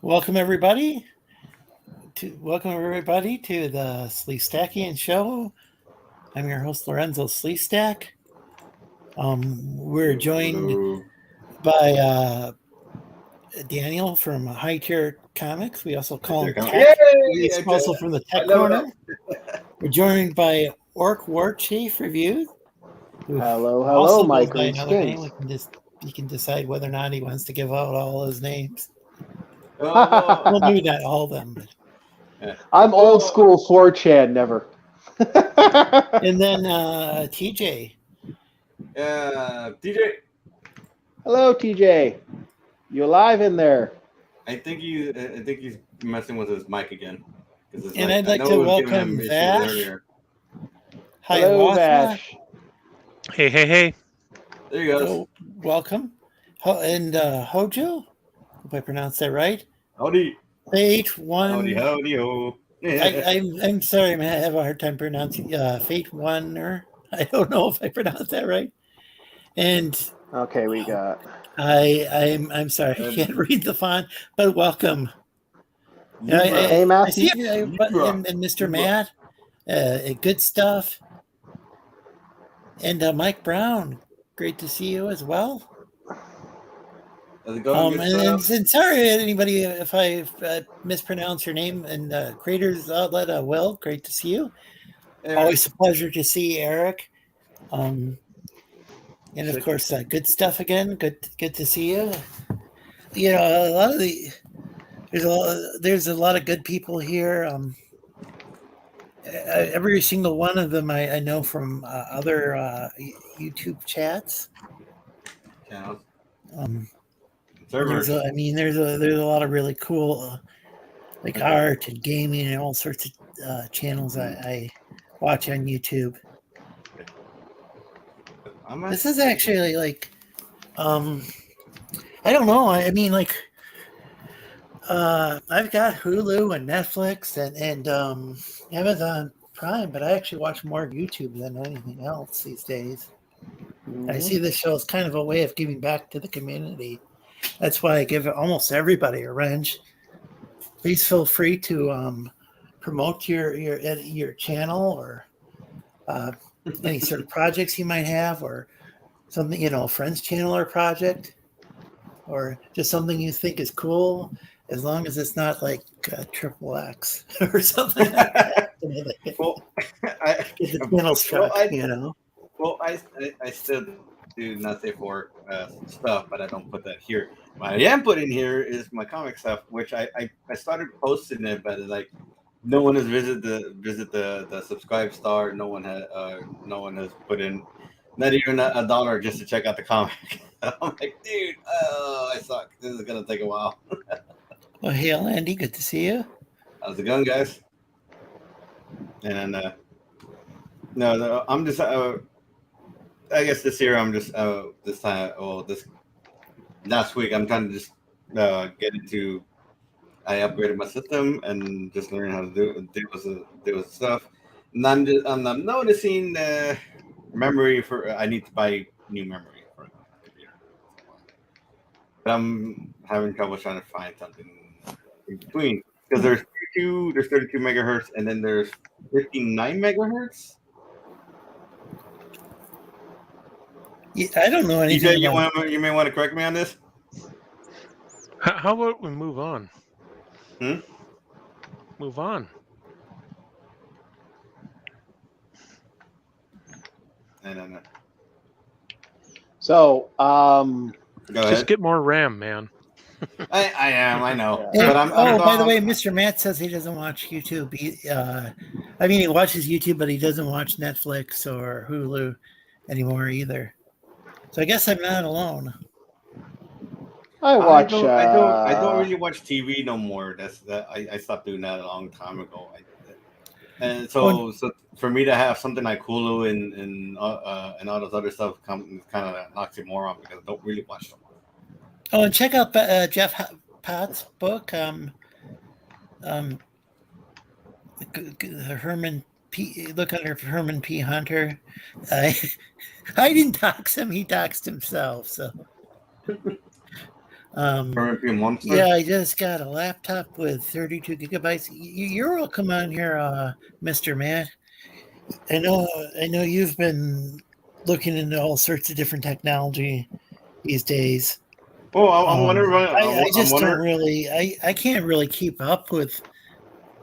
Welcome everybody to the Sleestakians show. I'm your host Lorenzo Sleestak. We're joined by Daniel from High Tier Comics. We also call him Tech. He's also from the Tech Corner. We're joined by Orc War Chief Review. Hello, my great skins. He can decide whether or not he wants to give out all his names. Oh, Well, maybe not all of them. I'm old school 4chan, never. And then TJ. TJ. Hello, TJ. You alive in there? I think he's messing with his mic again. And I'd like to welcome Vash. Hi, hello, Vash. Hey. There you go. Welcome. And Hojo, hope I pronounced that right. Howdy. Fate One. Howdy. I'm sorry, man. I have a hard time pronouncing Fate One. I don't know if I pronounced that right. And okay, we got. I'm sorry, I can't read the font, but welcome. Hey, Matt. I see you, and Mr. Matt. Good stuff. And Mike Brown, great to see you as well. And sorry, anybody, if I mispronounce your name. And Creators Outlet, Will, great to see you. Eric. Always a pleasure to see Eric. And of course, good stuff again. Good to see you. You know, there's a lot of good people here. Every single one of them I know from other YouTube chats. Channels. There's a lot of really cool like art and gaming and all sorts of channels I watch on YouTube. This is actually like I don't know. I mean, like I've got Hulu and Netflix and Amazon Prime, but I actually watch more YouTube than anything else these days. Mm-hmm. I see this show as kind of a way of giving back to the community. That's why I give almost everybody a wrench. Please feel free to promote your channel or any sort of projects you might have, or something, a friend's channel or project, or just something you think is cool, as long as it's not like Triple X or something like that. Well, get the channel struck, Well, I still do not say for stuff, but I don't put that here. What I am putting here is my comic stuff, which I started posting it, but like no one has visit the subscribe star. No one has put in not even $1 just to check out the comic. I'm like, dude, I suck. This is gonna take a while. Well, hey, Andy, good to see you. How's it going, guys? And no, I'm just. I guess this year I'm just this last week I'm trying to just get into. I upgraded my system and just learning how to deal with stuff. And I'm noticing memory for. I need to buy new memory for the computer. But I'm having trouble trying to find something in between because there's 32 megahertz, and then there's 59 megahertz. Yeah, I don't know anything. You may want to correct me on this. How about we move on? Move on. I don't know. So, just get more RAM, man. I am. I know. Yeah. But by the way, Mr. Matt says he doesn't watch YouTube. He watches YouTube, but he doesn't watch Netflix or Hulu anymore either. So I guess I'm not alone. I don't really watch TV no more. I stopped doing that a long time ago. And so for me to have something like Hulu and all those other stuff kind of knocks it more on because I don't really watch them. Oh, and check out Jeff Pat's book, Herman P. Look under Herman P. Hunter. I didn't dox him; he doxed himself. So Current monster. Yeah, I just got a laptop with 32 gigabytes. You're welcome on here, Mr. Matt. I know you've been looking into all sorts of different technology these days. Oh, I'm wondering. I just don't really. I can't really keep up with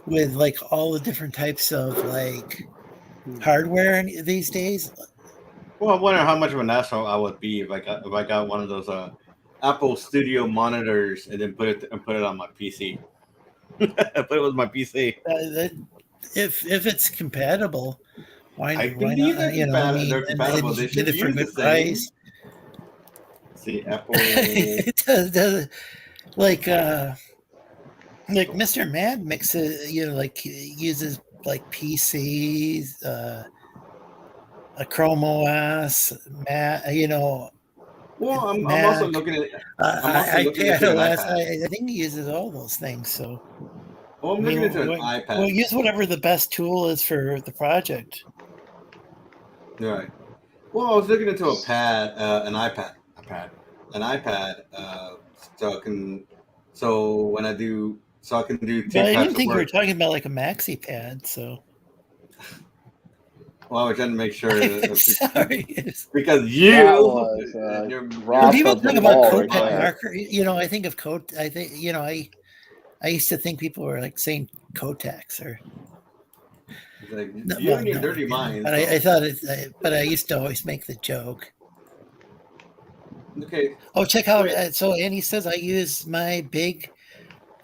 like all the different types of like hardware these days. Well, I wonder how much of an asshole I would be if I got one of those Apple Studio monitors and then put it on my PC. Put it with my PC. If it's compatible, why not? They're compatible. They should get it for use good the price. See, Apple. like Mr. Mad mixes, like uses like PCs, a Chrome OS, Well, I'm Mac. also looking at. I think he uses all those things. So, well, I'm looking into an iPad. Well, use whatever the best tool is for the project. Right. Well, I was looking into an iPad, so I can do. But I didn't think we were talking about like a maxi pad. So. Well, I was trying to make sure. Sorry. Because when people talk about Kodak marker, I think of Kodak. I think I used to think people were like saying Kodaks or. Like, you and your dirty mind. But I thought it. But I used to always make the joke. Okay. Oh, check out. So Andy says I use my big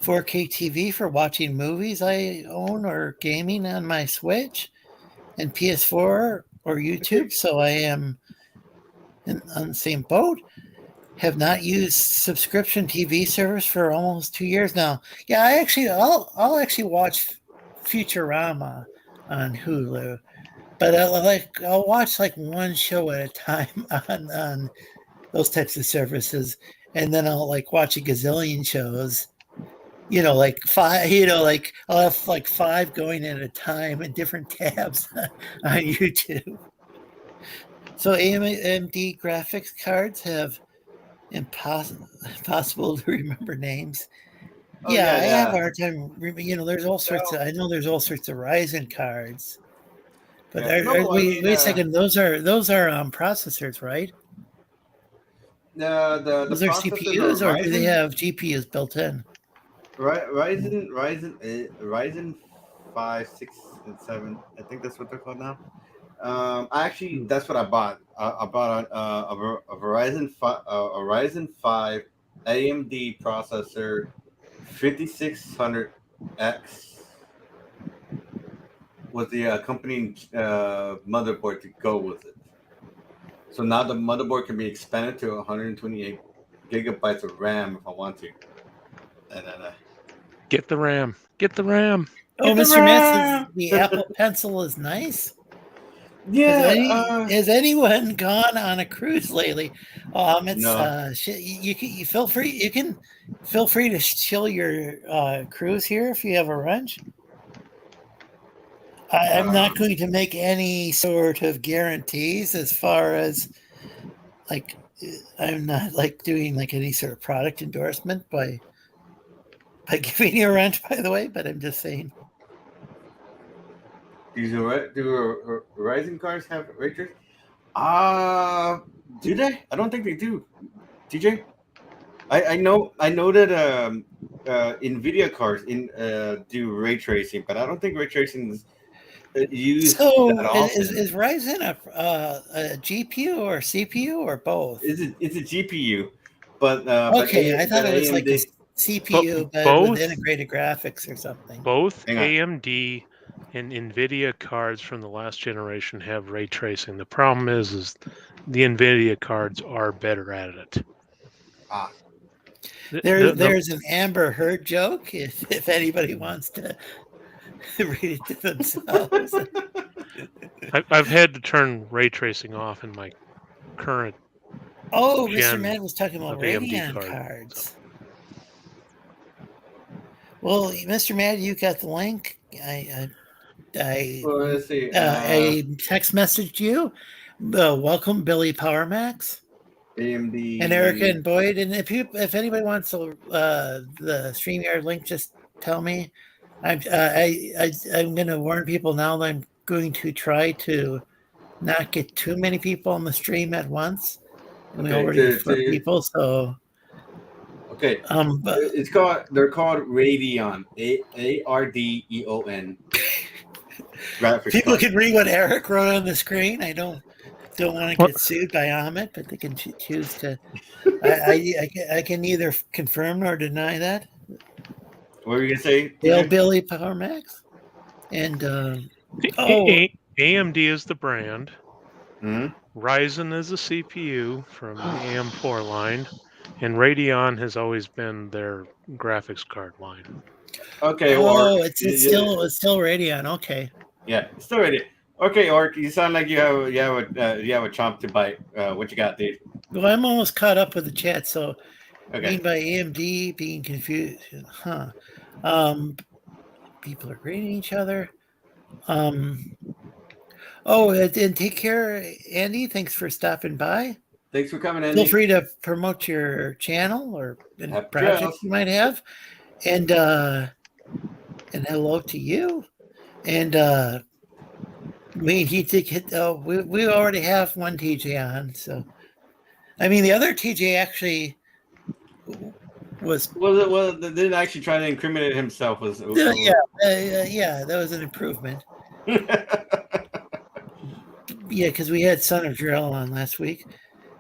4K TV for watching movies I own or gaming on my Switch and PS4 or YouTube. So I am on the same boat. Have not used subscription TV service for almost 2 years now. Yeah, I'll actually watch Futurama on Hulu, but I'll watch like one show at a time on those types of services, and then I'll like watch a gazillion shows. Like 5. Like I'll have like 5 going at a time in different tabs on YouTube. So AMD graphics cards have impossible to remember names. I have a hard time. There's all sorts of. I know there's all sorts of Ryzen cards, but wait a second. Those are processors, right? Those are CPUs, or do they have GPUs built in? Ryzen 5, 6, and 7. I think that's what they're called now. That's what I bought. I bought a Ryzen 5 AMD processor, 5600X, with the accompanying motherboard to go with it. So now the motherboard can be expanded to 128 gigabytes of RAM if I want to. Get the RAM. Get the RAM. Oh, Mr. Matt says the Apple Pencil is nice. Yeah. Has anyone gone on a cruise lately? No. You can feel free. You can feel free to chill your cruise here if you have a wrench. I'm not going to make any sort of guarantees as far as like I'm not like doing like any sort of product endorsement by giving you a wrench, by the way. But I'm just saying. Do Ryzen cards have ray tracing? Do they? I don't think they do. DJ? I know that Nvidia cards do ray tracing, but I don't think ray tracing is used that often. Is Ryzen a GPU or CPU or both? It's a GPU, but okay, I thought it was like a CPU but with integrated graphics or something. Both AMD and NVIDIA cards from the last generation have ray tracing. The problem is the NVIDIA cards are better at it. There's an Amber Heard joke if anybody wants to read it to themselves. I've had to turn ray tracing off in my current. Oh, Mr. Mann was talking about Radeon cards. So. Well, Mr. Mann, you got the link. Let's see. I text messaged you. Welcome, Billy PowerMax. AMD and Erica and Boyd. And if anybody wants the StreamYard link, just tell me. I'm going to warn people now that I'm going to try to not get too many people on the stream at once. And we already have 4 people, so okay. But They're called Radeon. ARDEON. People can read what Eric wrote on the screen. I don't want to get sued by Ahmed, but they can choose to. I can neither confirm nor deny that. What were you gonna say? Billy Power Max, and AMD is the brand. Mm-hmm. Ryzen is a CPU from the AM4 line, and Radeon has always been their graphics card line. Okay. It's still Radeon. Okay. Yeah, it's still Radeon. Okay, Orc, you sound like you have a chomp to bite. What you got, dude? Well, I'm almost caught up with the chat, so okay. Being by AMD, being confused, people are greeting each other. And take care, Andy. Thanks for stopping by. Thanks for coming, Andy. Feel free to promote your channel or any project you might have, and hello to you. And we already have one TJ on, so I mean the other TJ actually didn't actually try to incriminate himself. That was an improvement. Yeah, because we had Son of Drill on last week.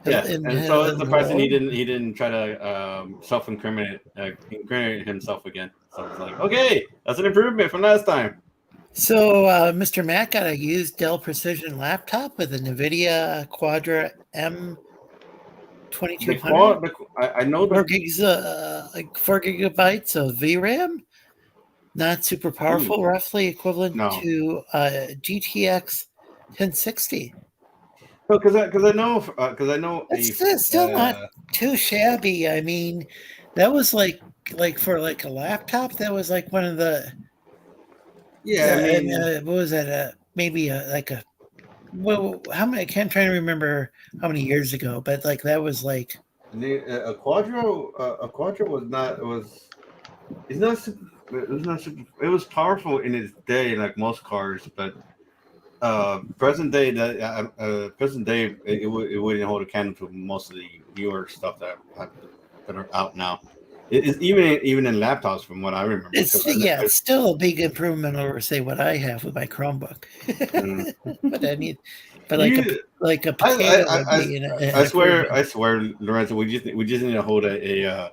Yeah, and so as the person he didn't try to self-incriminate himself again. So it's like, okay, that's an improvement from last time. So Mr. Matt got a used Dell Precision laptop with a NVIDIA Quadra M2200. I know 4 gigs, 4 gigabytes of VRAM. Not super powerful, roughly equivalent to GTX 1060. Because I know it's still not too shabby. I mean, that was like for like a laptop. That was like one of the what was that? Maybe how many? I can't try to remember how many years ago, but like that was like a Quadra it was powerful in its day, like most cars, but present day it wouldn't hold a candle to most of the newer stuff that are out now. It's even in laptops, from what I remember. It's still a big improvement over, say, what I have with my Chromebook. Like a potato. I swear, Lorenzo, we just need to hold a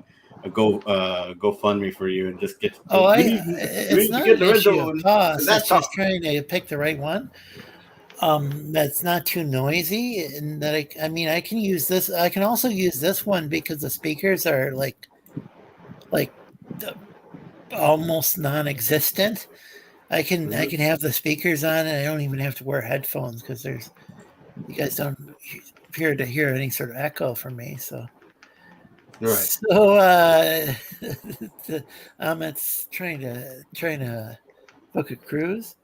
GoFundMe for you and just get. It's not an issue of cost. It's just trying to pick the right one. That's not too noisy, and that I can use this. I can also use this one because the speakers are like almost non-existent. I can have the speakers on, and I don't even have to wear headphones because you guys don't appear to hear any sort of echo from me. So, right. So, it's trying to book a cruise.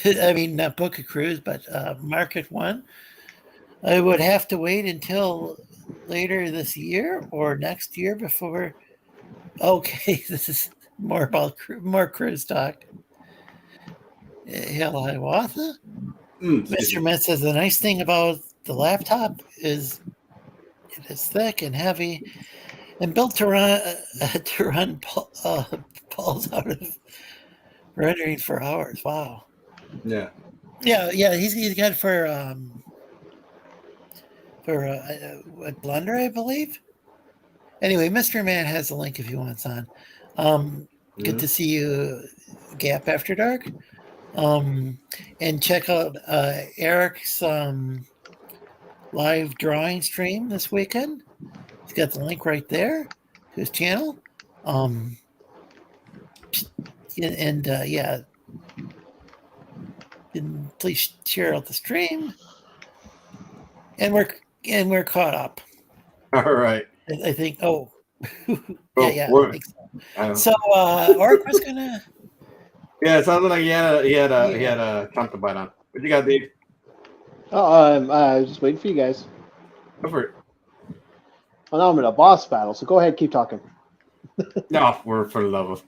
I mean, not book a cruise, but market one. I would have to wait until later this year or next year before. Okay, this is more about more cruise talk. Hiawatha. Mr. Met says the nice thing about the laptop is it is thick and heavy and built to run pulls out of rendering for hours. Wow. Yeah. He's got for a Blender, I believe. Anyway, Mr. Man has a link if he wants on. Good to see you, Gap After Dark. And check out Eric's live drawing stream this weekend. He's got the link right there to his channel. And please share out the stream. And we're caught up. All right. I think. I think so. So Orc was gonna. Yeah, it sounded like he had a chunk to bite on. What you got, Dave? I was just waiting for you guys. Go for it. Well, now I'm in a boss battle, so go ahead, keep talking. No, we're for the love of.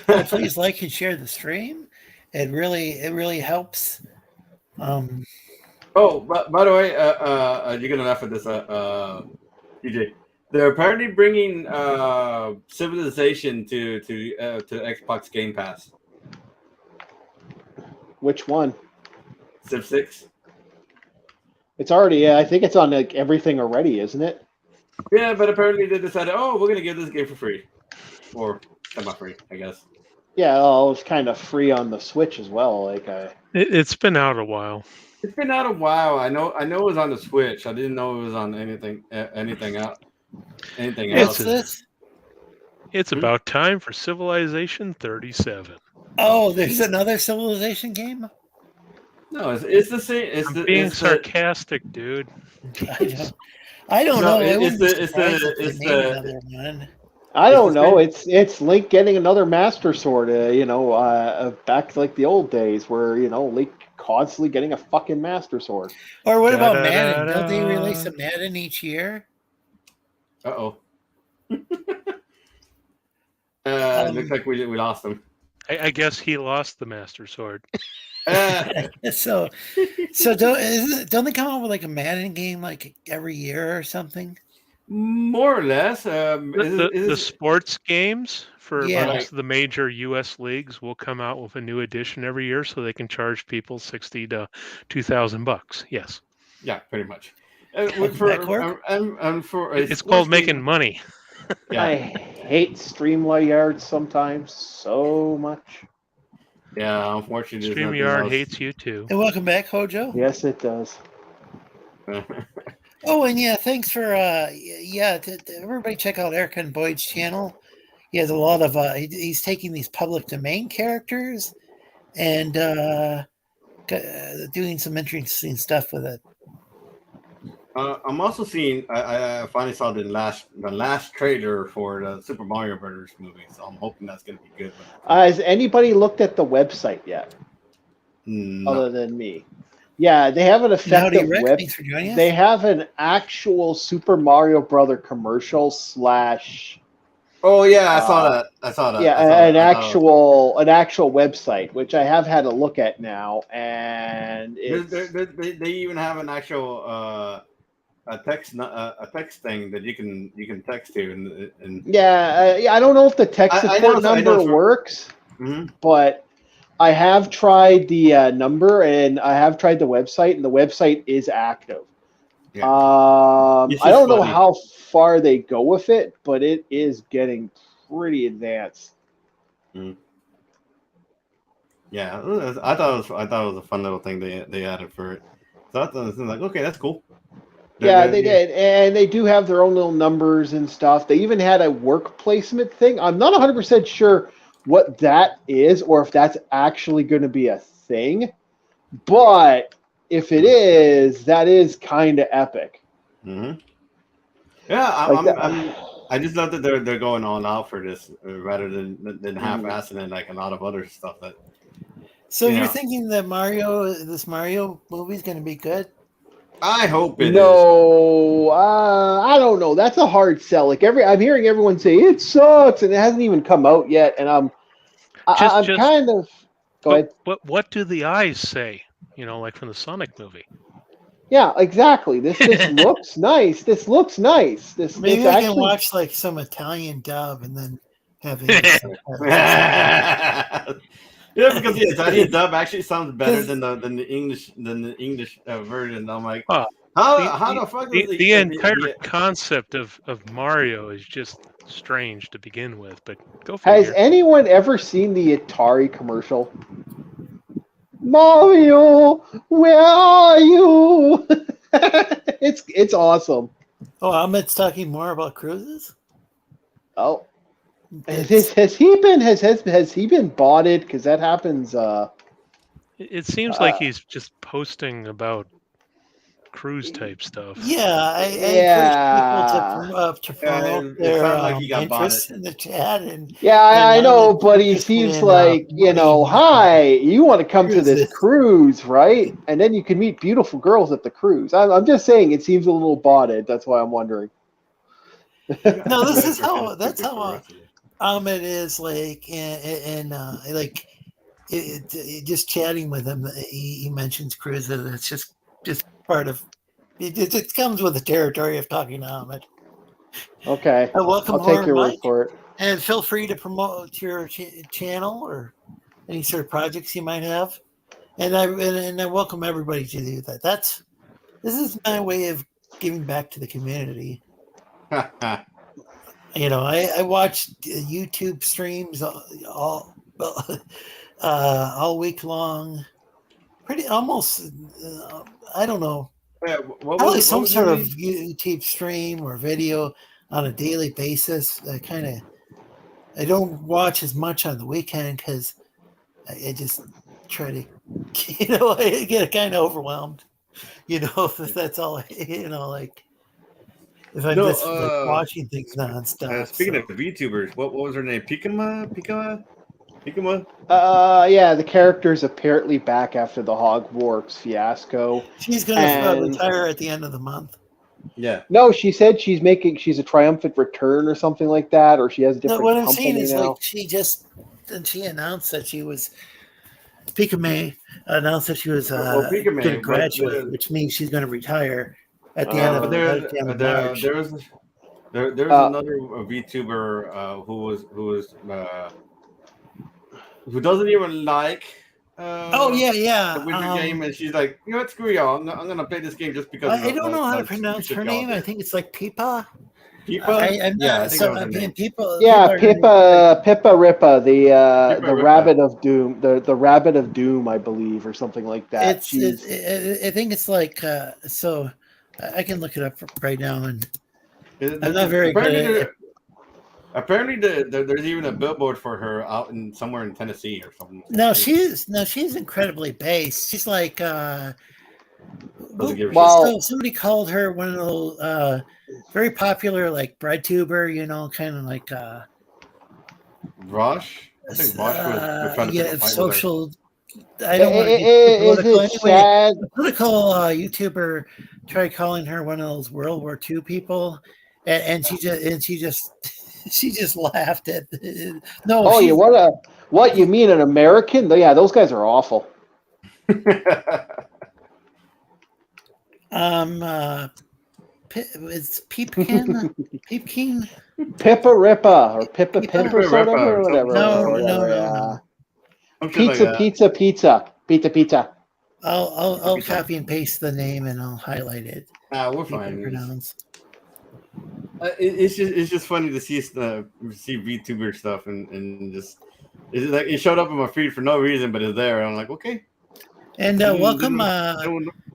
Well, please like and share the stream. It really helps. Oh, by the way, you're gonna laugh at this, DJ. They're apparently bringing Civilization to Xbox Game Pass. Which one? Civ 6. It's already, yeah, I think it's on like everything already, isn't it? Yeah, but apparently they decided, oh, we're gonna give this game for free, or semi-free, I guess. Yeah, well, it's kind of free on the Switch as well. Like, It's been out a while. It's been out a while. I know it was on the Switch. I didn't know it was on anything else. What's this? It's about time for Civilization 37. Oh, there's another Civilization game? No, it's the same. I'm being sarcastic, dude. I don't know. It's another one. I don't know. It's Link getting another Master Sword. Back to like the old days where Link constantly getting a fucking Master Sword. Or what about Madden? Don't they release a Madden each year? Uh-oh. Looks like we lost him. I guess he lost the Master Sword. So don't they come out with like a Madden game like every year or something? More or less. The sports games for Yeah. most of the major U.S. leagues will come out with a new edition every year, so they can charge people $60 to $2,000. Yes. Yeah, pretty much. It's called making money. Yeah. I hate StreamYard sometimes so much. Yeah, unfortunately. StreamYard hates you too. And welcome back, Hojo. Yes, it does. Oh, and yeah, thanks for everybody check out Eric and Boyd's channel. He has a lot of he's taking these public domain characters and doing some interesting stuff with it. I'm also seeing. I finally saw the last trailer for the Super Mario Brothers movie, so I'm hoping that's going to be good. Has anybody looked at the website yet? No. Other than me. Yeah, they have an effective web. Thanks for joining us. They have an actual Super Mario Brother commercial / Oh yeah, I saw that. Yeah, an actual website, which I have had a look at now, and they even have an actual a text thing that you can text to and yeah, I don't know if the text support number works, but I have tried the number and I have tried the website, and the website is active. Yeah. I don't know how far they go with it, but it is getting pretty advanced. Yeah, I thought it was a fun little thing they added for it. So I thought it was like, okay, that's cool. Yeah, they did, and they do have their own little numbers and stuff. They even had a work placement thing. I'm not 100% sure what that is, or if that's actually going to be a thing. But if it is, that is kind of epic. Mm-hmm. Yeah, I just love that they're going all out for this rather than half-assing it like a lot of other stuff that. So you're thinking that this Mario movie is going to be good? I hope it is. No, I don't know. That's a hard sell. Like I'm hearing everyone say it sucks, and it hasn't even come out yet. And I'm kind of. Go ahead. What do the eyes say? Like from the Sonic movie. Yeah, exactly. This looks nice. This looks nice. Maybe I can watch like some Italian dub and then have it. Yeah, because the Italian dub actually sounds better than the English version. I'm like, how the fuck is the entire concept of Mario is just strange to begin with, but go figure. Has anyone ever seen the Atari commercial? Mario, where are you? It's awesome. Oh, Ahmed's talking more about cruises. Oh. Has he been botted? Because that happens. It seems like he's just posting about cruise type stuff. Yeah, I encourage people to promote it their sounded like he got interests botted. in the chat. And I I'm know, but he interested seems in, like, promoting, hi, you want to come to this cruises. cruise, right? And then you can meet beautiful girls at the cruise. I'm just saying it seems a little botted. That's why I'm wondering. No, this is That's how that's stupid for how us. Ahmed is like, and like just chatting with him. He mentions cruises. It's just part of it comes with the territory of talking to Ahmed. Okay. Welcome, I'll take Horror your word Mike, for it. and feel free to promote your channel or any sort of projects you might have. And I welcome everybody to do that. This is my way of giving back to the community. I watched YouTube streams all week long. Pretty almost, I don't know, Yeah, probably some what sort was of YouTube stream or video on a daily basis. I don't watch as much on the weekend because I just try to, I get kind of overwhelmed. If that's all, like if I'm just like watching things nonstop. Speaking of VTubers, what was her name? Pikama? Yeah, the character's apparently back after the Hogwarts fiasco. She's going to retire at the end of the month. Yeah. No, she said she's a triumphant return or something like that, or she has a different what I'm company saying is now. like she announced that she was Pikame announced that she was going to graduate, which means she's going to retire at the end of March. There's another VTuber who doesn't even like the Wizard game, and she's like, screw y'all, I'm gonna play this game just because. I don't know how to pronounce her name. I think it's like Pipa. Pippa, Pippa Rippa, the Rabbit of Doom, the Rabbit of Doom, I believe, or something like that. I think it's like so. I can look it up right now, and I'm not very good at it. Apparently, there's even a billboard for her out somewhere in Tennessee or something. No, she's incredibly based. She's like, somebody called her one of those very popular like bread tuber, kind of like Rosh. I think Rosh was trying to pick a fight social. with her. I don't want to get political. Is it sad? A political YouTuber tried calling her one of those World War II people, and she just laughed at. No. Oh, yeah. What you mean an American? Yeah, those guys are awful. It's Peepkin. Peepkin. Pippa Rippa or Pippa Pimp or whatever. No. Pizza. I'll copy and paste the name and I'll highlight it. We're fine. It's just funny to see VTuber stuff and just it showed up in my feed for no reason, but it's there. And I'm like, okay. And welcome.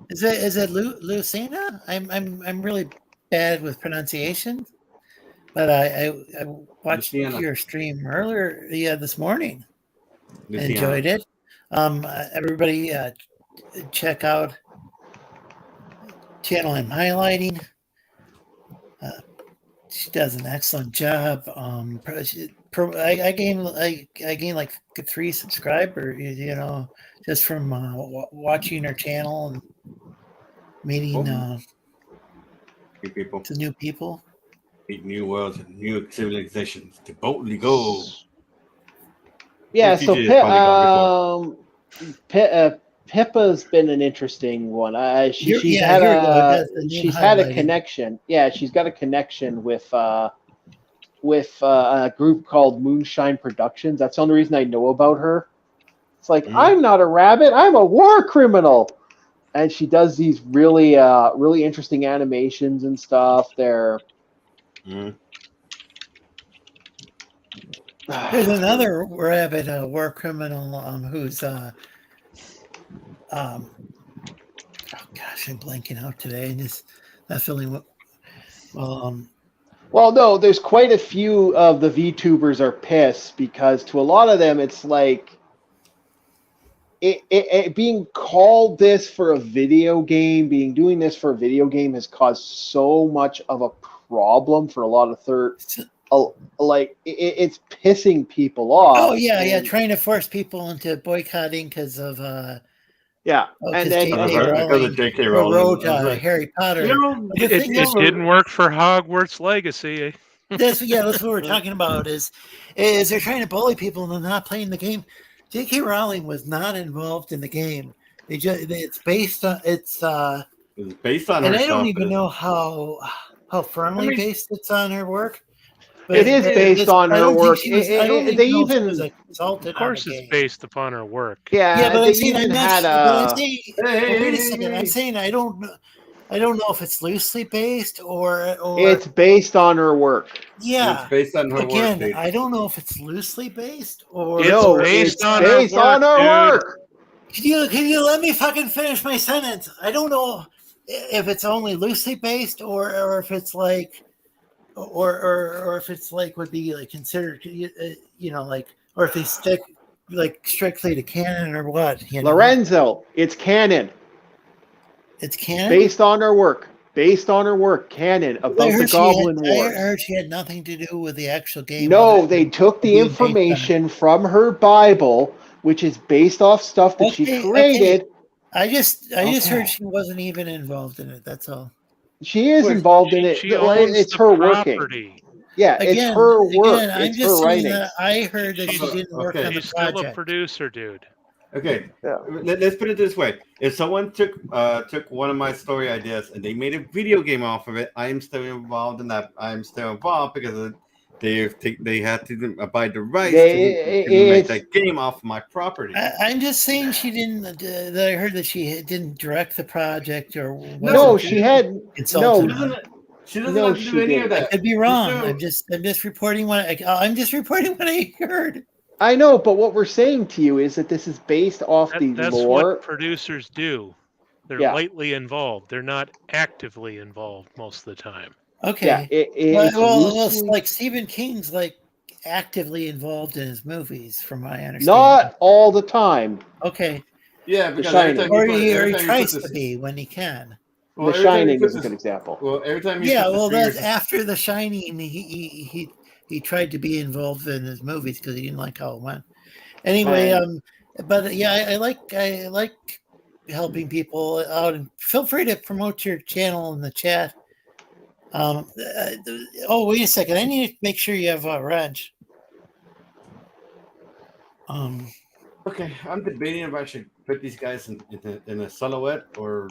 Is it Lucina? I'm really bad with pronunciation, but I watched your stream earlier this morning. Luciana. Enjoyed it. Everybody check out channel I'm highlighting. She does an excellent job. I gained like 3 subscribers, just from watching her channel and meeting new people. Meet new worlds and new civilizations to boldly go. Yeah, so Pippa's been an interesting one. She's had a connection. Yeah, she's got a connection with a group called Moonshine Productions. That's the only reason I know about her. It's like, I'm not a rabbit, I'm a war criminal. And she does these really interesting animations and stuff. There's another rabbit war criminal who's oh gosh, I'm blanking out today and just not feeling well. Well, no, there's quite a few of the VTubers are pissed because to a lot of them it's like it being called this for a video game, doing this for a video game has caused so much of a problem for a lot of it's pissing people off. Oh yeah, trying to force people into boycotting because of and then because of J.K. Rowling wrote Harry Potter. It didn't work for Hogwarts Legacy. That's what we're talking about. Is they're trying to bully people into not playing the game. J.K. Rowling was not involved in the game. It's based on her. And I don't even know how firmly based it's on her work. But it is based on her work. Of course, it's based upon her work. Yeah, but they even had a. Wait a second. I'm saying I don't know if it's loosely based or it's based on her work. Yeah, it's based on her work. Again, I don't know if it's loosely based or it's based on her work. Can you let me fucking finish my sentence? I don't know if it's only loosely based or if it's like. Or if it's like would be like considered, or if they stick like strictly to canon or what? Lorenzo, it's canon. It's canon based on her work. Canon about the Goblin Wars. I heard she had nothing to do with the actual game. No, they took the information from her Bible, which is based off stuff that she created. Okay. I just heard she wasn't even involved in it. That's all. She is involved in it. It's her working. Yeah, it's her work. I'm just saying that I heard that she didn't work on the project. She's still a producer, dude. Okay, let's put it this way: if someone took one of my story ideas and they made a video game off of it, I am still involved in that. I am still involved because they had to abide the rights to make that game off my property. I'm just saying she didn't. That I heard that she didn't direct the project or. No, she had no. She doesn't have to do any of that. I could be wrong. I'm just reporting what I heard. I know, but what we're saying to you is that this is based off the lore. That's what producers do. They're lightly involved. They're not actively involved most of the time. Okay. Yeah, well, like Stephen King's like actively involved in his movies, from my understanding. Not all the time. Okay. Yeah, because he tries to be when he can. Well, The Shining is a good example. Well, every time that's after The Shining. He tried to be involved in his movies because he didn't like how it went. Anyway, but yeah, I like helping people out, and feel free to promote your channel in the chat. Wait a second. I need to make sure you have a wrench. Okay, I'm debating if I should put these guys in a silhouette or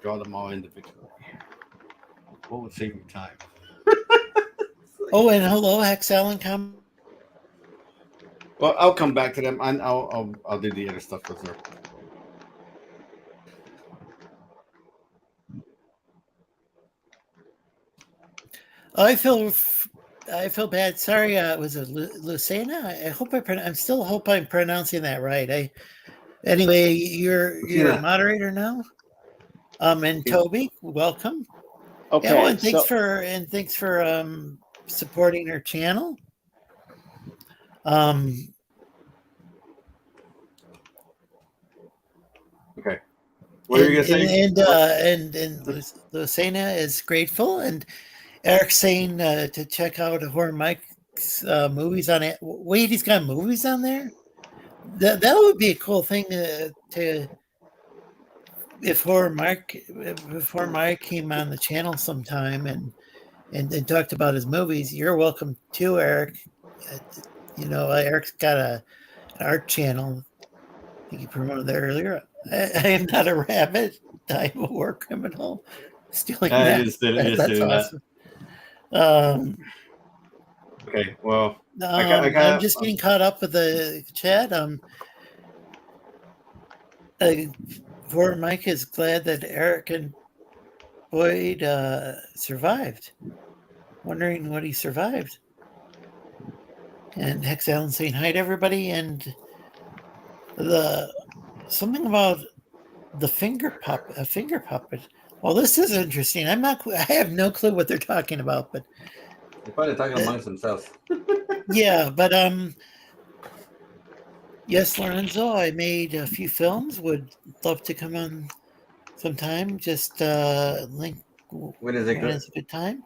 draw them all individually. What would save me time? And hello, Hexalon. Well, I'll come back to them, and I'll do the other stuff with her. I feel bad. Sorry, was it Lucena? I hope I'm pronouncing that right. Anyway, you're a moderator now. And Toby, welcome. Okay. And thanks for supporting our channel. Okay. What are you gonna say? And Lucena is grateful, and Eric's saying to check out Horror Mike's movies on it. Wait, he's got movies on there? That would be a cool thing to if Horror Mike came on the channel sometime and talked about his movies. You're welcome too, Eric. Eric's got an art channel. I think he promoted that earlier. I am not a rabbit. I'm a war criminal. Stealing that. That's awesome. Okay, well, I'm just getting caught up with the chat. Poor Mike is glad that Eric and Boyd survived. Wondering what he survived. And Hex Allen saying hi to everybody, and something about the finger puppet. Well, this is interesting. I have no clue what they're talking about, but they're probably talking amongst themselves. Yeah, but Yes, Lorenzo. I made a few films. Would love to come on sometime. Just link When is it when good? is a good time.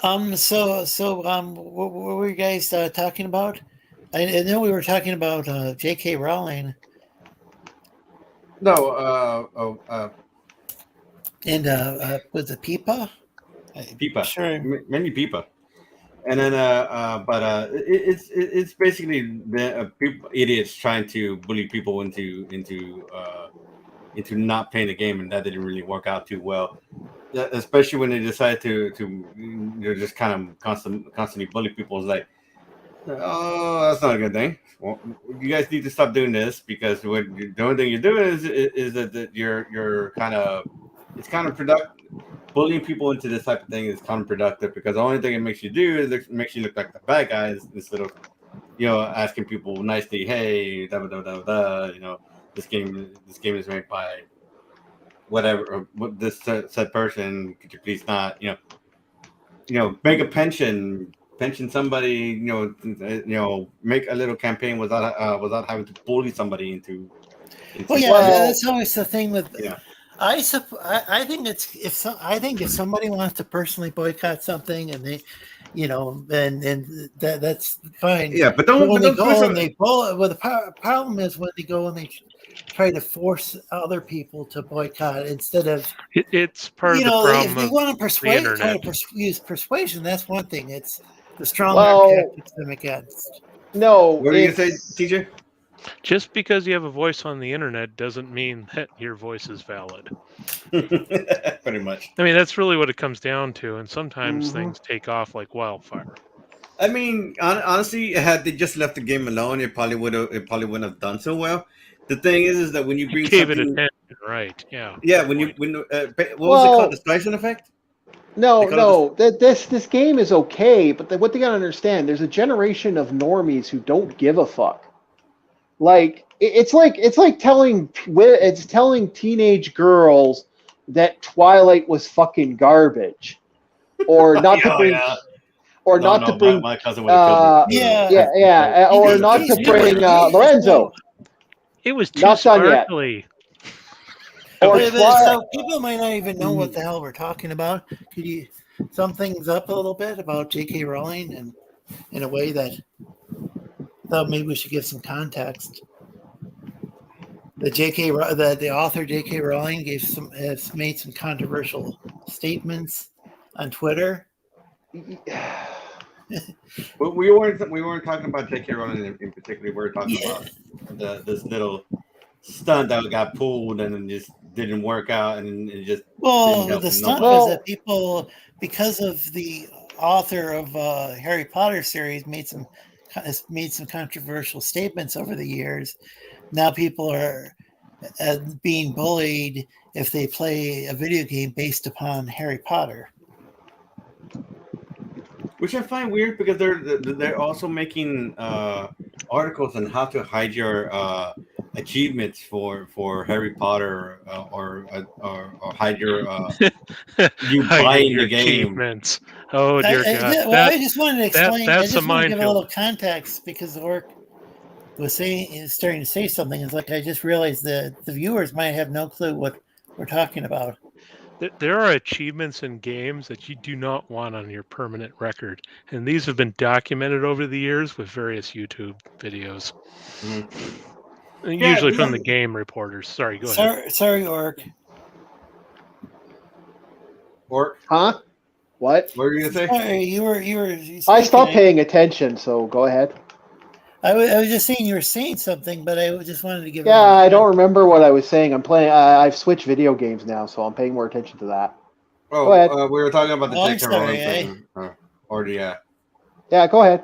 What were you guys talking about? I know we were talking about J.K. Rowling No, and was it Peepa? I'm Pipa, sure. many Pipa. And then it's basically the people, idiots trying to bully people into not playing the game, and that didn't really work out too well. Yeah, especially when they decide to just kind of constantly bully people. It's like, oh, that's not a good thing. Well, you guys need to stop doing this, because the only thing you're doing is that you're kind of, it's kind of productive. Bullying people into this type of thing is counterproductive, because the only thing it makes you do is it makes you look like the bad guys, instead of asking people nicely, hey, da da da da, this game is made by whatever, or what this said person. Could you please not make a pension somebody, make a little campaign without having to bully somebody into Well, yeah, that's always the thing with. Yeah. I think I think if somebody wants to personally boycott something and they, and that's fine. Yeah, but when they go and they bully. Well, the problem is when they go and they try to force other people to boycott instead of. It's part of the problem. If they want to try to use persuasion, that's one thing. It's the strong tactics them against. No, what are you gonna say, TJ? Just because you have a voice on the internet doesn't mean that your voice is valid. Pretty much. I mean, that's really what it comes down to, and sometimes things take off like wildfire. I mean, honestly, had they just left the game alone, it probably wouldn't have done so well. The thing is that when you bring it attention, right? Yeah. Yeah, what was it called? The Streisand effect? No. This game is okay, but what they gotta understand, there's a generation of normies who don't give a fuck. Like it's like telling teenage girls that Twilight was fucking garbage, or not to bring. Or not to bring. My cousin would have killed me. Or not to bring Lorenzo. It was too sparkly. So people might not even know what the hell we're talking about. Could you sum things up a little bit about J.K. Rowling and in a way that thought maybe we should give some context? The author J.K. Rowling has made some controversial statements on Twitter. Well, we weren't talking about J.K. Rowling in particular. We were talking about this little stunt that got pulled and then just didn't work out, and it just the stunt was that people, because of the author of Harry Potter series, has made some controversial statements over the years. Now people are being bullied if they play a video game based upon Harry Potter. Which I find weird, because they're also making articles on how to hide your achievements for Harry Potter, or hide your you buying the game. Achievements. Oh dear God! I just wanted to explain. I just want to give a little minefield. context, because the work was starting to say something. It's like I just realized that the viewers might have no clue what we're talking about. There are achievements in games that you do not want on your permanent record, and these have been documented over the years with various YouTube videos. Usually from the game reporters. Sorry, go ahead. Sorry, Orc. Orc? Huh? What? What were you gonna say? Sorry, you were. I stopped paying attention, so go ahead. I was just saying you were saying something, but I just wanted to give. Yeah, I don't remember what I was saying. I'm playing. I've switched video games now, so I'm paying more attention to that. Oh, go ahead. We were talking about the J.K. Rowling thing. Yeah, go ahead.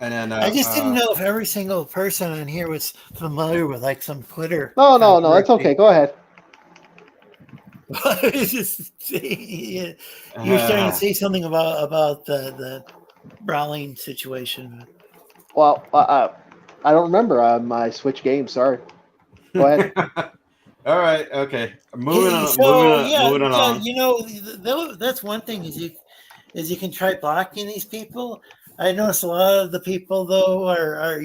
And then I just didn't know if every single person on here was familiar with like some Twitter. No, that's okay. Go ahead. You were starting to say something about the Rowling situation. Well, I don't remember. I switched games. Sorry. Go ahead. All right. Okay. Moving on. That's one thing is you can try blocking these people. I noticed a lot of the people though are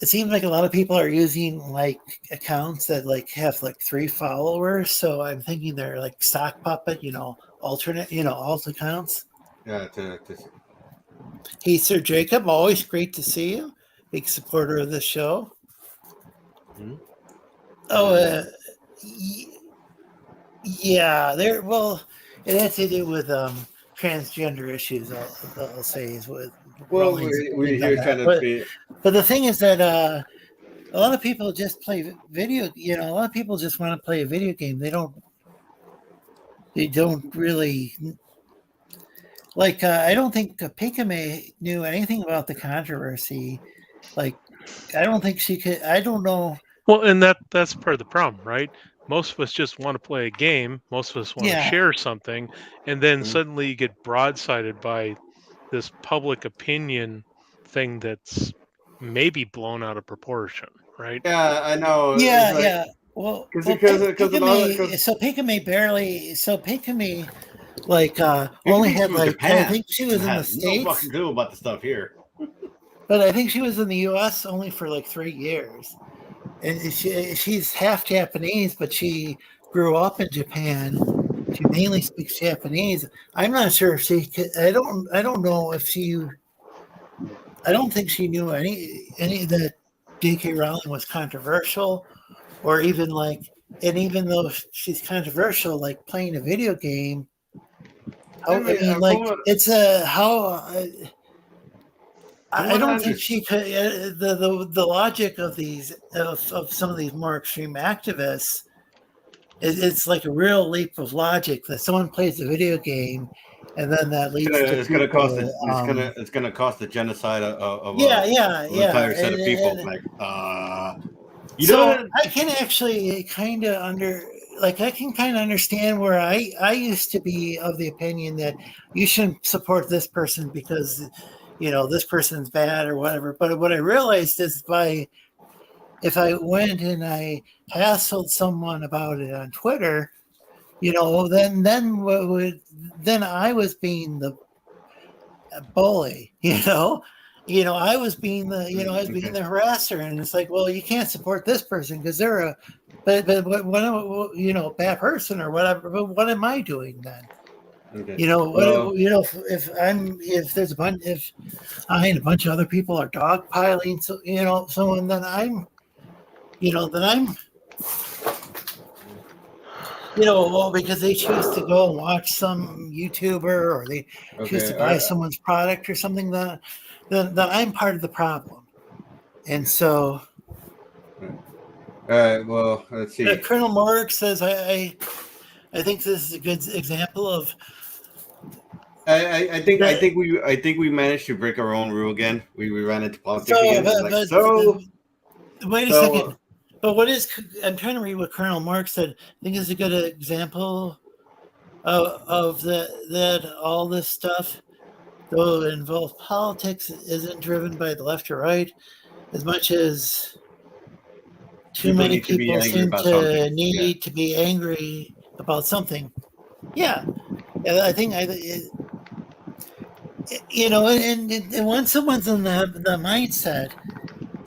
it seems like a lot of people are using like accounts that like have like 3 followers. So I'm thinking they're like sock puppet, alternate, alt accounts. Yeah. Hey, Sir Jacob, always great to see you. Big supporter of the show. Hmm? Oh, yeah. It has to do with transgender issues. I'll say is with. Well, Rawlings we're here trying to be. But the thing is that a lot of people just play video. A lot of people just want to play a video game. They don't really like. I don't think Pikame knew anything about the controversy. Like, I don't think she could. I don't know. Well, and that's part of the problem, right? Most of us just want to play a game. Most of us want to share something, and then suddenly you get broadsided by this public opinion thing that's maybe blown out of proportion, right? Yeah, I know. Yeah, yeah. Well, Pikame, so Pikame, like only had like Japan. I think she was in the States. No fucking clue about the stuff here. But I think she was in the U.S. only for like 3 years, and she's half Japanese, but she grew up in Japan. She mainly speaks Japanese. I'm not sure if she could. I don't know if she. I don't think she knew any that J.K. Rowling was controversial, or even like. And even though she's controversial, like playing a video game. It's a how. I don't think she could. The logic of these of some of these more extreme activists, it's like a real leap of logic that someone plays a video game, and then that leads to it's going to cost the genocide of an entire set of people. I can actually kind of understand where I used to be of the opinion that you shouldn't support this person because. This person's bad or whatever. But what I realized is if I went and I hassled someone about it on Twitter, then I was being the bully, I was being the harasser, and it's like, well, you can't support this person because they're a bad person or whatever. But what am I doing then? Okay. If I and a bunch of other people are dogpiling, someone, then I'm, because they choose to go and watch some YouTuber or they choose to buy someone's product or something, then I'm part of the problem. And so, all right. Well, let's see. Colonel Morg says, I think this is a good example of. I think we managed to break our own rule again. We ran into politics again. Wait a second. But I'm trying to read what Colonel Mark said. I think it's a good example of that all this stuff, though it involves politics, isn't driven by the left or right as much as too many people seem to need to be angry about something. Yeah. I think and once someone's in the mindset,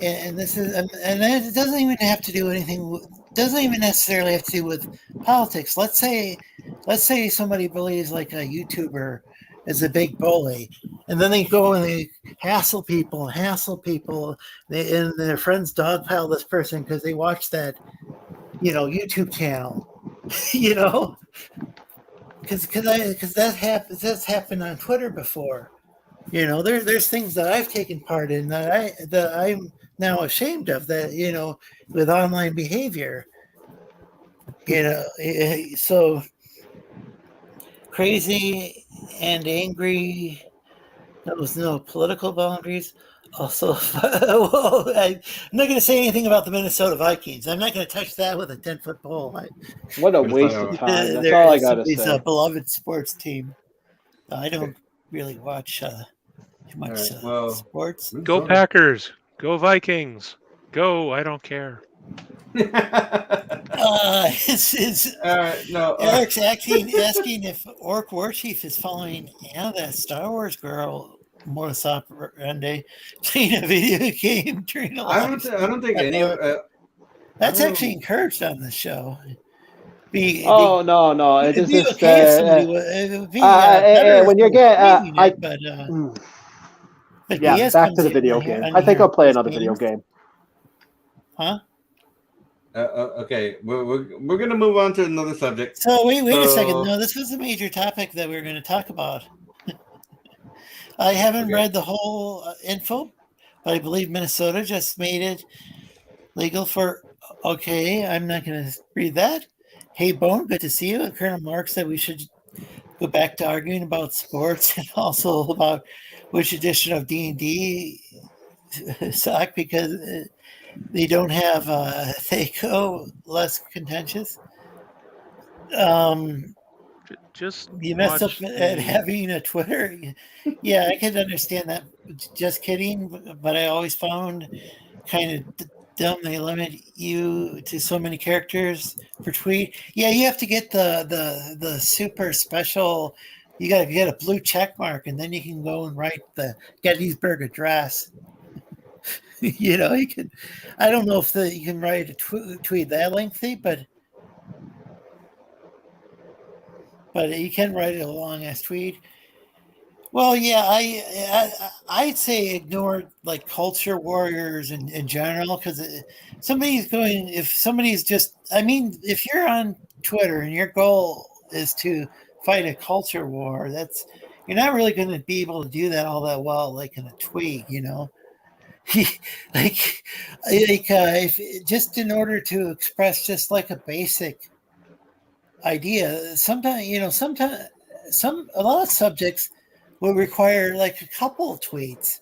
and this is, and it doesn't even have to do anything. Doesn't even necessarily have to do with politics. Let's say somebody believes like a YouTuber is a big bully, and then they go and they hassle people, and their friends dogpile this person because they watch that, YouTube channel, Because that's happened on Twitter before, There's things that I've taken part in that I'm now ashamed of, that with online behavior, so crazy and angry. There was no political boundaries. Also, I'm not going to say anything about the Minnesota Vikings. I'm not going to touch that with a 10-foot pole. What a waste of time. That's all I got to say. A beloved sports team. I don't really watch too much sports. Go Packers. Go Vikings. Go. I don't care. Eric's asking if Orc Warchief is following Anna, that Star Wars girl. modus operandi, playing a video game during a I live. don't think any of. That's actually encouraged on the show. No! It'd It's be just okay if somebody would. It would be better when if you they were get streaming it, but yeah, Geass back comes to the in video here game. on I think here I'll play with another games. video game. Huh? Okay, we're gonna move on to another subject. So wait a second. No, this was a major topic that we were going to talk about. I haven't read the whole info, but I believe Minnesota just made it legal for. Okay, I'm not going to read that. Hey, Bone, good to see you. Colonel Mark said we should go back to arguing about sports and also about which edition of D&D suck because they don't have Tek'l less contentious. Just You messed up at having a Twitter. Yeah, I could understand that. Just kidding, but I always found kind of dumb they limit you to so many characters per tweet. Yeah, you have to get the super special. You got to get a blue check mark, and then you can go and write the Gettysburg Address. You know, you can. I don't know if you can write a tweet that lengthy, but you can write a long ass tweet. Well, yeah, I'd say ignore like culture warriors in general because if somebody's just, I mean, if you're on Twitter and your goal is to fight a culture war, you're not really going to be able to do that all that well, like in a tweet, you know. If just in order to express just like a basic idea, sometimes a lot of subjects will require like a couple of tweets,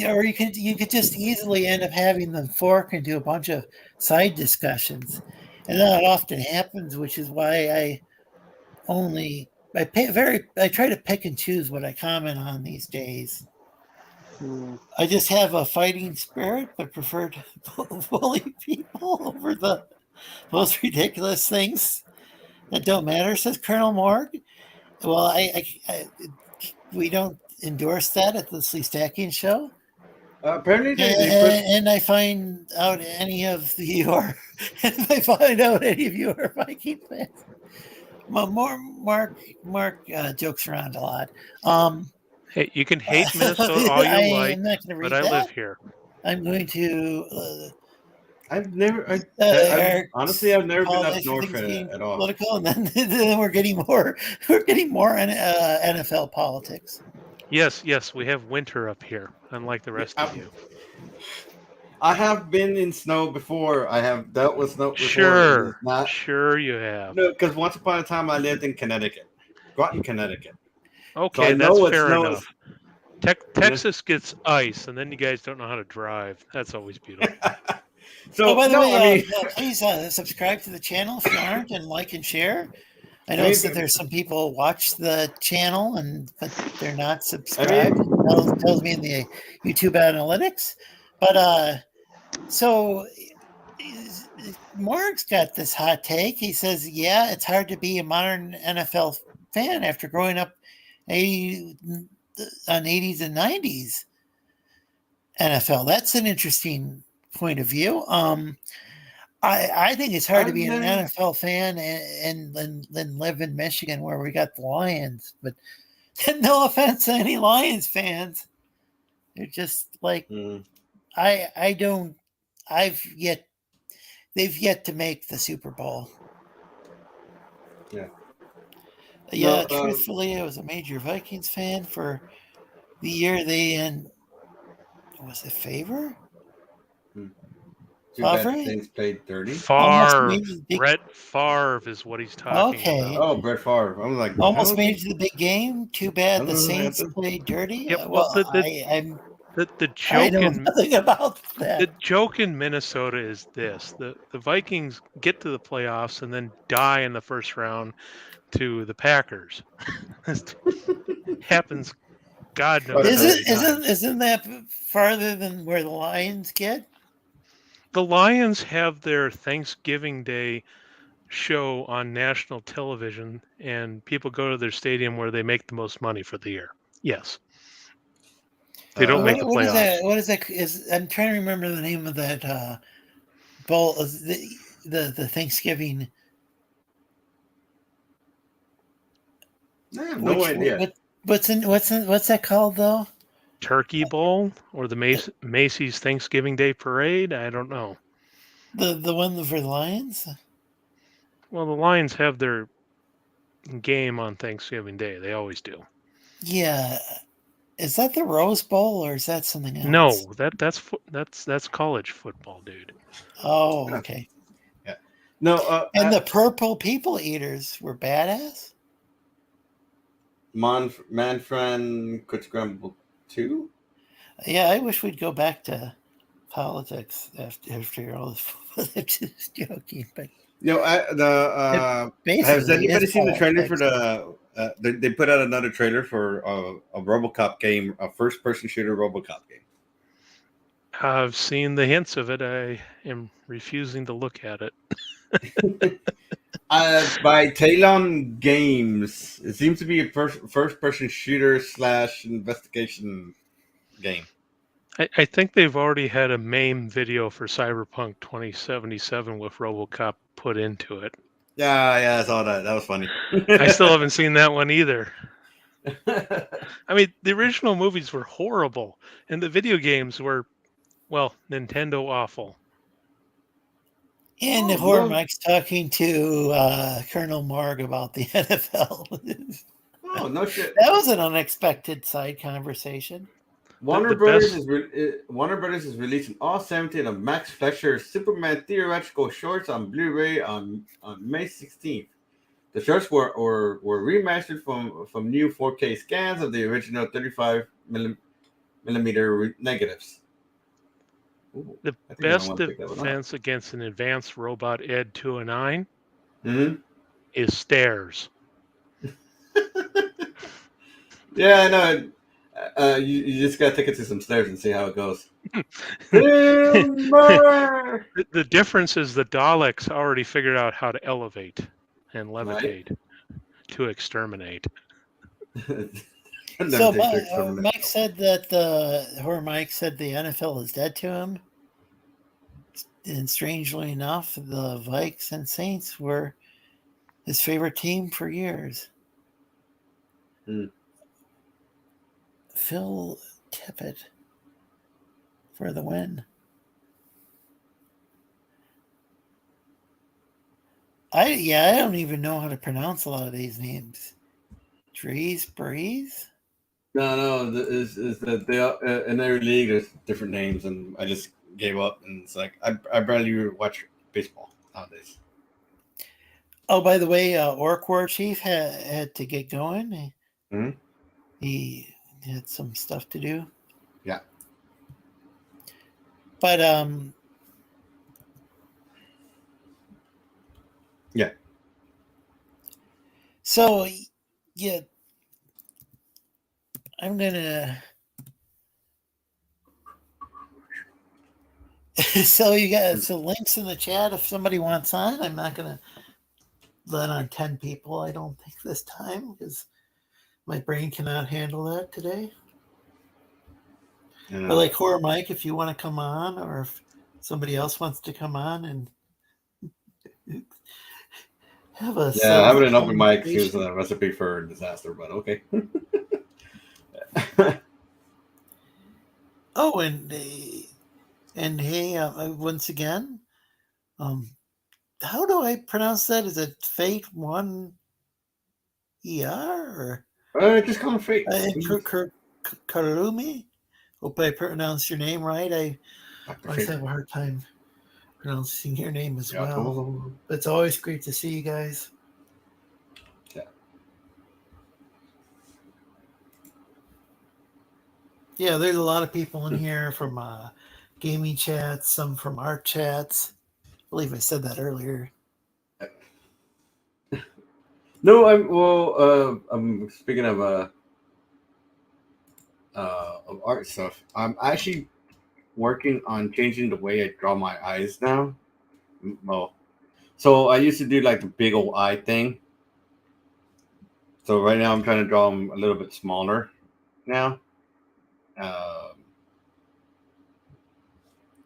or you could just easily end up having them fork into a bunch of side discussions, and that often happens, which is why I try to pick and choose what I comment on these days. I just have a fighting spirit, but prefer to bully people over the most ridiculous things that don't matter, says Colonel Morg. Well, we don't endorse that at the Sleestakians show. Apparently, and I find out any of you are Viking fans. Mark jokes around a lot. Hey, you can hate Minnesota all you like, I'm not going to read but I live here. I'm going to. Honestly, I've never been up north at all. Political, and then we're getting more NFL politics. Yes, we have winter up here, unlike the rest of you. I have been in snow before. I have dealt with snow before. Sure you have. No, because once upon a time I lived in Connecticut, Groton, Connecticut. Okay, so that's fair enough. Texas gets ice, and then you guys don't know how to drive. That's always beautiful. So, by the way, please subscribe to the channel if you aren't, and like and share. I noticed that there's some people watch the channel, but they're not subscribed. It tells me in the YouTube analytics. But so Morg's got this hot take. He says, yeah, it's hard to be a modern NFL fan after growing up on 80s and 90s NFL. That's an interesting point of view. I think it's hard to be an NFL fan and then live in Michigan where we got the Lions. But no offense to any Lions fans, they're just like they've yet to make the Super Bowl. Yeah. Truthfully, I was a major Vikings fan for the year they in. Was it Favre? Too bad things played 30. Brett Favre is what he's talking about. Oh, Brett Favre. I'm like, almost made it to the big game. Too bad the Saints played dirty. Yep, the joke I know nothing about that. The joke in Minnesota is this: the Vikings get to the playoffs and then die in the first round to the Packers. Happens. God knows. Isn't that farther than where the Lions get? The Lions have their Thanksgiving Day show on national television, and people go to their stadium where they make the most money for the year. Yes. They don't make the What is playoffs. that? What is that? I'm trying to remember the name of that bowl. The Thanksgiving. I have no idea. What's that called though? Turkey Bowl or the Macy's Thanksgiving Day Parade? I don't know. The one for the Lions? Well, the Lions have their game on Thanksgiving Day. They always do. Yeah. Is that the Rose Bowl or is that something else? No, that's college football, dude. Oh, okay. Yeah. No. And the Purple People Eaters were badass. Manfred could scramble too. Yeah, I wish we'd go back to politics after all this. I'm just joking, but has anybody seen the trailer for the? They put out another trailer for a RoboCop game, a first-person shooter RoboCop game. I've seen the hints of it. I am refusing to look at it. By Talon Games, it seems to be a first-person shooter / investigation game. I think they've already had a MAME video for Cyberpunk 2077 with RoboCop put into it. Yeah, I saw that. That was funny. I still haven't seen that one either. I mean, the original movies were horrible, and the video games were, well, Nintendo awful. And Horror Mike's talking to Colonel Morg about the NFL. Oh, no shit. That was an unexpected side conversation. Warner Brothers is releasing all 17 of Max Fletcher's Superman theoretical shorts on Blu-ray on May 16th. The shorts were remastered from new 4K scans of the original 35 millimeter negatives. Ooh, the best defense against an advanced robot Ed 209 is stairs. Yeah, I know. You just gotta take it to some stairs and see how it goes. The difference is the Daleks already figured out how to elevate and levitate to exterminate. So Mike said that Mike said the NFL is dead to him. And strangely enough, the Vikes and Saints were his favorite team for years. Phil Tippett for the win. I don't even know how to pronounce a lot of these names. Breeze? No, is that they in every league there's different names, and I just gave up, and it's like I barely watch baseball nowadays. Oh, by the way, Orc War Chief had to get going. He had some stuff to do. Yeah. But yeah. So yeah, I'm gonna. So you got some links in the chat if somebody wants on. I'm not gonna let on 10 people. I don't think this time because my brain cannot handle that today. But like Horror Mike, if you want to come on, or if somebody else wants to come on and have a having an open mic is a recipe for disaster, but okay. Oh, and hey, once again, how do I pronounce that? Is it Fate 1 ER or just call him Fate? Karumi? Hope I pronounced your name right. I always have a hard time pronouncing your name as well. But it's always great to see you guys. Yeah, there's a lot of people in here from gaming chats, some from art chats. I believe I said that earlier. No, I'm speaking of art stuff. I'm actually working on changing the way I draw my eyes now. Well, so I used to do like the big old eye thing. So right now I'm trying to draw them a little bit smaller now.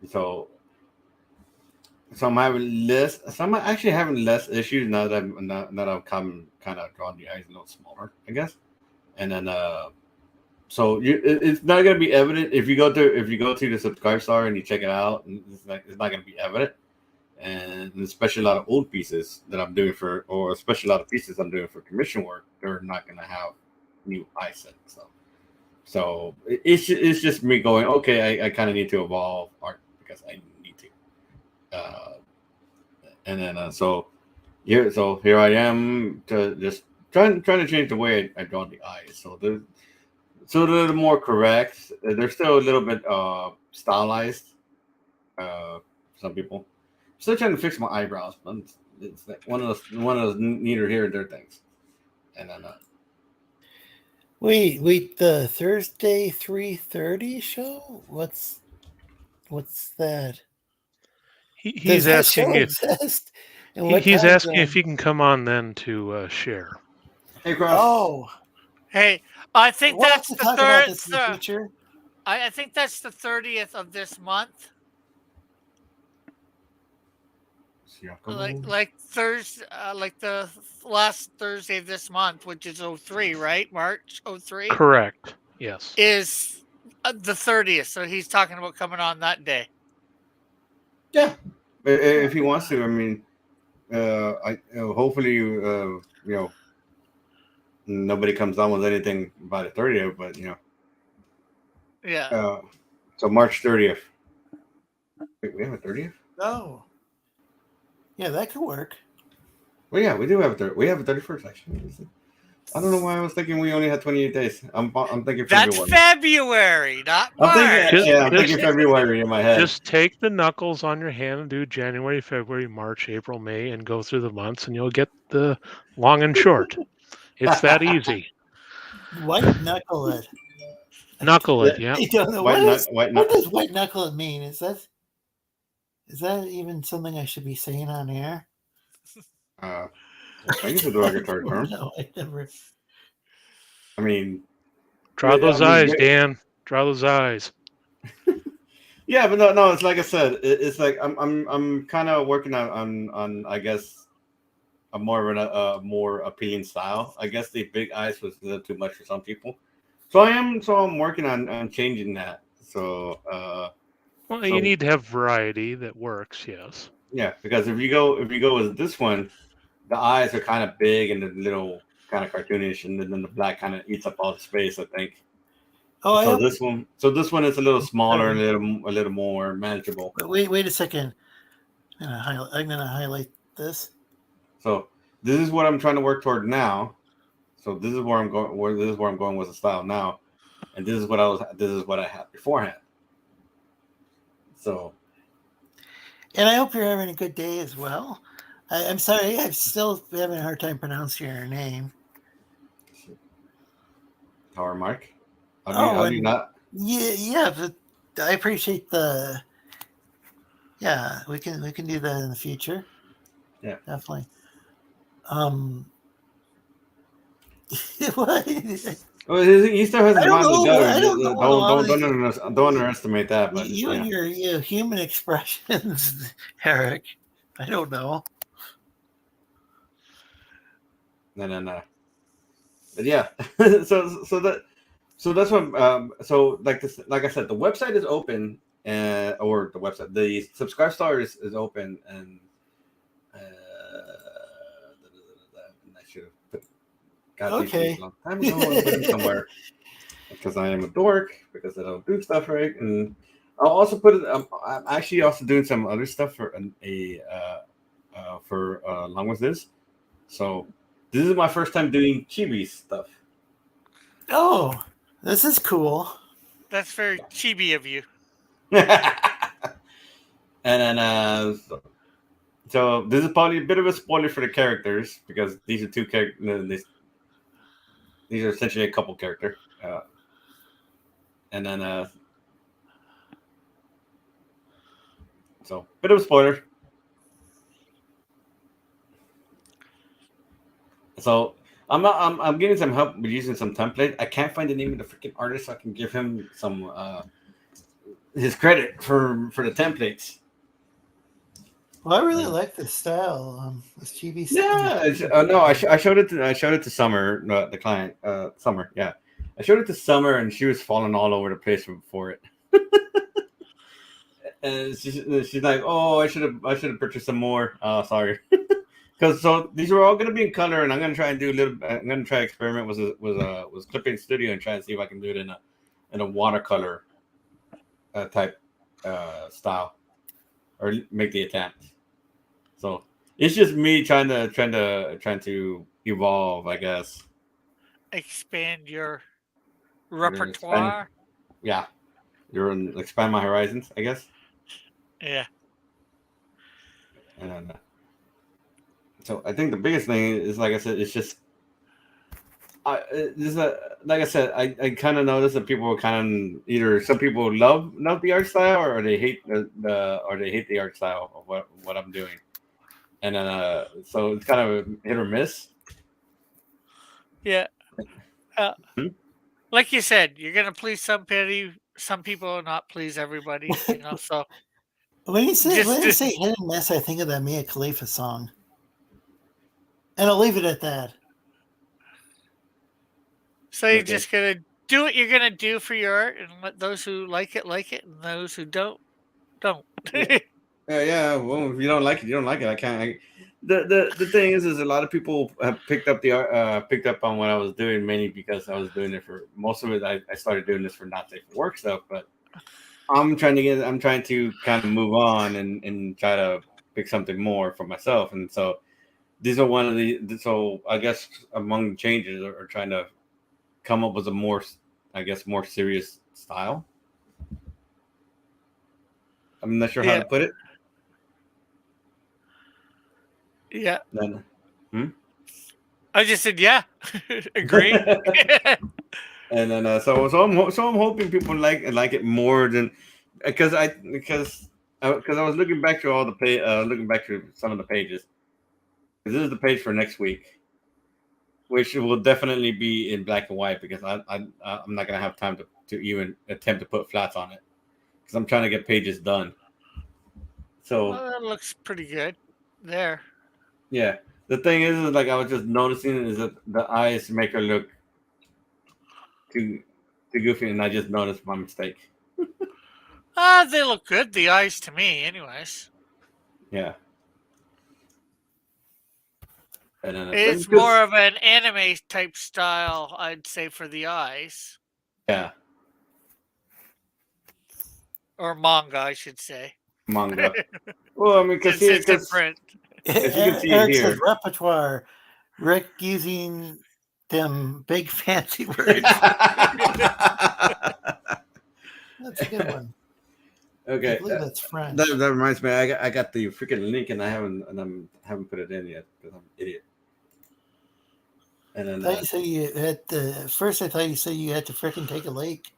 So I'm having less. So I'm actually having less issues now that I've come kind of drawn the eyes a little smaller, I guess. And then so it's not going to be evident if you go to the subscribe star and you check it out. It's not going to be evident. And especially a lot of old pieces that I'm doing or especially a lot of pieces I'm doing for commission work, they're not going to have new eye settings. So it's just me going, okay, I kind of need to evolve art because I need to. And then so here I am to just trying to change the way I draw the eyes. So they're a little more correct. They're still a little bit stylized. Some people. Still trying to fix my eyebrows, but it's like one of those neither here nor there things. And then wait, the Thursday 3:30 show? What's that? He's asking if he's asking if he can come on then to share. Hey, Cross. Oh, hey, I think we'll that's have the to talk about this in the third. future. I think that's the 30th of this month. Like Thursday, like the last Thursday of this month, which is 03, right? March 03. Correct. Yes. Is the 30th. So he's talking about coming on that day. Yeah, if he wants to. I mean, hopefully nobody comes on with anything by the 30th, but Yeah. So March 30th. Wait, we have a 30th? Oh. Yeah, that could work. Well, yeah, we do have we have a 31st actually. I don't know why I was thinking we only had 28 days. I'm thinking That's February, not March. I'm thinking February in my head. Just take the knuckles on your hand and do January, February, March, April, May, and go through the months, and you'll get the long and short. It's that easy. White knuckle it. Knuckle it, yeah. I don't know. What does white knuckle it mean? Is that even something I should be saying on air? I think it's a derogatory term. No, I never. I mean, draw those eyes, Dan. Draw those eyes. Yeah, but no. It's like I said. It's like I'm kind of working on I guess a more appealing style. I guess the big eyes was a little too much for some people. So I'm working on changing that. So well, you need to have variety that works. Yes. Yeah, because if you go with this one, the eyes are kind of big and a little kind of cartoonish, and then the black kind of eats up all the space, I think. Oh, so this one is a little smaller and a little more manageable. But wait a second. I'm gonna highlight this. So this is what I'm trying to work toward now. So this is where I'm going. This is where I'm going with the style now, and this is what I had beforehand. So. And I hope you're having a good day as well. I'm sorry, I'm still having a hard time pronouncing your name. How Mark? How do you not? Yeah, but I appreciate the. Yeah, we can do that in the future. Yeah, definitely. Well, he still hasn't gone together. Don't underestimate that. But you and your human expressions, Eric. I don't know. No. But yeah, so that's what. So like I said, the website is open, or the subscribe star is open, and I should have got these things a long time ago somewhere because I am a dork because I don't do stuff right, and I'll also put it. I'm actually also doing some other stuff for along with this, so. This is my first time doing chibi stuff. Oh, this is cool. That's very chibi of you. And then, so this is probably a bit of a spoiler for the characters because these are two characters. These are essentially a couple character. And then, so bit of a spoiler. So I'm getting some help with using some template. I can't find the name of the freaking artist, so I can give him some his credit for the templates. Well, I really like this style. This chibi Yeah, no, I showed it to Summer, the client, Summer. Yeah, I showed it to Summer, and she was falling all over the place for it. And she's like, "Oh, I should have purchased some more." Sorry, because these were all going to be in color, and I'm going to try and do a little. I'm going to try to experiment with Clipping Studio and try and see if I can do it in a watercolor type style, or make the attempt. So it's just me trying to evolve, I guess. Expand your repertoire. Expand my horizons, I guess. Yeah. And so I think the biggest thing is, like I said, it's just like I said, I kind of noticed that people are kind of either some people love the art style, or they hate the art style of what I'm doing. And then, so it's kind of a hit or miss. Yeah. Like you said, you're gonna please some people, and not please everybody. So when you say hit and miss, I think of that Mia Khalifa song, and I'll leave it at that. So you're just gonna do what you're gonna do for your art, and let those who like it, and those who don't. Yeah. Well, if you don't like it, you don't like it. I can't. The thing is a lot of people have picked up on what I was doing, mainly because I was doing it for most of it. I started doing this for not safe for work stuff, but I'm trying to kind of move on and try to pick something more for myself. And so these are one of the. So I guess among the changes are trying to come up with a more serious style. I'm not sure how to put it. Yeah. Then, I just said yeah. Agree. And then so I'm hoping people like it more than because I was looking back through looking back through some of the pages. This is the page for next week, which will definitely be in black and white because I'm not gonna have time to even attempt to put flats on it because I'm trying to get pages done. So that looks pretty good there. Yeah, the thing is like I was just noticing is that the eyes make her look too goofy, and I just noticed my mistake. They look good, the eyes, to me, anyways. Yeah. And then it's more of an anime type style, I'd say, for the eyes. Yeah. Or manga, I should say. Manga. Well, I mean, because it's different. You can see it here. Repertoire. Rick using them big fancy words. That's a good one. Okay, I believe that's French. That reminds me. I got the freaking link, and I haven't put it in yet because I'm an idiot. And then I thought you said you had to. First, I thought you said you had to freaking take a lake.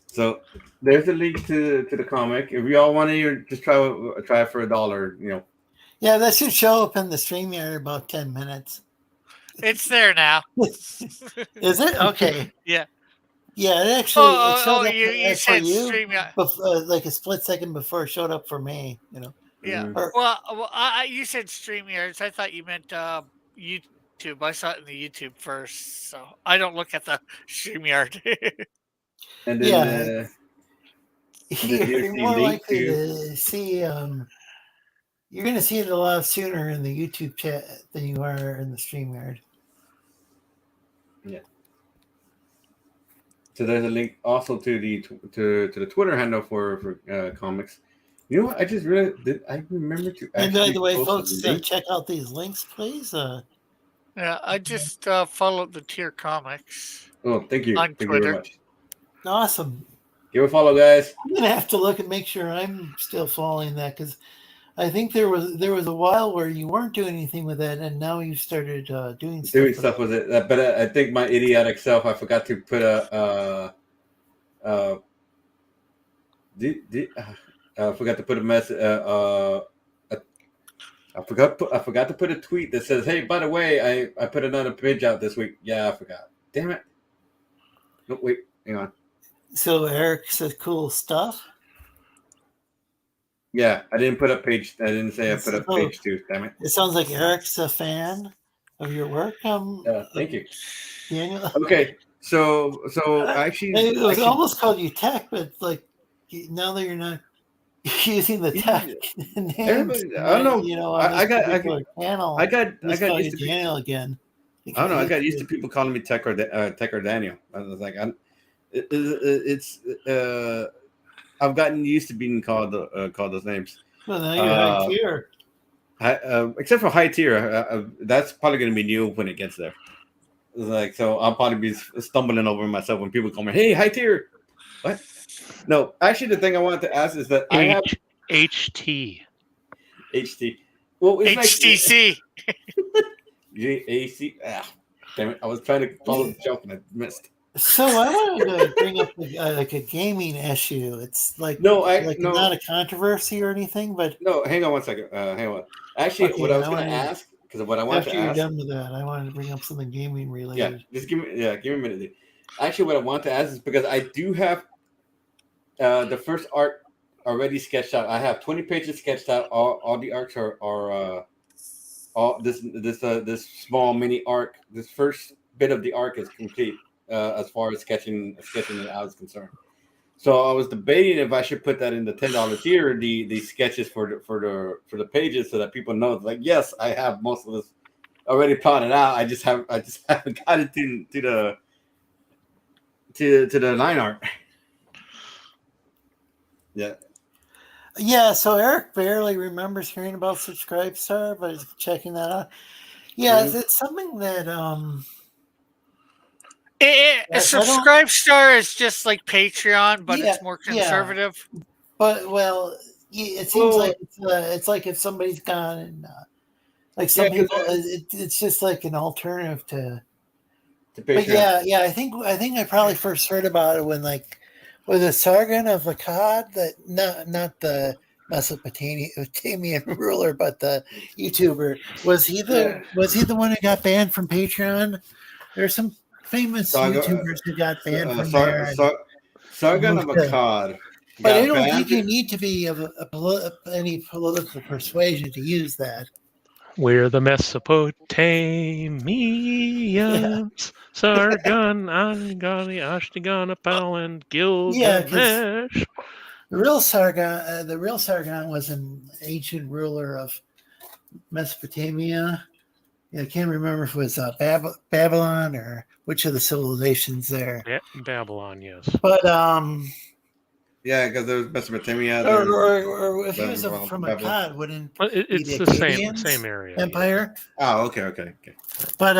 So there's a link to the comic. If you all want to just try it for $1, Yeah, that should show up in the stream here in about 10 minutes. It's there now. Is it? Okay. Yeah. Yeah, it actually it showed up you for said you, stream, like a split second before it showed up for me. Yeah. Mm-hmm. Well, you said StreamYards. I thought you meant YouTube. I saw it in the YouTube first, so I don't look at the StreamYard. And then, you're more likely to see. You're going to see it a lot sooner in the YouTube chat than you are in the StreamYard. Yeah. So there's a link also to the Twitter handle for Comix. You know what? I just realized I remember to. And by the way, folks, check out these links, please. Yeah, I just followed the Tier Comics. Oh, thank you. On Thank Twitter. you very much. Awesome. Give a follow, guys. I'm gonna have to look and make sure I'm still following that because I think there was a while where you weren't doing anything with that, and now you started doing stuff with it. But I think my idiotic self, I forgot to put I forgot to put a message. I forgot to put a tweet that says, "Hey, by the way, I put another page out this week." Yeah, I forgot. Damn it. No, wait, hang on. So Eric says cool stuff. Yeah, I didn't put up page. I didn't say I put up page 2. Damn it. It sounds like Eric's a fan of your work. Thank you, Daniel. Okay, so actually, it was almost called you Tech, but like now that you're not using the Tech names, I don't know. You know, I got Daniel used to Daniel again. I don't know. I got used to people calling me Tech or Daniel. I was like, I've gotten used to being called those names. Well, now you're high tier. Except for high tier, that's probably going to be new when it gets there. It's like, so I'll probably be stumbling over myself when people call me, "Hey, high tier." What? No, actually, the thing I wanted to ask is that I have HT. Well, it's HTC. GAC. Damn it! I was trying to follow the joke and I missed. So I wanted to bring up like a gaming issue. It's like not a controversy or anything, but no. Hang on one second. Hang on. Actually, what I was going to ask, because what I wanted to ask. After you're done with that, I wanted to bring up something gaming related. Yeah, just give me a minute. Actually, what I want to ask is because I do have the first art already sketched out. I have 20 pages sketched out. All the arcs are all this small mini arc. This first bit of the arc is complete. As far as sketching it out is concerned, so I was debating if I should put that in the $10 tier, the sketches for the pages, so that people know, like, yes, I have most of this already plotted out. I just haven't got it to the line art. Yeah. So Eric barely remembers hearing about Subscribestar, but he's checking that out. Yeah, it's something that Subscribestar is just like Patreon, but it's more conservative. Yeah. But it seems like it's like if somebody's gone and like some people, it's just like an alternative to Patreon. But I think I probably first heard about it when the Sargon of Akkad, that not the Mesopotamian ruler, but the YouTuber. Was he the one who got banned from Patreon? There's some famous YouTubers who got banned from there. Sargon of Akkad. But I don't think you need to be of any political persuasion to use that. We're the Mesopotamians. Sargon, Angani, Ashtiganapal, and Gilgamesh. The real Sargon was an ancient ruler of Mesopotamia. I can't remember if it was Babylon or which of the civilizations there. Babylon, yes. But because there was Mesopotamia. Or if he was from Akkad, wouldn't it's the same area empire? Yeah. Oh, okay. But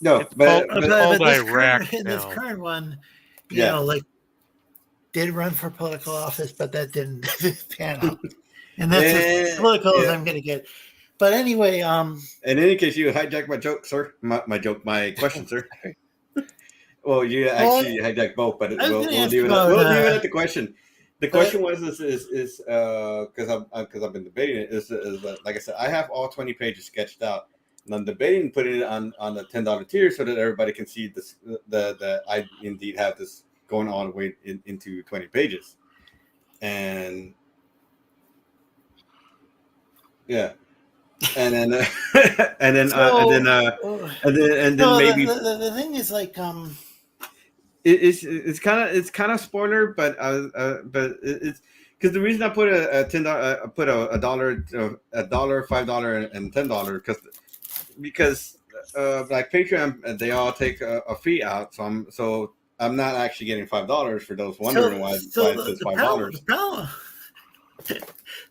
no, but Iraq this current one, you know, did run for political office, but that didn't pan out. And that's as political as I'm going to get. But anyway, in any case, you hijacked my joke, sir. My question, sir. Well, you actually hijacked both, but we'll leave it at the question. The question was because I've been debating it. Is like I said, I have all 20 pages sketched out, and I'm debating putting it on the $10 tier so that everybody can see this. That I indeed have this going all the way into 20 pages, and yeah. And then maybe the thing is it's kind of spoiler, but it's because the reason I put a $10 I put a dollar, $5, and $10 because like Patreon, they all take a fee out, so I'm not actually getting $5 for those wondering why it says $5.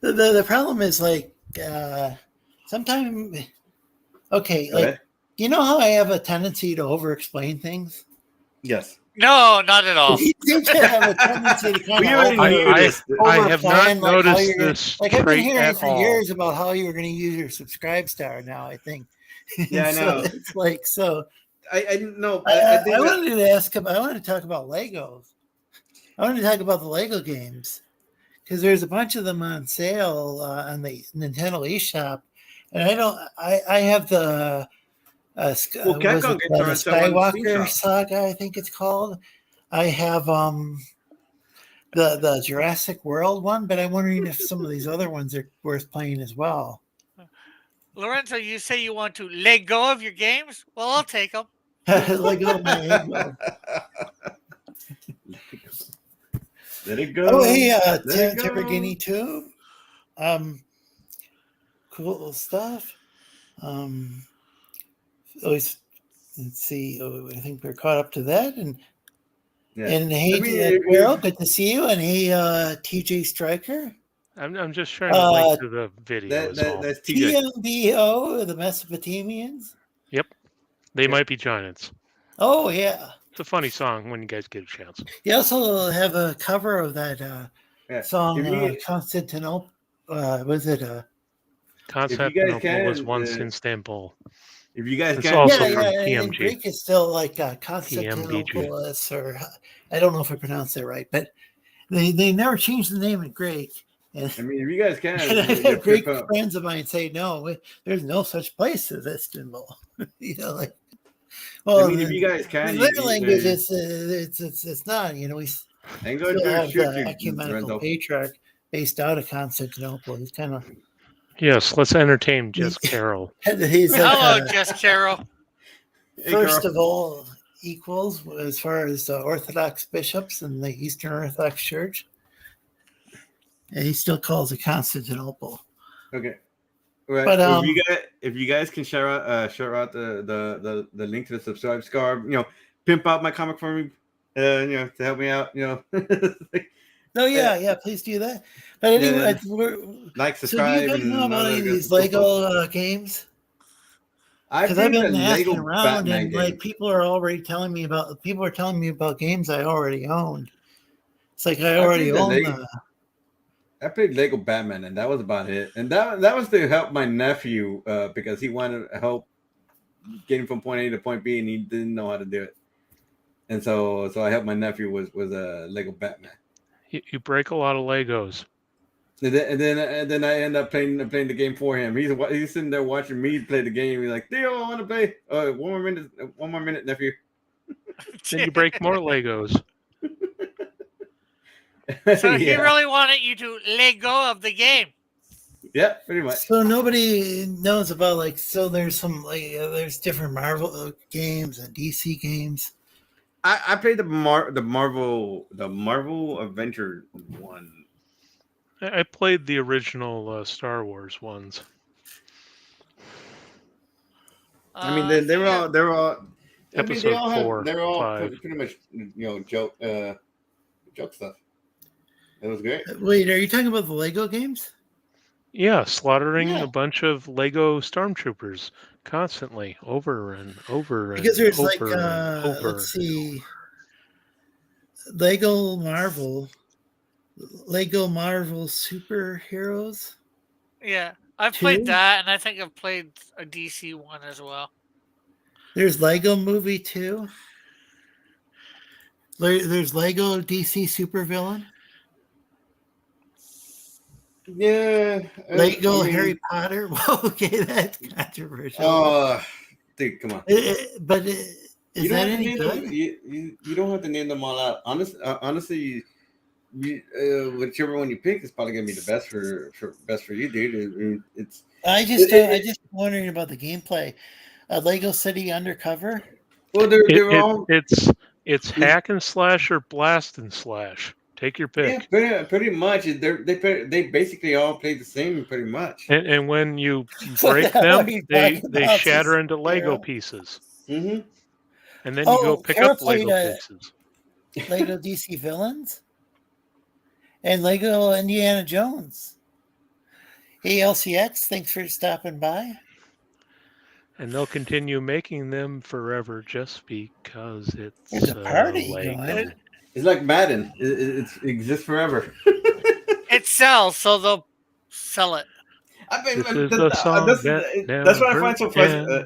The problem is sometimes, you know how I have a tendency to over-explain things? Yes. No, not at all. You seem to have a tendency to kind of I have not noticed this I've been hearing for all. years about how you were going to use your Subscribestar now, I think. Yeah, I know. It's I didn't know. I wanted to talk about Legos. I wanted to talk about the Lego games. because there's a bunch of them on sale on the Nintendo eShop, and I have the was it Capcom gets the on sale on the Steam Skywalker Shop. Saga, I think it's called. I have the Jurassic World one, but I'm wondering if some of these other ones are worth playing as well. Lorenzo, you say you want to let go of your games? Well, I'll take them. Lego my ego. Let it go. Oh, hey, Let it go. Lamborghini too. Cool stuff. Always, let's see. Oh, I think we're caught up to that, and hey, Carol, good to see you, and hey, TJ Striker. I'm just trying to link to the video. That's TJ. TMBO, the Mesopotamians. Yep, they might be giants. Oh yeah, it's a funny song when you guys get a chance. You also have a cover of that song, Constantinople. Was it Constantinople was once in Istanbul. If you guys it's can, also from PMG. In Greek is still like Constantinopolis, or I don't know if I pronounced that right, but they never changed the name in Greek. And, I mean, if you guys can, and I have Greek friends of mine say, no, there's no such place as Istanbul. Like, well, I mean, if you guys can, their language it's not. We still have the ecumenical patriarch based out of Constantinople. He's kind of yes. Let's entertain Jess Carroll. He's like, hello, Jess Carroll. First of all, equals as far as Orthodox bishops in the Eastern Orthodox Church. And he still calls it Constantinople. Okay. Right. But if you guys can share out the link to the subscribe scarf, pimp out my comic for me, to help me out, No, yeah, please do that. But anyway, subscribe. So do you guys know about any of these Lego games? Because I've been asking around, and like people are telling me about games I already owned. It's like I already own. I played Lego Batman, and that was about it. And that was to help my nephew because he wanted help getting from point A to point B, and he didn't know how to do it. And so I helped my nephew with a Lego Batman. You break a lot of Legos. And then I end up playing the game for him. He's sitting there watching me play the game. He's like, Theo, I want to play. One more minute, nephew. Then you break more Legos. So he really wanted you to let go of the game. Yeah, pretty much. So nobody knows about there's some there's different Marvel games and DC games. I played the Marvel Adventure one. I played the original Star Wars ones. I mean, they're all episode 4. They're all 5. pretty much joke stuff. It was great. Wait, are you talking about the Lego games? Yeah, slaughtering a bunch of Lego stormtroopers constantly, over and over and because there's over and over. Let's see, Lego Marvel Superheroes. Yeah, I've played that, and I think I've played a DC one as well. There's Lego Movie 2. There's Lego DC Supervillain. Yeah. Lego Harry Potter. Well, okay, that's controversial. Oh, dude, come on. But is that any good? You don't have to name them all out. Honestly, whichever one you pick is probably gonna be the best for you, dude. I just wondering about the gameplay. Lego City Undercover. Well, it's hack and slash or blast and slash. Take your pick. Yeah, pretty much. They basically all play the same, pretty much. And when you break them, they shatter into Lego pieces. Mm-hmm. And then you go pick up Lego pieces. Lego DC Villains and Lego Indiana Jones. Hey, LCX, thanks for stopping by. And they'll continue making them forever just because it's a party Lego. It's like Madden. It exists forever. It sells, so they'll sell it. That's what I find so frustrating.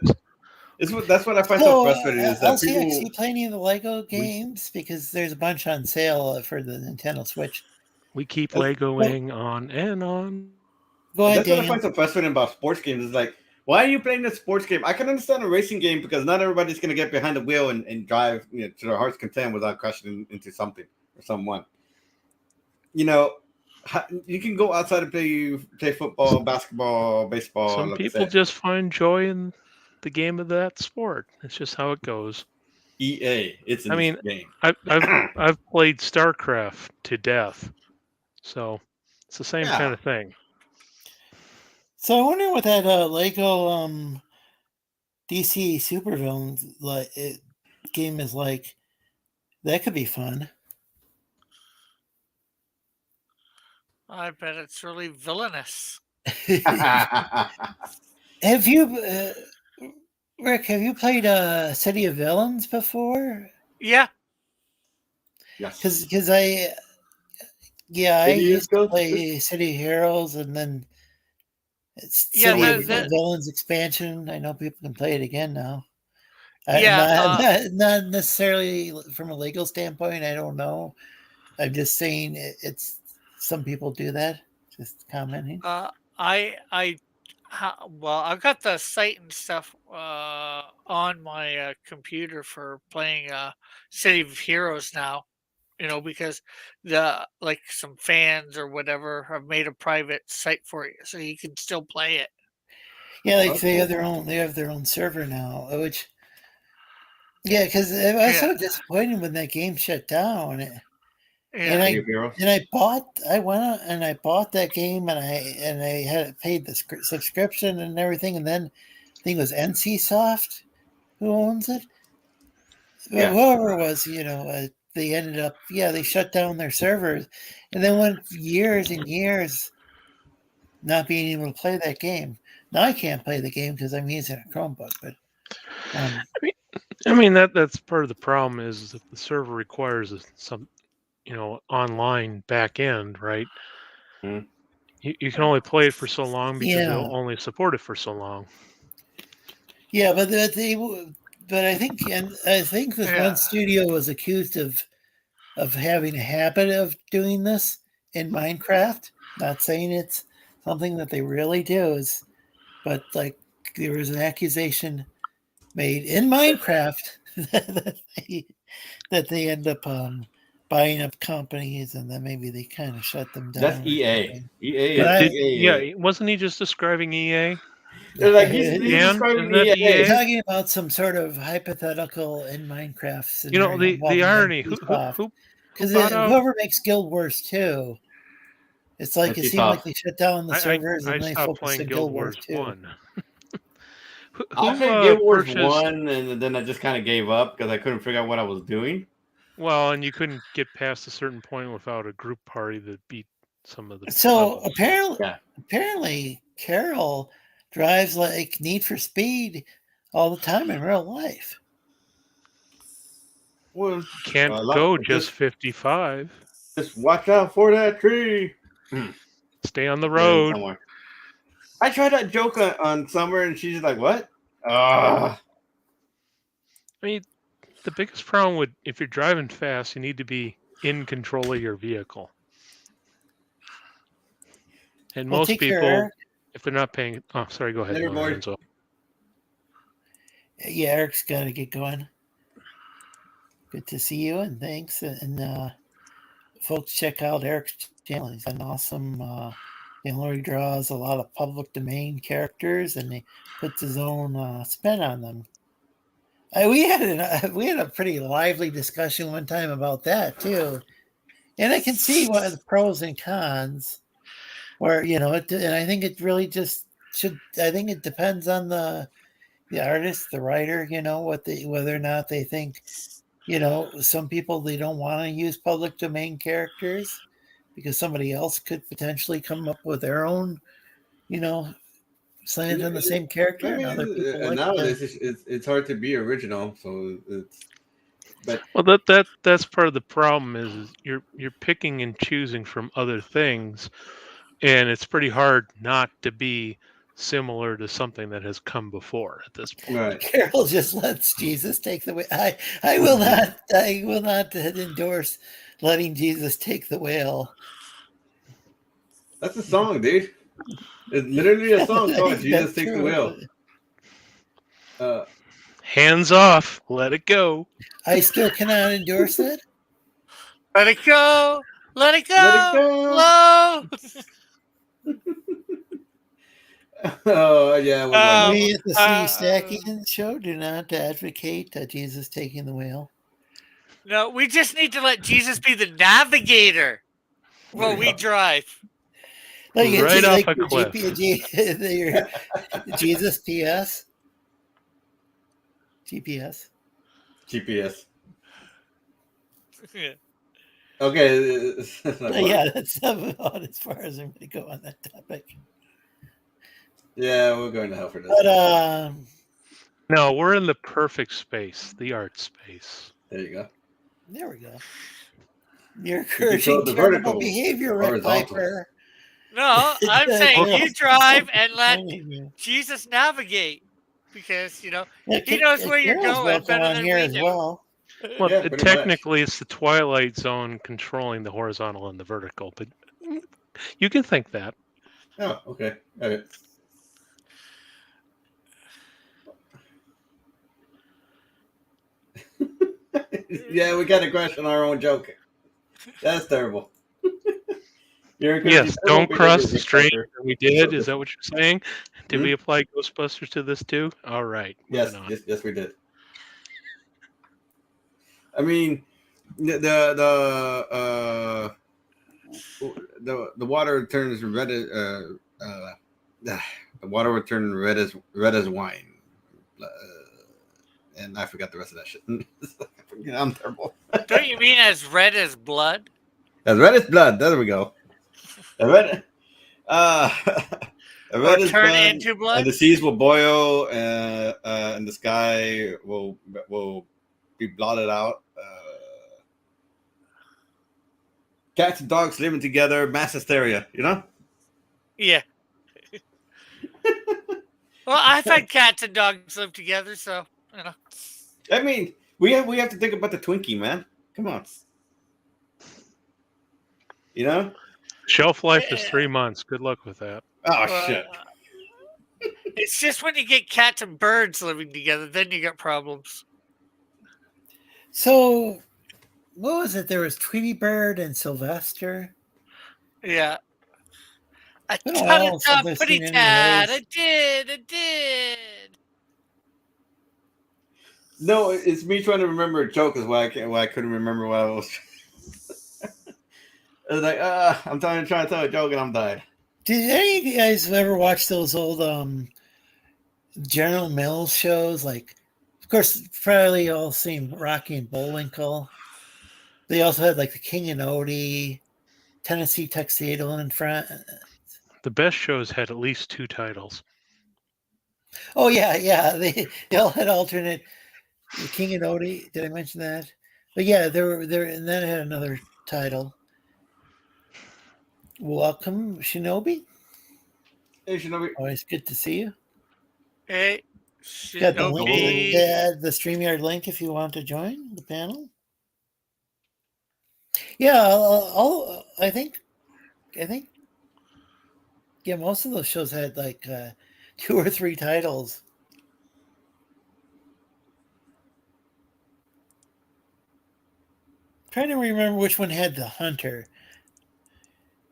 That's what I find so frustrating is that LCX, people. you play any of the Lego games? Because there's a bunch on sale for the Nintendo Switch. We keep Legoing on and on. Go ahead, That's what I Daniel. find so frustrating about sports games. Is like, why are you playing a sports game? I can understand a racing game because not everybody's going to get behind the wheel and drive to their heart's content without crashing into something or someone. You can go outside and play football, basketball, baseball. Some like people just find joy in the game of that sport. It's just how it goes. EA, it's a game. I've played StarCraft to death, so it's the same kind of thing. So I wonder what that Lego DC Supervillains game is like. That could be fun. I bet it's really villainous. Have you, Rick? Have you played City of Villains before? Yeah. Yes. Because I used to play City of Heroes and then City of Villains expansion. I know people can play it again now. Not necessarily from a legal standpoint. I don't know. I'm just saying it's some people do that. Just commenting. I've got the site and stuff on my computer for playing City of Heroes now. Because some fans or whatever have made a private site for you, so you can still play it. Yeah, they have their own server now, which. Yeah, because I was so disappointed when that game shut down. And I went out and I bought that game and I had paid the subscription and everything, and then I think it was NCSoft who owns it. Yeah. Whoever it was, they ended up they shut down their servers, and then went years and years not being able to play that game. Now I can't play the game because I'm using a Chromebook, but. I mean that's part of the problem is that the server requires some, online back end, right? Mm. You can only play it for so long because they'll only support it for so long. Yeah, but I think this one studio was accused of having a habit of doing this in Minecraft. Not saying it's something that they really do, but like there was an accusation made in Minecraft that they end up buying up companies, and then maybe they kind of shut them down. That's EA. EA. Wasn't he just describing EA? They're like he's describing EA. You're talking about some sort of hypothetical in Minecraft scenario. The irony. Because whoever makes Guild Wars 2, it's like it seemed like they shut down the servers and they focused on Guild Wars 2. I played Guild Wars 1, and then I just kind of gave up because I couldn't figure out what I was doing. Well, and you couldn't get past a certain point without a group party that beat some of the. So apparently, Carol drives like Need for Speed all the time in real life. Well, can't go just 55. Just watch out for that tree. Stay on the road. I tried that joke on Summer, and she's like, "What?" I mean, the biggest problem if you're driving fast, you need to be in control of your vehicle. And most people, if they're not paying, go ahead. Yeah, Eric's got to get going. Good to see you, and thanks. And folks, check out Eric's channel. He's an awesome. He draws a lot of public domain characters, and he puts his own spin on them. We had a pretty lively discussion one time about that too, and I can see what are the pros and cons. Where and I think it really just should. I think it depends on the artist, the writer. Whether or not they think. Some people they don't want to use public domain characters because somebody else could potentially come up with their own, slant on the same character. I mean, and other people nowadays it's hard to be original, so that's part of the problem is you're picking and choosing from other things, and it's pretty hard not to be similar to something that has come before at this point. Right. Carol just lets Jesus take the wheel. I will not endorse letting Jesus take the wheel. That's a song, dude. It's literally a song called "Jesus Takes the Wheel." Hands off. Let it go. I still cannot endorse it. Let it go. Let it go. Let it go. Low. Oh yeah. We at the Sleestakians show do not advocate Jesus taking the wheel. No, we just need to let Jesus be the navigator while we drive. Like, Right off a your cliff. your Jesus PS. GPS. Yeah. Okay. Yeah, that's about as far as I'm going to go on that topic. Yeah, we're going to hell for this. But No, we're in the perfect space, the art space. There you go. there we go. You're encouraging the terrible vertical, behavior, Rick horizontal. Piper. No, I'm saying you drive and let Yeah, Jesus navigate because, he knows where you're Carol's going welcome better on than here we as do. well. Well, Yeah, pretty technically, it's the Twilight Zone controlling the horizontal and the vertical, but you can think that. Oh, okay. Yeah, we got to question our own joke. That's terrible. Yes, don't cross the stream. We did. Is that what you're saying? Did we apply Ghostbusters to this too? All right. Yes, moving on. yes, we did. I mean, the water turns red. The water would turn red as wine. And I forgot the rest of that shit. I'm terrible. Don't you mean as red as blood? As red as blood. There we go. As red is turn blood, into blood? and the seas will boil, and the sky will be blotted out. Cats and dogs living together, mass hysteria. Yeah. Well, I've had cats and dogs live together, so I mean, we have to think about the Twinkie, man. Come on. Shelf life is 3 months. Good luck with that. Oh shit. It's just when you get cats and birds living together, then you got problems. So, what was it? There was Tweety Bird and Sylvester. Yeah. I Been a done while it, since I've pretty seen any of tad. those. I did. No, it's me trying to remember a joke is why I couldn't remember what I was. I was like, I'm trying to tell a joke and I'm dying. Did any of you guys ever watch those old General Mills shows? Like, of course, probably all seen Rocky and Bullwinkle. They also had like the King and Odie, Tennessee Tuxedo in front. The best shows had at least 2 titles. Oh yeah. They all had alternate. The King and Odie. Did I mention that? But yeah, there, and then it had another title. Welcome, Shinobi. Hey, Shinobi. Always good to see you. Hey, Got the link to Shinobi. the StreamYard link if you want to join the panel. Yeah, I think, yeah, most of those shows had like 2 or 3 titles. I'm trying to remember which one had the hunter,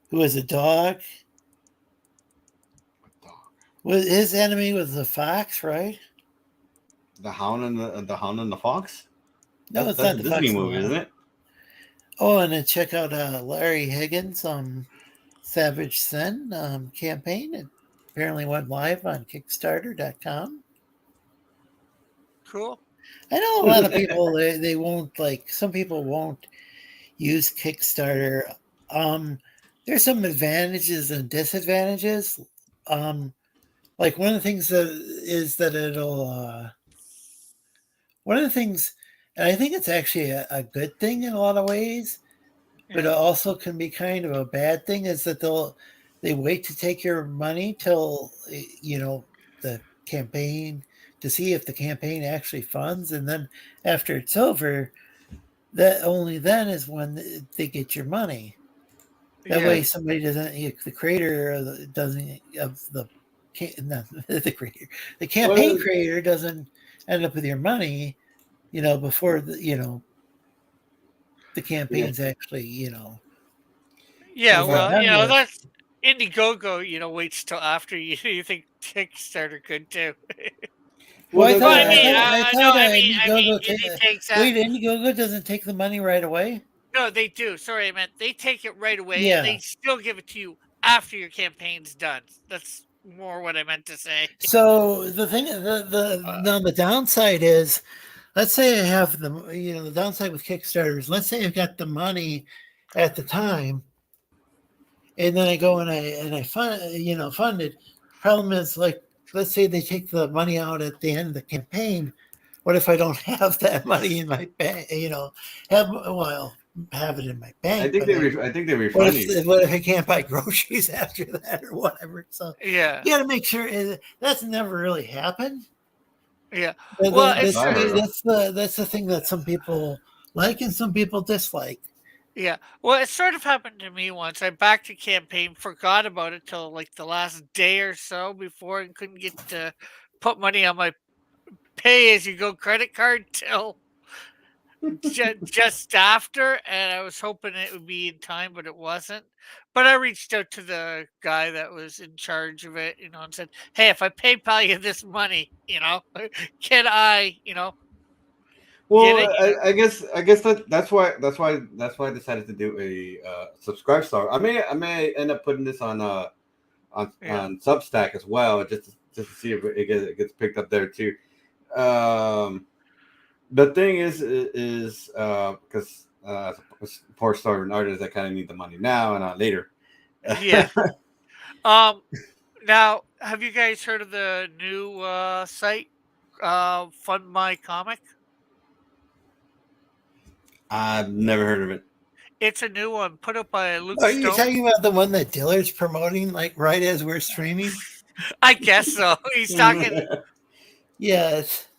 who was a dog. His enemy was the fox, right? The Hound and the Fox. No, That's it's not a the Disney fox movie, isn't it? Oh, and then check out Larry Higgins' Savage Sin campaign. It apparently went live on Kickstarter.com. Cool. I know a lot of people they won't like. Some people won't use Kickstarter. There's some advantages and disadvantages. Like one of the things that it'll. One of the things, and I think it's actually a good thing in a lot of ways, but it also can be kind of a bad thing, is that they wait to take your money till the campaign, to see if the campaign actually funds, and then after it's over, that only then is when they get your money. That way, somebody doesn't. The creator doesn't of the the creator, the campaign creator doesn't end up with your money. Before the campaign's actually Yeah, well, that's Indiegogo. Waits till after you think Kickstarter could too. Well, I thought Indiegogo doesn't take the money right away. No, they do. Sorry, I meant they take it right away, and they still give it to you after your campaign's done. That's more what I meant to say. So the thing, the downside is, let's say I have the downside with Kickstarter is, let's say I've got the money at the time, and then I go and I fund it. Problem is, like, let's say they take the money out at the end of the campaign. What if I don't have that money in my bank? Have it in my bank. I think they refund you. What if I can't buy groceries after that or whatever? So you got to make sure that's never really happened. Yeah, well, that's the thing that some people like and some people dislike. Yeah, well, it sort of happened to me once. I backed a campaign, forgot about it till like the last day or so before, and couldn't get to put money on my pay-as-you-go credit card till just after, and I was hoping it would be in time, but it wasn't. But I reached out to the guy that was in charge of it, and said, "Hey, if I PayPal you this money, can I, Well, I guess that's why I decided to do a Subscribe Star. I may end up putting this on Substack as well, just to see if it gets picked up there too. The thing is because as a poor starving artist, I kind of need the money now and not later. Yeah. Now, have you guys heard of the new site, Fund My Comic? I've never heard of it. It's a new one put up by Luke Stone. Are you talking about the one that Diller's promoting, like right as we're streaming? I guess so. He's talking. Yes.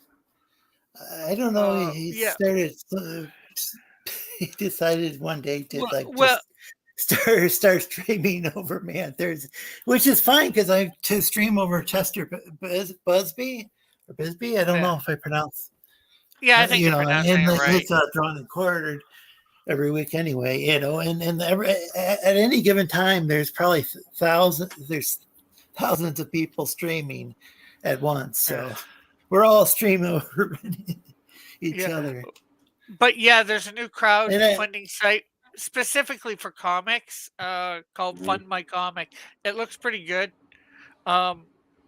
I don't know. He started. He decided one day to start streaming over Manthers, which is fine because I to stream over Chester Busby or Bisbee. I don't know if I pronounce. Yeah, I think you're pronouncing it right. It's drawn and quartered every week anyway. And at any given time, there's probably thousands of people streaming at once. So we're all streaming over each other. But there's a new crowdfunding site specifically for comics called Fund My Comic. It looks pretty good.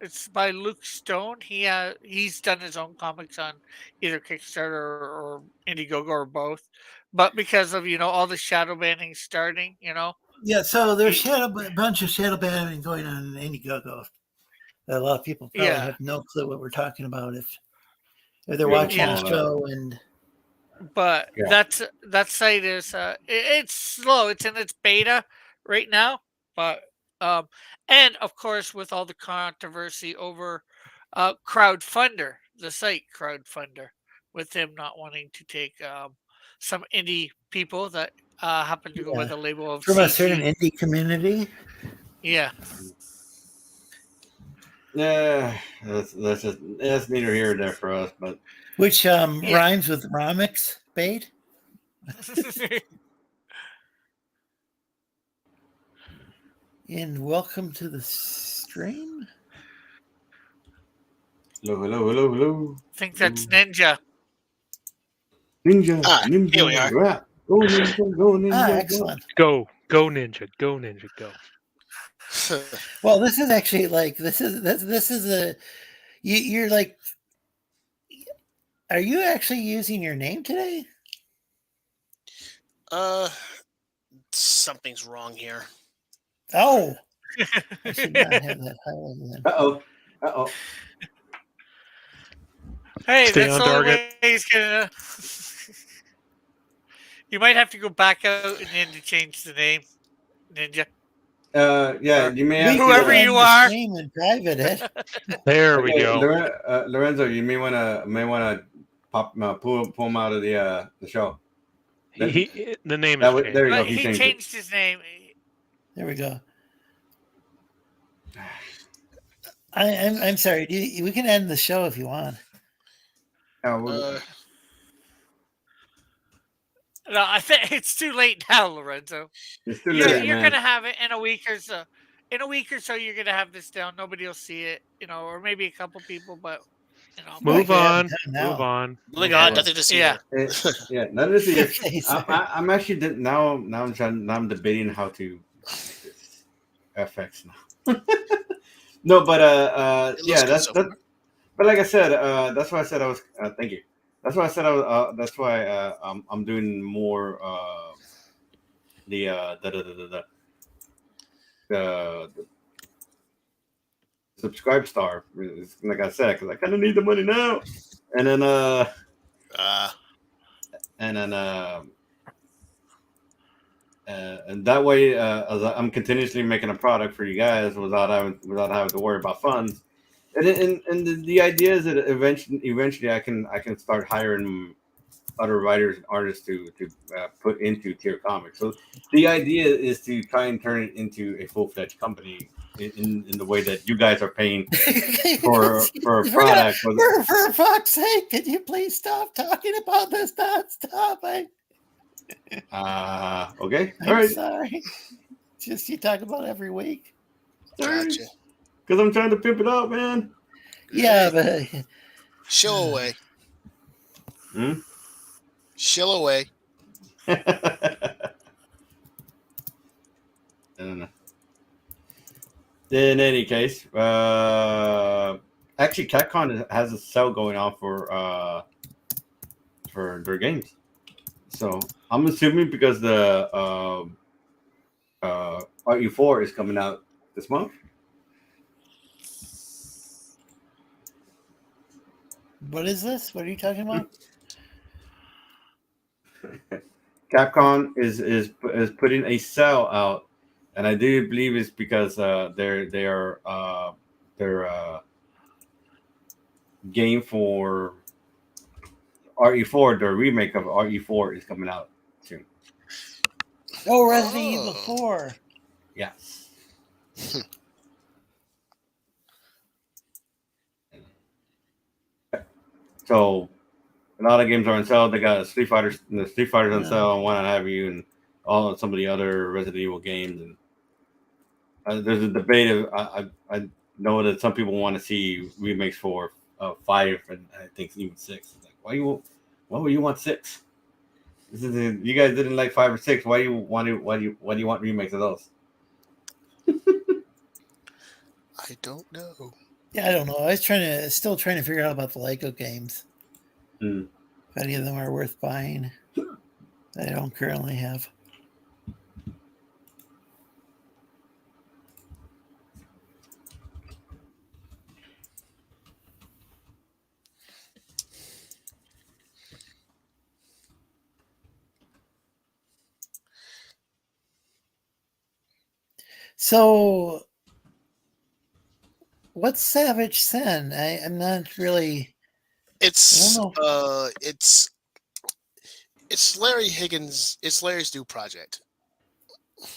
It's by Luke Stone. He's done his own comics on either Kickstarter or Indiegogo or both. But because of all the shadow banning starting, Yeah, so there's a bunch of shadow banning going on in Indiegogo. A lot of people probably have no clue what we're talking about if they're watching the show But that site is it's slow. It's in its beta right now, but and of course with all the controversy over Crowdfunder, the site Crowdfunder, with him not wanting to take some indie people that happen to go by the label of from a certain indie community. Yeah. Yeah, that's neither here nor there for us, but which rhymes with Romix bait. And welcome to the stream. Hello. I think that's Ninja. Ninja. Here we are. Go Ninja. Excellent. Go Ninja. Go Ninja. Go. Well, this is actually like this is a you're like. Are you actually using your name today? Something's wrong here. Oh. I should not have that highlighted then. Uh-oh. Hey, Stay that's on the only target. way he's gonna. You might have to go back out and then to change the name, Ninja. You may have whoever you are. Name and private it. There we go. Lorenzo, you may wanna pop pull him out of the show. The name there is you go. He changed his name. There we go. I'm sorry. We can end the show if you want. No, I think it's too late now, Lorenzo. It's too late, You're man. gonna have it in a week or so. In a week or so, you're gonna have this down. Nobody will see it, or maybe a couple people, but Move on. Now. Move on. Moving on. Nothing to see. Yeah. Yeah, nothing to see. Okay, sorry. I'm actually now I'm debating how to make this FX now. No, but yeah, that's but like I said, that's why I said I was. Thank you. That's why I said I was. That's why I'm doing more the subscribe star, like I said, because I kind of need the money now, and then and that way, as I'm continuously making a product for you guys without having to worry about funds. And the idea is that eventually I can start hiring other writers and artists to put into Tier Comics. So the idea is to try and turn it into a full-fledged company in the way that you guys are paying for a product. For fuck's sake, can you please stop talking about this nonstop? Okay, I'm all right. sorry. Just you talk about it every week. Gotcha. Because I'm trying to pimp it out, man. Yeah, but Show away. Hmm? Show away. I don't know. In any case, actually, CatCon has a sale going on for their games. So I'm assuming because the RE4 is coming out this month. what is this? What are you talking about? Capcom is putting a sale out, and I do believe it's because their game for RE4, the remake of RE4 is coming out soon. Oh, Resident Evil 4. Yes. So a lot of games are on sale. They got Street Fighters on sale, and what have you, and some of the other Resident Evil games. And there's a debate of I know that some people want to see remakes for 5 and I think even 6. It's like, why would you want 6? You guys didn't like 5 or 6. Why do you want remakes of those? I don't know. Yeah, I don't know. I was still trying to figure out about the Lego games. Mm. If any of them are worth buying that I don't currently have. So, what's Savage Sin? I'm not really. It's Larry Higgins. It's Larry's new project.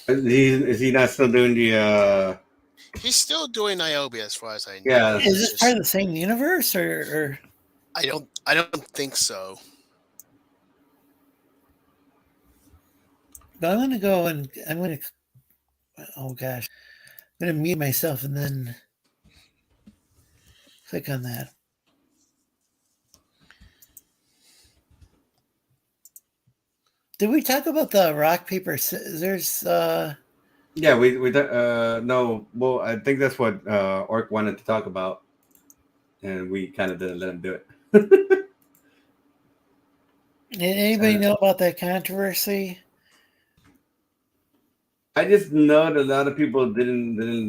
Is he not still doing the? He's still doing Niobe, as far as I know. Yeah. Is this part of the same universe, or? I don't think so. But I'm gonna go and oh gosh, I'm gonna mute myself and then click on that. Did we talk about the rock paper scissors? Yeah, we no. Well, I think that's what Orc wanted to talk about, and we kind of didn't let him do it. Did anybody know about that controversy? I just know that a lot of people didn't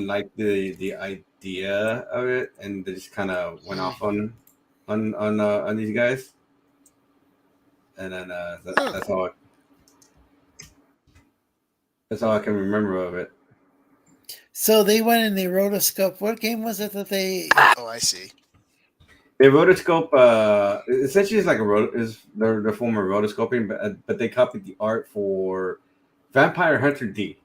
like the idea of it, and they just kind of went off on these guys, and then that's all. That's all I can remember of it. So they went and they rotoscoped. What game was it that they? Oh, I see. They rotoscope. Essentially, it's like their form of rotoscoping, but they copied the art for Vampire Hunter D.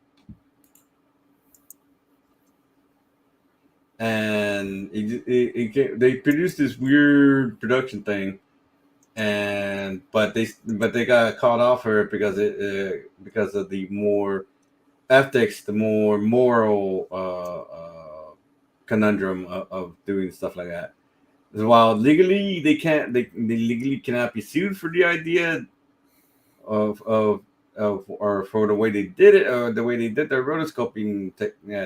and they produced this weird production thing, but they got called off for it because of the more ethics, the more moral conundrum of doing stuff like that. While legally they legally cannot be sued for the idea of or for the way they did it, or the way they did their rotoscoping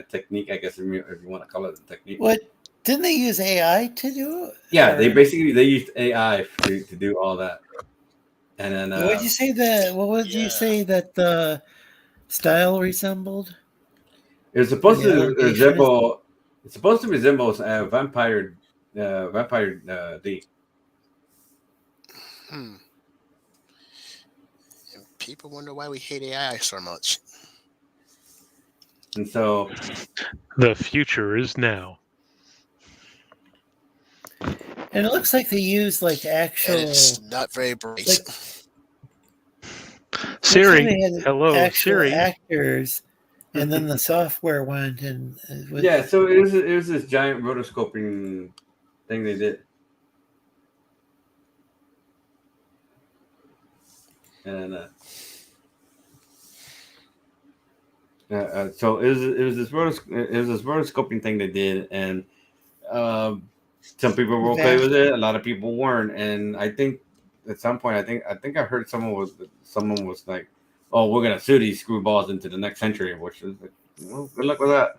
technique, I guess if you want to call it a technique. What didn't they use AI to do it? Yeah, they used AI to do all that. And then what would you say you say that the style resembled? It's supposed to resemble. It's supposed to resemble Vampire D. And people wonder why we hate AI so much. And so, the future is now. And it looks like they use like actual. And it's not very bright. Siri, like hello, Siri. Actors, and then the software went and. So it was this giant rotoscoping thing they did. And so it was this rotoscoping thing they did, and some people were okay with it. A lot of people weren't, and I think at some point, I think I heard someone was like, "Oh, we're gonna sue these screwballs into the next century," which is like, well, good luck with that.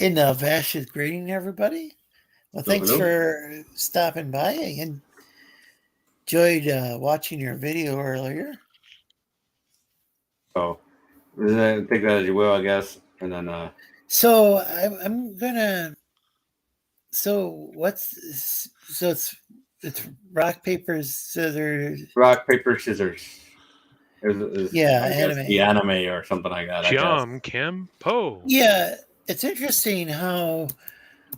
And Vash is greeting everybody. Well, thanks for stopping by. I enjoyed watching your video earlier. So take that as you will, I guess. And then so I'm gonna. So it's rock paper scissors. Rock paper scissors. It anime. The anime or something like that. Jam Campo. Yeah, it's interesting how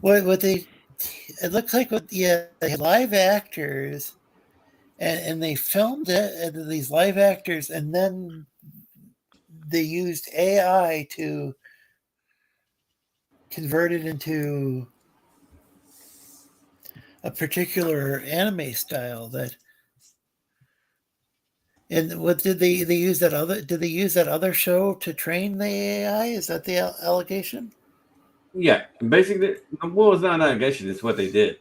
what they. It looks like they had live actors, and they filmed it. These live actors, and then they used AI to convert it into a particular anime style that. And what did they use that other? Did they use that other show to train the AI? Is that the allegation? Yeah, basically, well, it's not an allegation. It's what they did.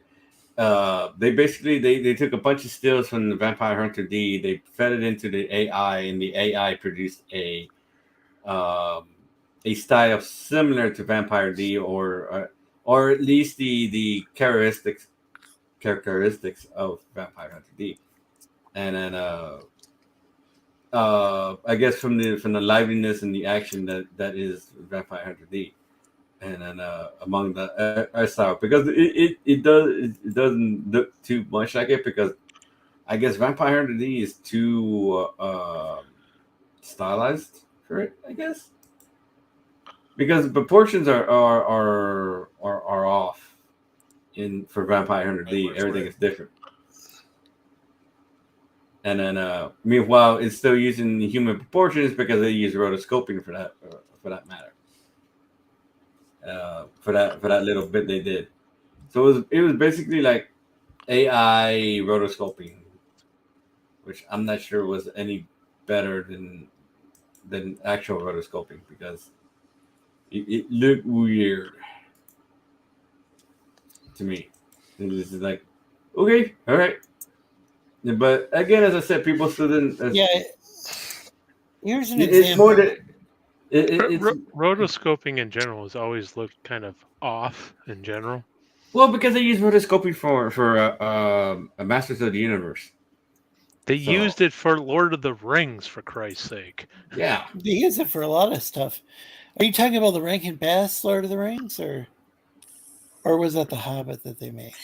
They basically they took a bunch of stills from the Vampire Hunter D. They fed it into the AI, and the AI produced a style similar to Vampire D, or at least the characteristics of Vampire Hunter D. And then I guess from the liveliness and the action that is Vampire Hunter D. And then among the art style, because it doesn't look too much like it, because I guess Vampire Hunter D is too stylized for it, I guess, because the proportions are off for Vampire Hunter D. Everything is different. And then meanwhile, it's still using the human proportions because they use rotoscoping for that matter. For that little bit they did, so it was basically like AI rotoscoping, which I'm not sure was any better than actual rotoscoping, because it looked weird to me. It was like, okay, all right, but again, as I said, people still didn't. Here's an example. It's more that. Rotoscoping in general has always looked kind of off in general. Well, because they use rotoscoping for a Masters of the Universe. They used it for Lord of the Rings, for Christ's sake. Yeah, they use it for a lot of stuff. Are you talking about the Rankin Bass Lord of the Rings, or was that the Hobbit that they made?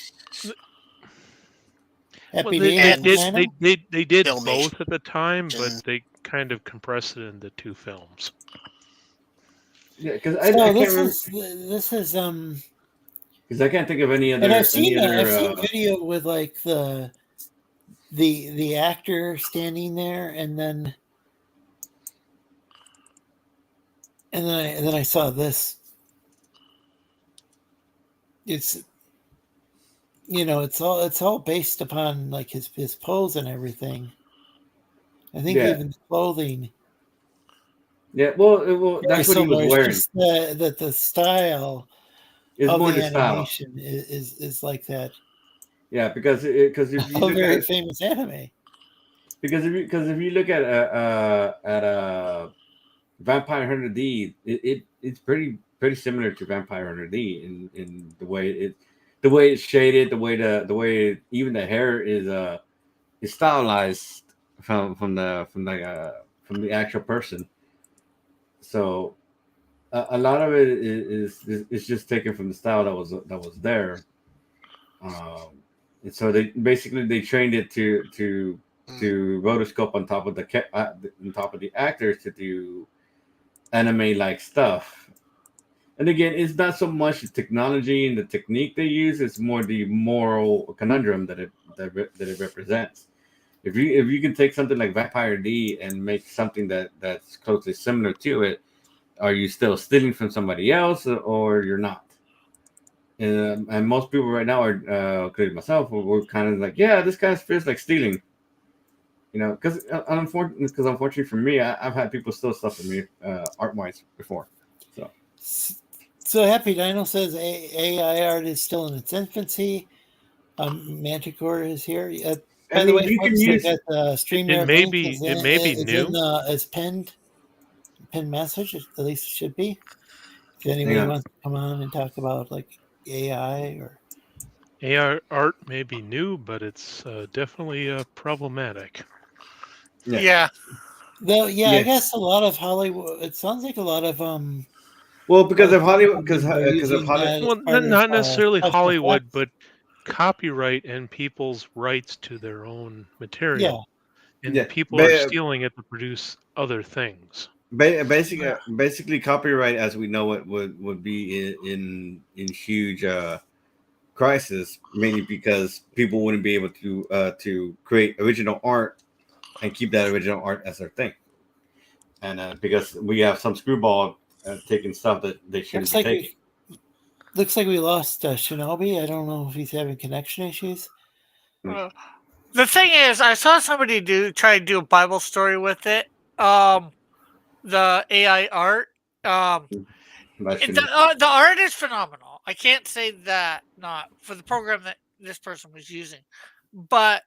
Well, they did both at the time, but they kind of compressed it into 2 films. Yeah, because I can't remember. This is because I can't think of any other. And I've seen a video with like the actor standing there, and then I saw this. it's it's all based upon like his pose and everything. I think even the clothing. Yeah, well, that's what he was wearing. It's just that the style It's of more the the style. animation is like that. Yeah, because if you look very at famous anime. Because if you look at Vampire Hunter D, it's pretty similar to Vampire Hunter D in the way it's shaded, the way even the hair is stylized from the actual person. So a lot of it is just taken from the style that was there. And so they trained it to rotoscope on top of the actors to do anime like stuff. And again, it's not so much the technology and the technique they use; it's more the moral conundrum that it represents. If you can take something like Vampire D and make something that's closely similar to it, are you still stealing from somebody else or you're not? And most people right now are, including myself, we're kind of like, yeah, this kind of feels like stealing. Because unfortunately for me, I've had people steal stuff from me art-wise before. So Happy Dino says AI art is still in its infancy. Manticore is here. By the way, you folks, can use got the stream it may be new. As pinned message. At least it should be. If anybody wants to come on and talk about like AI or AI art may be new, but it's definitely problematic. Yeah. Though, I guess a lot of Hollywood. It sounds like a lot of Well, because of Hollywood, because of Well, Hollywood. not necessarily Hollywood, but copyright and people's rights to their own material. And people are stealing it to produce other things. Basically, copyright as we know it would be in huge crisis, mainly because people wouldn't be able to create original art and keep that original art as their thing. And because we have some screwball taking stuff that they shouldn't be taking. Looks like we lost Shinobi. I don't know if he's having connection issues. The thing is, I saw somebody try to do a Bible story with it. The AI art. The art is phenomenal. I can't say that not for the program that this person was using, but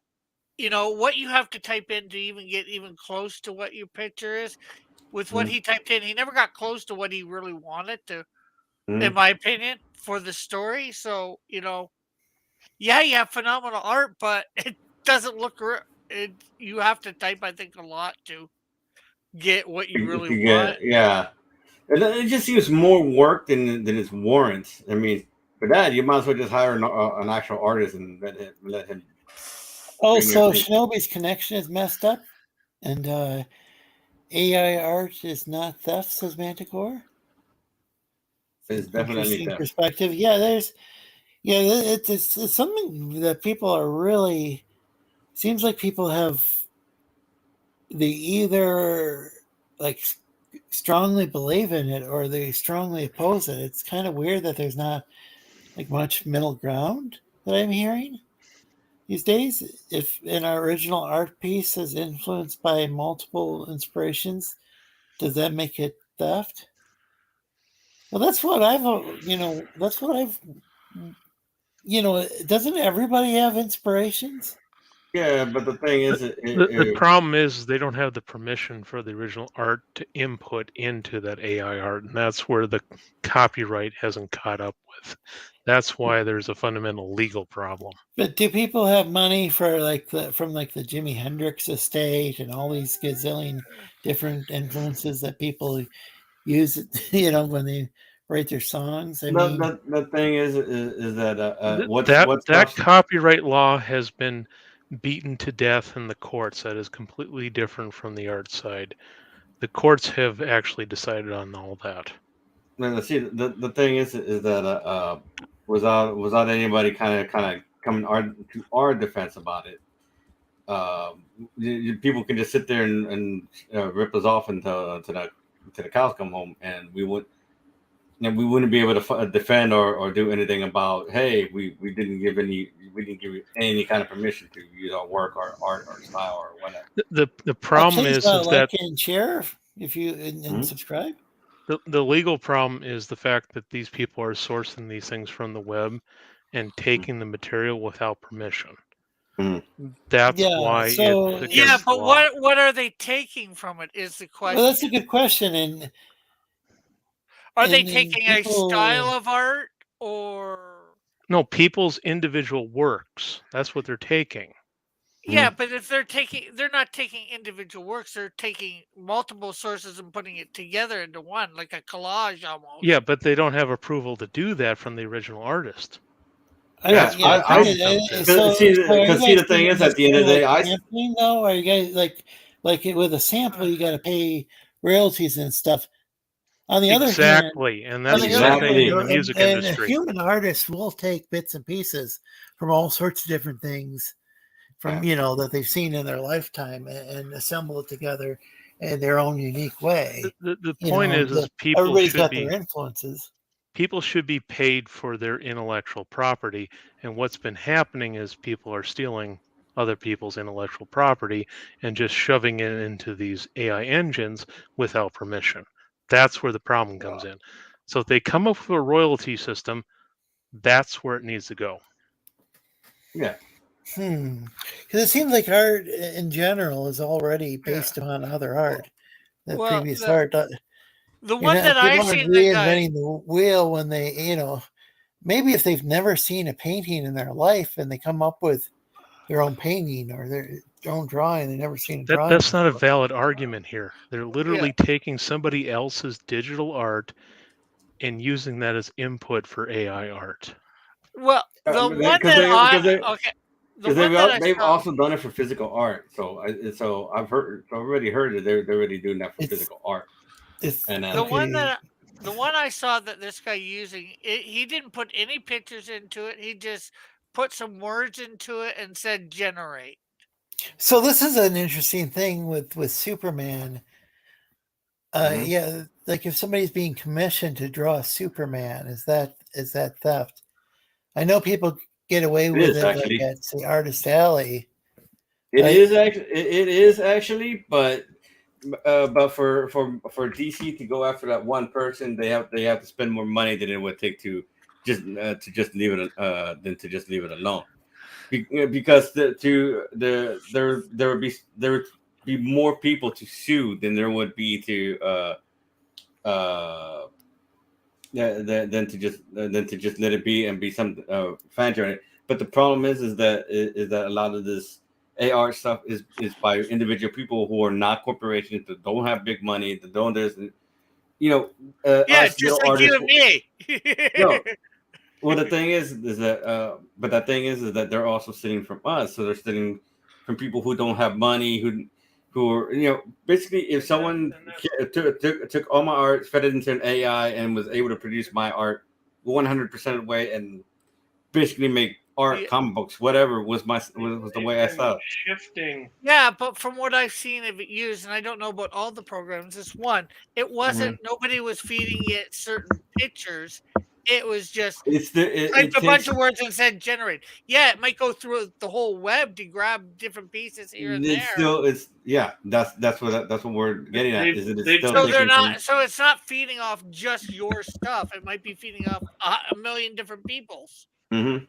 what you have to type in to even get even close to what your picture is. With what he typed in, he never got close to what he really wanted to, in my opinion, for the story. So you have phenomenal art, but it doesn't look. You have to type, I think, a lot to get what you really want. Yeah, it just seems more work than its warrants. I mean, for that, you might as well just hire an actual artist and let him. Oh, so Shinobi's connection is messed up, and AI art is not theft, says Manticore. It's definitely theft. Perspective. Yeah, it's something that people are really. Seems like people have. They either like strongly believe in it or they strongly oppose it. It's kind of weird that there's not like much middle ground that I'm hearing these days. If an original art piece is influenced by multiple inspirations, does that make it theft? Well, that's what I've doesn't everybody have inspirations? Yeah, but the thing is, the problem is they don't have the permission for the original art to input into that AI art, and that's where the copyright hasn't caught up with. That's why there's a fundamental legal problem. But do people have money for from the Jimi Hendrix estate and all these gazillion different influences that people use, when they write their songs? I mean, the thing is that that copyright law has been beaten to death in the courts. That is completely different from the art side. The courts have actually decided on all that. No, see, the thing is that without anybody kind of coming to our defense about it, people can just sit there and rip us off until the cows come home, and we would. and we wouldn't be able to defend or do anything about. Hey, we didn't give you any kind of permission to use our work or art or style or whatever. The problem is that and share if you and subscribe. The legal problem is the fact that these people are sourcing these things from the web and taking the material without permission. That's why it's against but the law. what are they taking from it is the question. Well, that's a good question. And are they taking a style of art or no, people's individual works? That's what they're taking. Yeah, but if they're not taking individual works, they're taking multiple sources and putting it together into one, like a collage almost. Yeah, but they don't have approval to do that from the original artist. Because the thing is, at the end of the day, sampling though, are you guys like with a sample, you got to pay royalties and stuff. On the other hand, exactly, and that's exactly in the music industry. Human artists will take bits and pieces from all sorts of different things, from that they've seen in their lifetime, and assemble it together in their own unique way. The point is people everybody's should got be their influences. People should be paid for their intellectual property, and what's been happening is people are stealing other people's intellectual property and just shoving it into these AI engines without permission. That's where the problem comes in. So if they come up with a royalty system, that's where it needs to go. Yeah. Because it seems like art in general is already based upon other art. Previous art. The one that I've seen, reinventing the wheel when they, maybe if they've never seen a painting in their life and they come up with their own painting or their own drawing, they've never seen a drawing. That's not a valid argument here. They're literally taking somebody else's digital art and using that as input for AI art. Well, they've also done it for physical art. So I've already heard that they're already doing that for physical art. The one I saw that this guy using, he didn't put any pictures into it. He just put some words into it and said generate. So this is an interesting thing with Superman. Yeah, like if somebody's being commissioned to draw a Superman, is that theft? I know people get away with it like at the Artist Alley. It is actually, but for DC to go after that one person, they have to spend more money than it would take to just leave it alone. Because there would be more people to sue than there would be to than to just let it be and be some fan journey. But the problem is that a lot of this AR stuff is by individual people who are not corporations, that don't have big money, that don't just like you and me. Well, the thing is that that they're also stealing from us. So they're stealing from people who don't have money, who are basically, if someone took all my art, fed it into an AI, and was able to produce my art 100% of the way, and basically make art, comic books, whatever was the way I saw it. Shifting. Yeah, but from what I've seen of it used, and I don't know about all the programs, it wasn't. Nobody was feeding it certain pictures. It was just typed a bunch of words and said generate. Yeah, it might go through the whole web to grab different pieces here and there. That's what we're getting at. So it's not feeding off just your stuff. It might be feeding off a million different people's to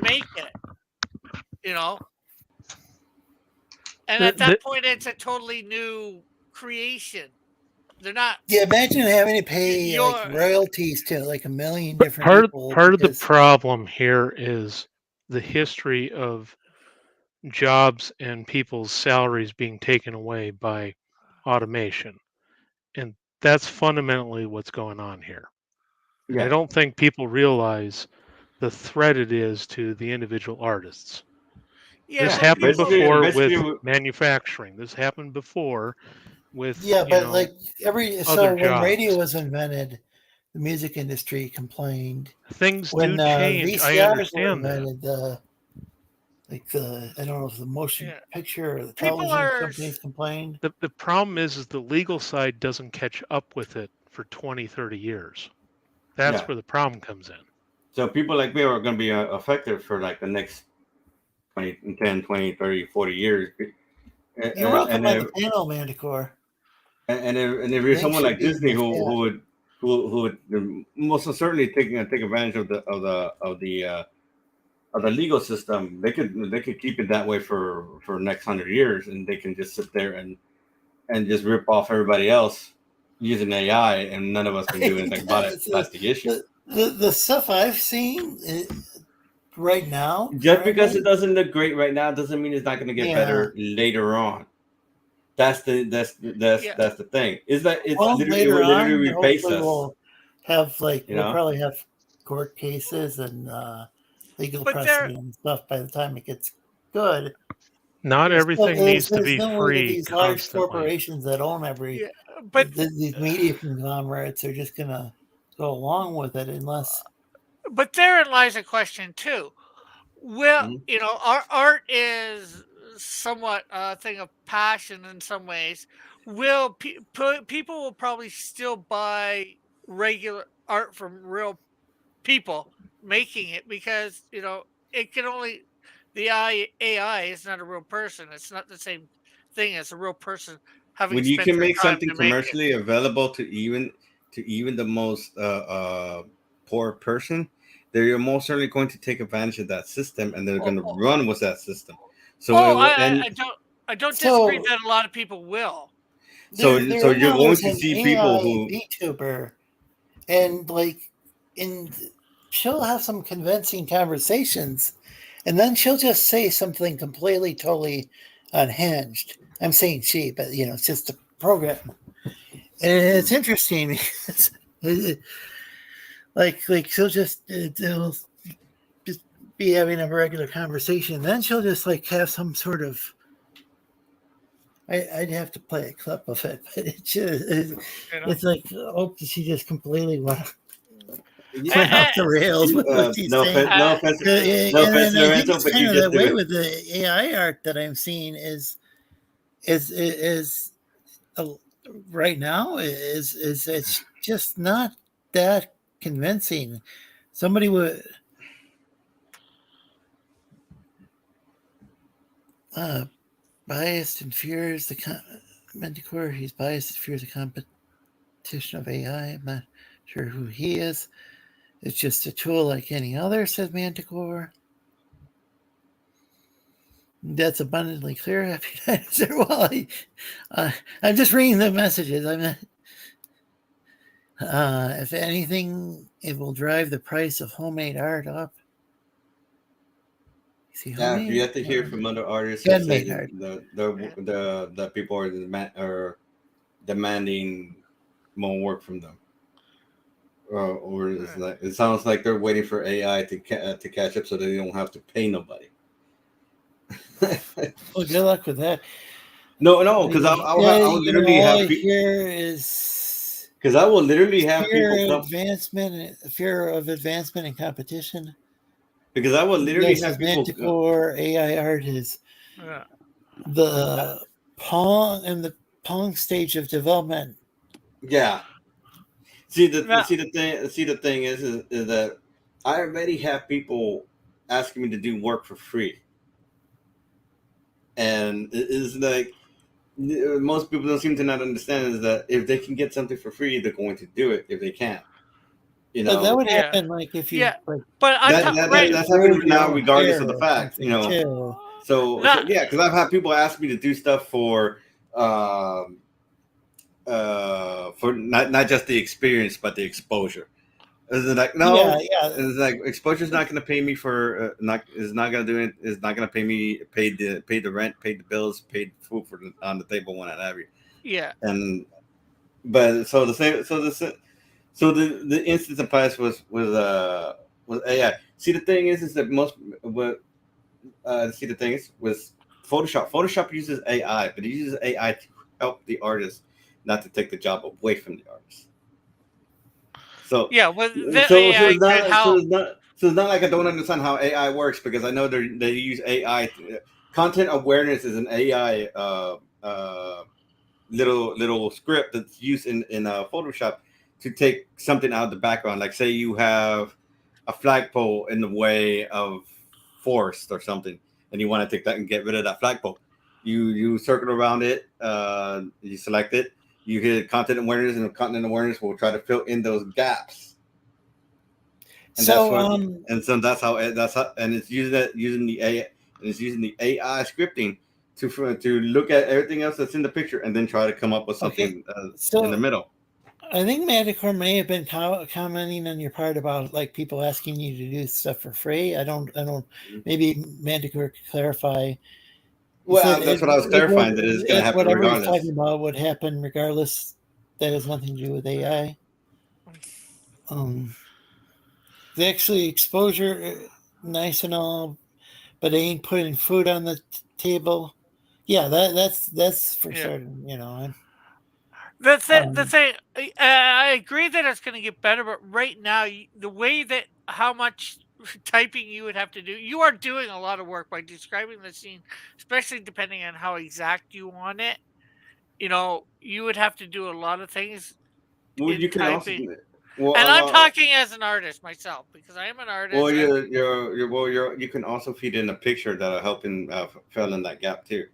make it. And at that point, it's a totally new creation. They're not. Yeah, imagine having to pay royalties to like a million different people. Part of the problem here is the history of jobs and people's salaries being taken away by automation. And that's fundamentally what's going on here. Yeah. I don't think people realize the threat it is to the individual artists. Yeah, this happened before with manufacturing. This happened before with but like when radio was invented, the music industry complained. Things do change. I understand that. I don't know if the motion picture or the television companies complained. The problem is the legal side doesn't catch up with it for 20, 30 years. That's where the problem comes in. So people like me are going to be affected for like the next 10, 20, 30, 40 years. You're welcome on the panel, Manticore. And if you're someone like Disney who would most certainly take advantage of the legal system, they could keep it that way for the next 100 years, and they can just sit there and just rip off everybody else using AI, and none of us can do anything about it. That's the issue. The stuff I've seen right now, just because it doesn't look great right now, doesn't mean it's not going to get better later on. That's the thing. Is that it's literally replace us. We'll have we'll probably have court cases and legal precedent and stuff by the time it gets good. Not everything needs to be free. These large corporations that own these media conglomerates are just going to go along with it unless. But therein lies a question too. Well, our art is somewhat a thing of passion in some ways. Will people will probably still buy regular art from real people making it because it can only the AI is not a real person. It's not the same thing as a real person having. When you can make something commercially available to even the most poor person, they're most certainly going to take advantage of that system, and they're going to run with that system. So I don't disagree that a lot of people will. So you're going to see people who VTuber, and she'll have some convincing conversations, and then she'll just say something completely, totally unhinged. I'm saying she, but it's just a program, and it's interesting because she'll it'll just be having a regular conversation. Then she'll just have some sort of. I'd have to play a clip of it, but it's like, she just completely went off the rails with what she's saying. No offense, that way with the AI art that I'm seeing is right now is it's just not that convincing. Somebody would biased and fears the Manticore. He's biased and fears the competition of AI. I'm not sure who he is. It's just a tool like any other, says Manticore. That's abundantly clear. Happy answer. Well, I'm just reading the messages. I'm not. If anything, it will drive the price of homemade art up. Yeah, you have to hear from other artists. The people are demanding more work from them, or it sounds like they're waiting for AI to catch up so they don't have to pay nobody. Well, good luck with that. No, because I will literally have people fear of advancement and competition. Because I will literally have people. Manticore AI art is the Pong stage of development. Yeah. See the thing is that I already have people asking me to do work for free, and it is like most people don't seem to not understand is that if they can get something for free, they're going to do it if they can. But that would happen if you. But that's happening now, regardless of the fact, So because I've had people ask me to do stuff for not just the experience but the exposure. Is it like It's like exposure's not going to pay me for is not going to do it. It's not going to pay me pay the rent, pay the bills, pay the food on the table when I have you. Yeah. So the instance applies with AI. See, the thing is that with Photoshop. Photoshop uses AI, but it uses AI to help the artist, not to take the job away from the artist. So it's not like I don't understand how AI works, because I know they use AI. Content awareness is an AI little script that's used in Photoshop to take something out of the background. Like say you have a flagpole in the way of forest or something, and you want to take that and get rid of that flagpole. You circle around it, you select it, you hit content awareness, and the content awareness will try to fill in those gaps. And that's how, and it's using the AI scripting to look at everything else that's in the picture and then try to come up with something in the middle. I think Manticore may have been commenting on your part about like people asking you to do stuff for free. I don't. Maybe Manticore could clarify. Well, that's what I was clarifying. That it's going to happen whatever regardless. Whatever he's talking about would happen regardless. That has nothing to do with AI. The actually exposure, nice and all, but they ain't putting food on the table. Yeah, that's for certain. You know. The thing, I agree that it's going to get better, but right now, the way that how much typing you would have to do, you are doing a lot of work by describing the scene, especially depending on how exact you want it. You know, you would have to do a lot of things. Well, you can also do it. Well, and I'm talking as an artist myself because I am an artist. Well, you can also feed in a picture that'll help in fill in that gap too.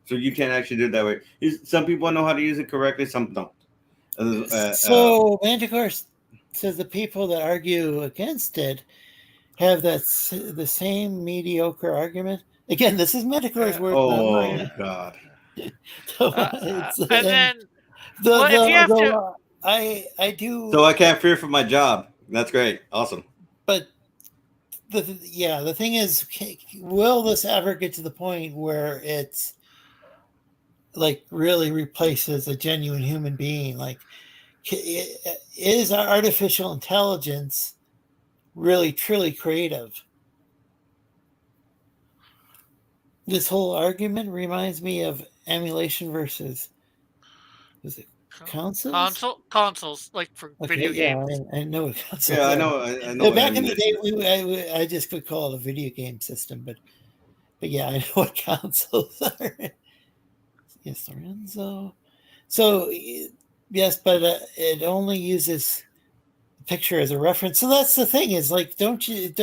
So you can actually do it that way. Some people know how to use it correctly, some don't. So Manticore says the people that argue against it have the same mediocre argument. Again, this is Manticore's word. Oh God! And then, if you have to, I do. So I can't fear for my job. That's great, awesome. But the thing is, will this ever get to the point where it's like really replaces a genuine human being? Like, is our artificial intelligence really truly creative? This whole argument reminds me of emulation versus, was it consoles? Consoles, like for video games. I know what consoles. Yeah, I know. Back in the day, I just would call it a video game system, but yeah, I know what consoles are. Yes, Lorenzo. So yes, but it only uses the picture as a reference. So that's the thing is like, don't you?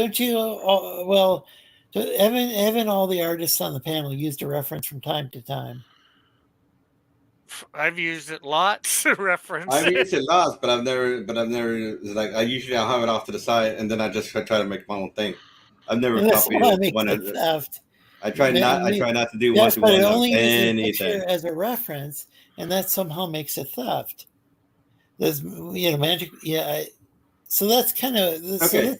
Well, haven't all the artists on the panel used a reference from time to time? I've used it lots. Reference. I've used it lots, but I've never like I'll have it off to the side, and then I just try to make my own thing. I've never copied one of the. I try not to do one to one of anything as a reference, and that somehow makes it theft. There's magic. Yeah, so that's kind of okay.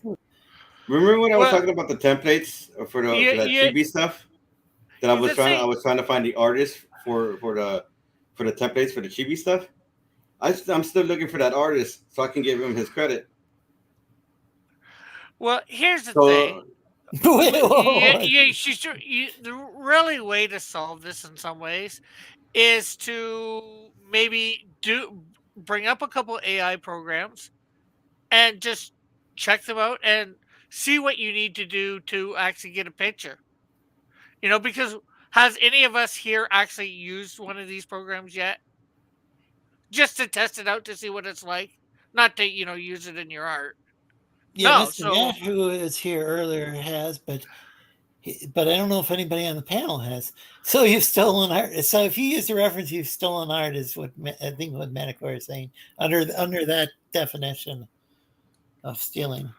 Remember when I was talking about the templates for that chibi stuff? That I was trying to find the artist for the templates for the chibi stuff. I'm still looking for that artist so I can give him his credit. Well, here's the thing. The really way to solve this in some ways is to maybe bring up a couple AI programs and just check them out and see what you need to do to actually get a picture. Because has any of us here actually used one of these programs yet? Just to test it out to see what it's like, not to use it in your art. Yeah, Mr. Matt, who is here earlier, has, but I don't know if anybody on the panel has. So you've stolen art. So if you use the reference, you've stolen art, is what I think what Manticore is saying under that definition of stealing.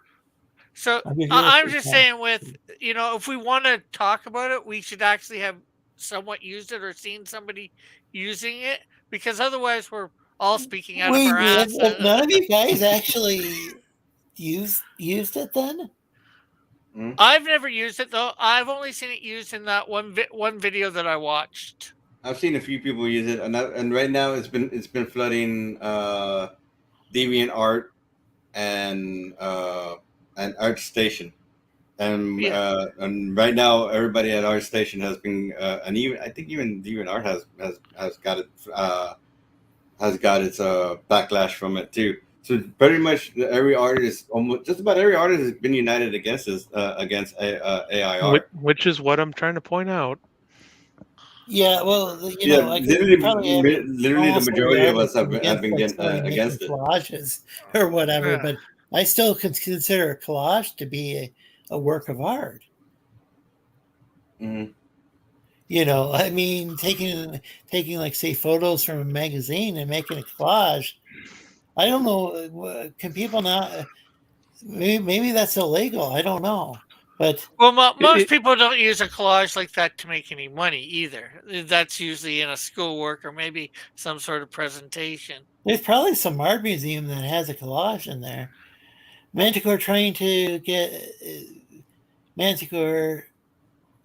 So I'm just saying, if we want to talk about it, we should actually have somewhat used it or seen somebody using it, because otherwise we're all speaking out of our ass. None of you guys actually used it then? I've never used it though. I've only seen it used in that one video that I watched. I've seen a few people use it, and right now it's been flooding Deviant Art and ArtStation, and right now everybody at ArtStation has been and I think even Deviant Art has got its backlash from it too. So pretty much just about every artist has been united against AI art. Which is what I'm trying to point out. Yeah, well, Yeah, I guess you probably have literally the almost every majority of us artist have been that's really making against it. collages or whatever, Yeah. but I still consider a collage to be a work of art. Mhm. I mean, taking like say photos from a magazine and making a collage. I don't know. Can people not? Maybe that's illegal. I don't know, but Well, most It- people don't use a collage like that to make any money either. That's usually in a schoolwork or maybe some sort of presentation. there's probably some art museum that has a collage in there. Manticore trying to get Manticore.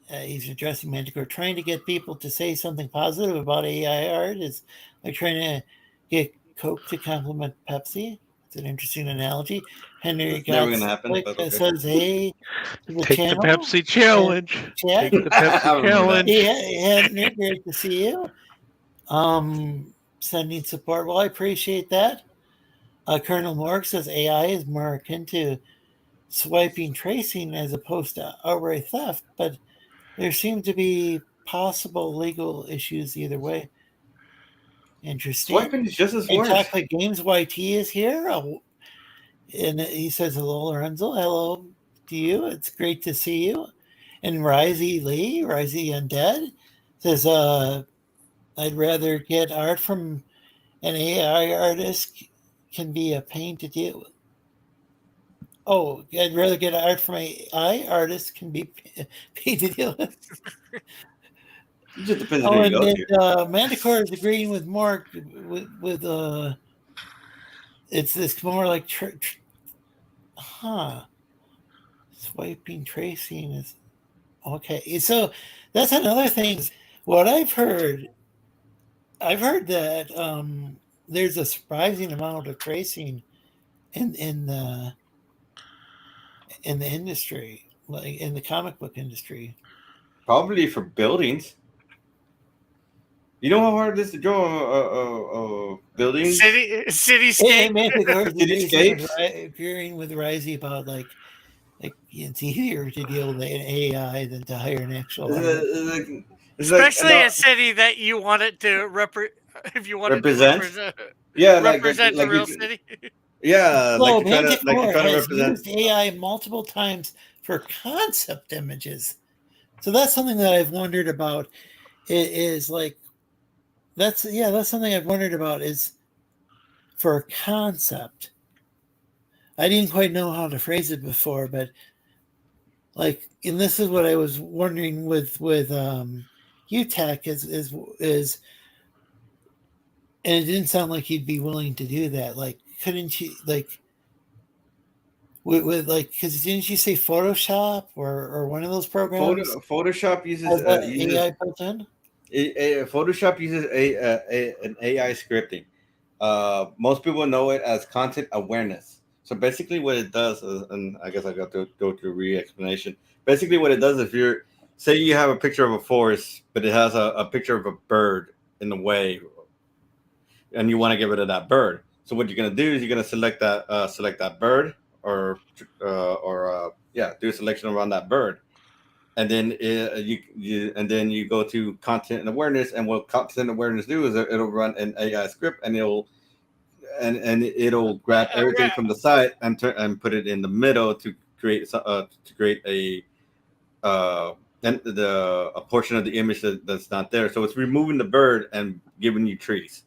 He's addressing Manticore, trying to get people to say something positive about AI art is like trying to get Coke to compliment Pepsi. It's an interesting analogy. Henry It's never gonna Gatsis happen, but okay. says, "Hey, to the Take the channel." Pepsi challenge. Chat. Take the Pepsi I remember that. challenge. Henry, great to see you. Sending support. Well, I appreciate that. Colonel Morg says AI is more akin to swiping tracing as opposed to outright theft, but there seem to be possible legal issues either way. Interesting. Swiping is just as And worse. Chocolate Games YT is here. And he says, hello, Lorenzo. Hello to you. It's great to see you. And Risey Undead, says, I'd rather get art from an AI artist can be a pain to deal with. Oh, I'd rather get art from an AI artist can be a pain to deal with. It just depends on Oh, who you and go then to. Manticore is agreeing with Mark with it's more like swiping tracing is okay. So that's another thing. What I've heard that there's a surprising amount of tracing in the industry, like in the comic book industry. Probably for buildings. You know how hard it is to draw buildings? Cityscape. Cityscapes? Agreeing with Risey about like it's easier to deal with an AI than to hire an actual artist. Especially a city that you want it to if you want it to represent. Yeah, represent the like real you, city. yeah, So like you're trying to has represent. used AI multiple times for concept images. So that's something that I've wondered about. Is like that's something I've wondered about is for concept. I didn't quite know how to phrase it before, but like, and this is what I was wondering with UTech is, and it didn't sound like you'd be willing to do that. Like, couldn't you like with like because didn't you say Photoshop or one of those programs? Photoshop uses AI built in. Photoshop uses an AI scripting. Most people know it as content awareness. So basically, what it does is, and I guess I got to go through re-explanation. Basically, what it does is, if say you have a picture of a forest, but it has a picture of a bird in the way, and you want to get rid of that bird. So what you're gonna do is you're gonna select that bird, or do a selection around that bird, and then you go to content and awareness, and what content awareness do is it'll run an AI script, and it'll grab everything from the side and put it in the middle to create a portion of the image that's not there. So it's removing the bird and giving you trees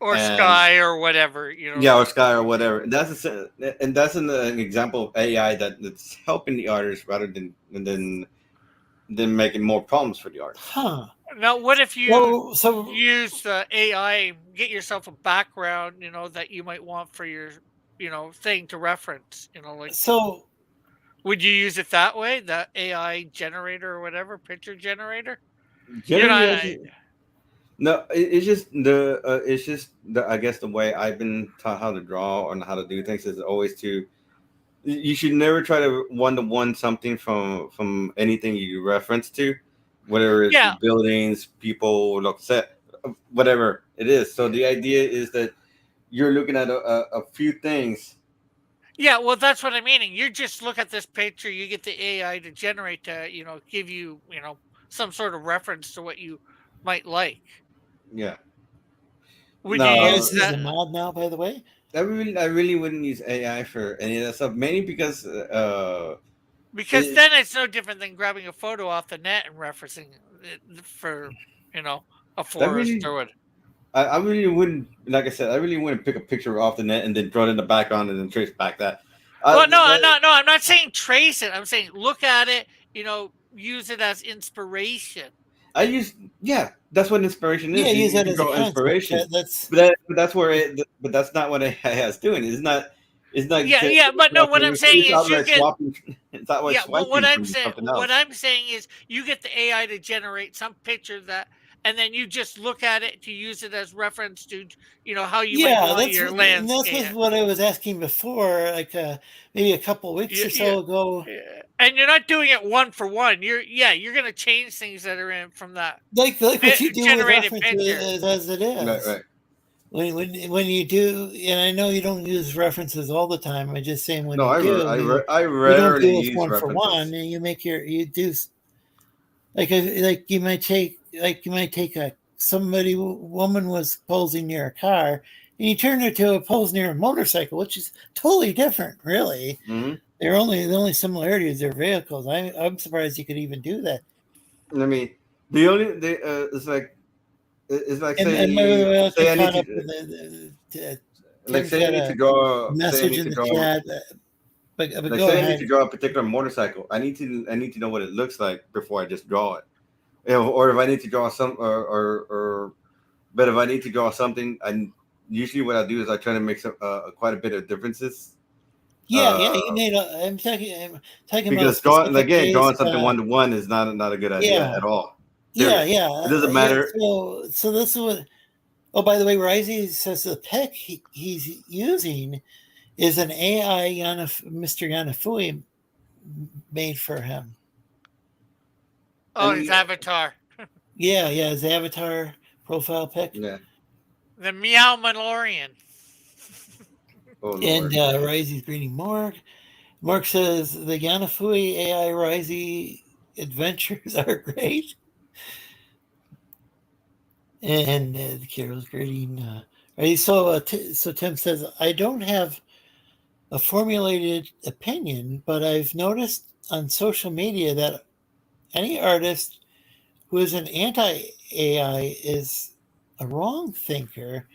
Or sky or whatever, Yeah, or sky or whatever. And that's an example of AI that's helping the artist rather than making more problems for the artist. Huh. Now, what if you use the AI, get yourself a background, that you might want for your, thing to reference, So, would you use it that way, the AI generator or whatever, picture generator? No, it's just the I guess the way I've been taught how to draw and how to do things is always you should never try to one-to-one something from anything you reference to, whether it's buildings, people, like set, whatever it is. So the idea is that you're looking at a few things. Yeah, well, that's what I'm meaning. You just look at this picture, you get the AI to generate to, give you, some sort of reference to what you might like. Yeah. Would No. you Oh, use is this a that? mod now, by the way? I really wouldn't use AI for any of that stuff, mainly because Because then it's no different than grabbing a photo off the net and referencing it for, a forest or what. I really wouldn't, like I said, I really wouldn't pick a picture off the net and then draw it in the background and then trace back that. Well, no, I'm not saying trace it. I'm saying look at it, use it as inspiration. That's what inspiration is. Yeah, use that can as a draw concept. inspiration. That's But that's where but that's not what AI is doing. It's not. But no, what I'm saying is you get. swapping. It's not like swiping what I'm from saying, something else. what I'm saying is, you get the AI to generate some picture and then you just look at it to use it as reference to, how you might want your landscape. That's what I was asking before, like maybe a couple weeks or so ago. And you're not doing it one for one. You're going to change things that are in from that. Like what you do with generated references as it is. Right. When you do, and I know you don't use references all the time. I'm just saying when I you rarely don't do use one references. for one, and you do like you might take woman was posing near a car, and you turn her to a pose near a motorcycle, which is totally different, really. Mm-hmm. The only similarity is their vehicles. I'm surprised you could even do that. I mean, it's like Say I need to. Like say I need to draw message in the chat. But like say I need to draw a particular motorcycle. I need to know what it looks like before I just draw it. Or if I need to draw but if I need to draw something, usually what I do is I try to make quite a bit of differences. You made. I'm talking because about drawing something 1-to-1 is not a good idea at all. Period. It doesn't matter. So this is what. Oh, by the way, Risey says the pic he's using is an AI Mr. Yanafui made for him. Oh, his avatar. His avatar profile pic. Yeah. The Meow Mandalorian. Oh, and Risey's greeting Mark. Mark says the Yanafui AI Risey adventures are great. And Carol's greeting. So Tim says, I don't have a formulated opinion, but I've noticed on social media that any artist who is an anti-AI is a wrong thinker.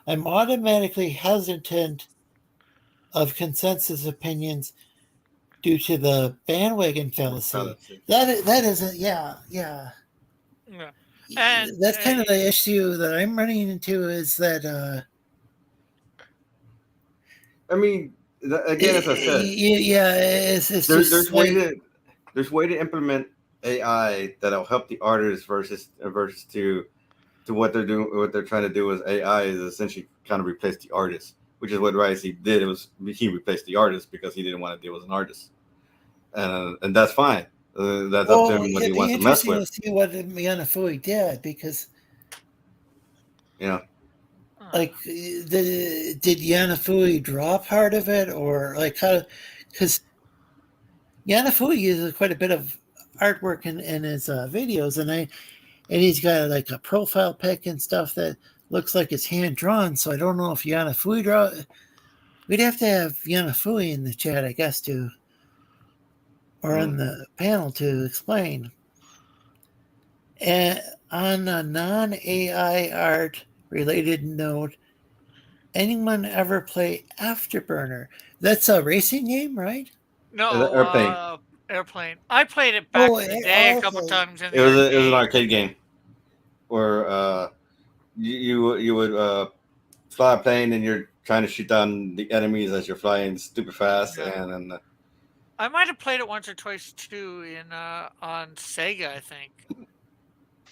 I'm automatically hesitant of consensus opinions due to the bandwagon fallacy. That is yeah. And that's kind of the issue that I'm running into is that I mean, again, as I said, there's way to implement AI that'll help the artists versus to what they're doing. What they're trying to do is AI is essentially kind of replace the artist, which is what Risey did. He replaced the artist because he didn't want to deal with an artist, and that's fine. That's up to him what he wants to mess with. To see what Yanafui did, because like did Yanafui draw part of it, or like how? Because Yanafui uses quite a bit of artwork in his videos, and he's got like a profile pic and stuff that looks like it's hand drawn. So I don't know if Yanafui draw. We'd have to have Yanafui in the chat, I guess, or on the panel to explain. And on a non-AI art related note, anyone ever play Afterburner? That's a racing game, right? No, Airplane. I played it back in the day a couple times. It was an arcade game where you would fly a plane and you're trying to shoot down the enemies as you're flying stupid fast, and I might have played it once or twice too on Sega, I think.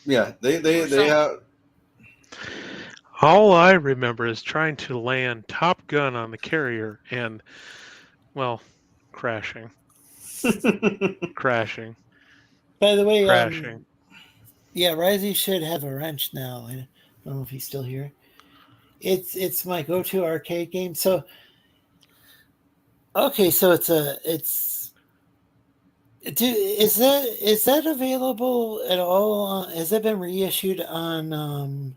Yeah, they have. All I remember is trying to land Top Gun on the carrier and, well, crashing. Crashing. By the way, crashing. Risey should have a wrench now. I don't know if he's still here. It's my go-to arcade game. So, okay, so it's Is that available at all? Has that been reissued on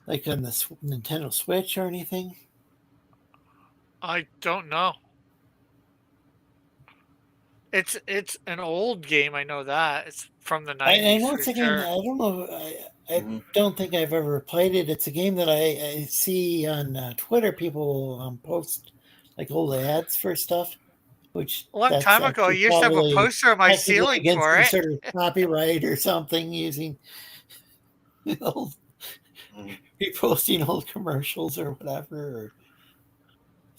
like on the Nintendo Switch or anything? I don't know. It's an old game. I know that it's from the I '90s know for it's a game. sure. I don't know. I don't think I've ever played it. It's a game that I see on Twitter. People post like old ads for stuff, which A long that's time ago, I actually used to have a probably poster on my technically ceiling against for some it. sort of copyright or something using old, reposting old commercials or whatever, or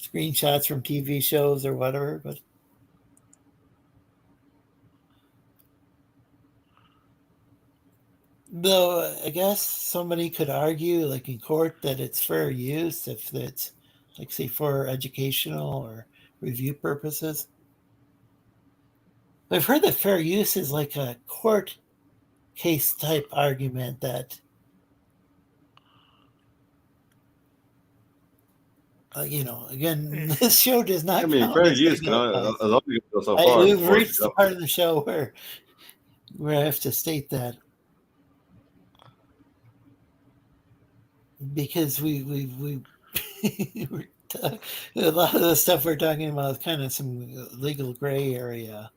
screenshots from TV shows or whatever. But though I guess somebody could argue, like in court, that it's fair use if it's, like, say, for educational or review purposes. I've heard that fair use is like a court case type argument that, again, this show does not I mean, count fair as use can only go so far. we've before reached it's the up. part of the show where I have to state that, because we a lot of the stuff we're talking about is kind of some legal gray area,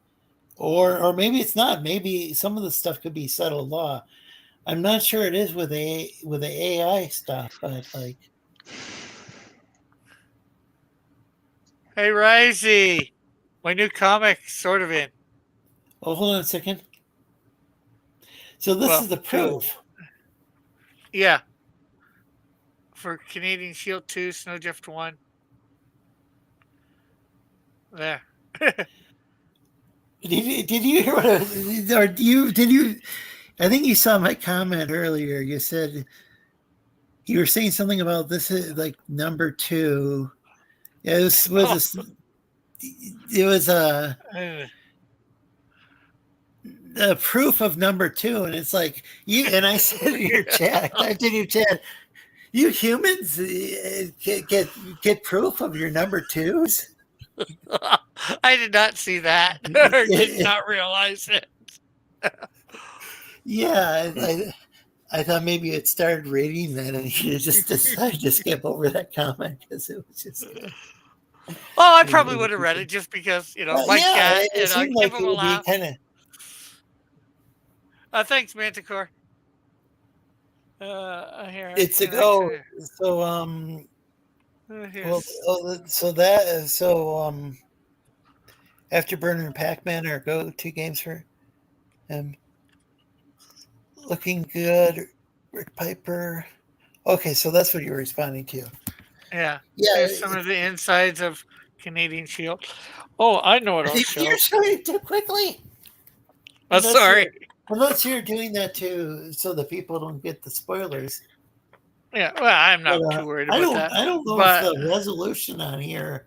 or maybe it's not. Maybe some of the stuff could be settled law. I'm not sure it is with the AI stuff, but like, Hey, Risey, my new comic sort of in. oh, hold on a second. So this is the proof. Yeah. For Canadian Shield 2, Snowdrift 1. There. Did you hear what I was, or did you I think you saw my comment earlier. You said you were saying something about this is like number 2. Yeah, it was a proof of number 2, and it's like you and I said in your chat, I typed in your chat, you humans get proof of your number 2s. I did not see that or did not realize it. Yeah, I thought maybe it started reading that, and you just decided to skip over that comment because it was just. Oh, I probably would have read it just because my cat. It seemed like give it him a would be laugh. kind of. Thanks, Manticore. Here. It's a go. So Afterburner and Pac-Man are go-to games for him. Looking good, Rick Piper. Okay, so that's what you're responding to. Yeah. There's some of the insides of Canadian Shield. Oh, I know what I'll show. You're showing it too quickly. Sorry. Unless you're doing that too, so the people don't get the spoilers. Yeah, well, I'm not too worried about that. I don't know if the resolution on here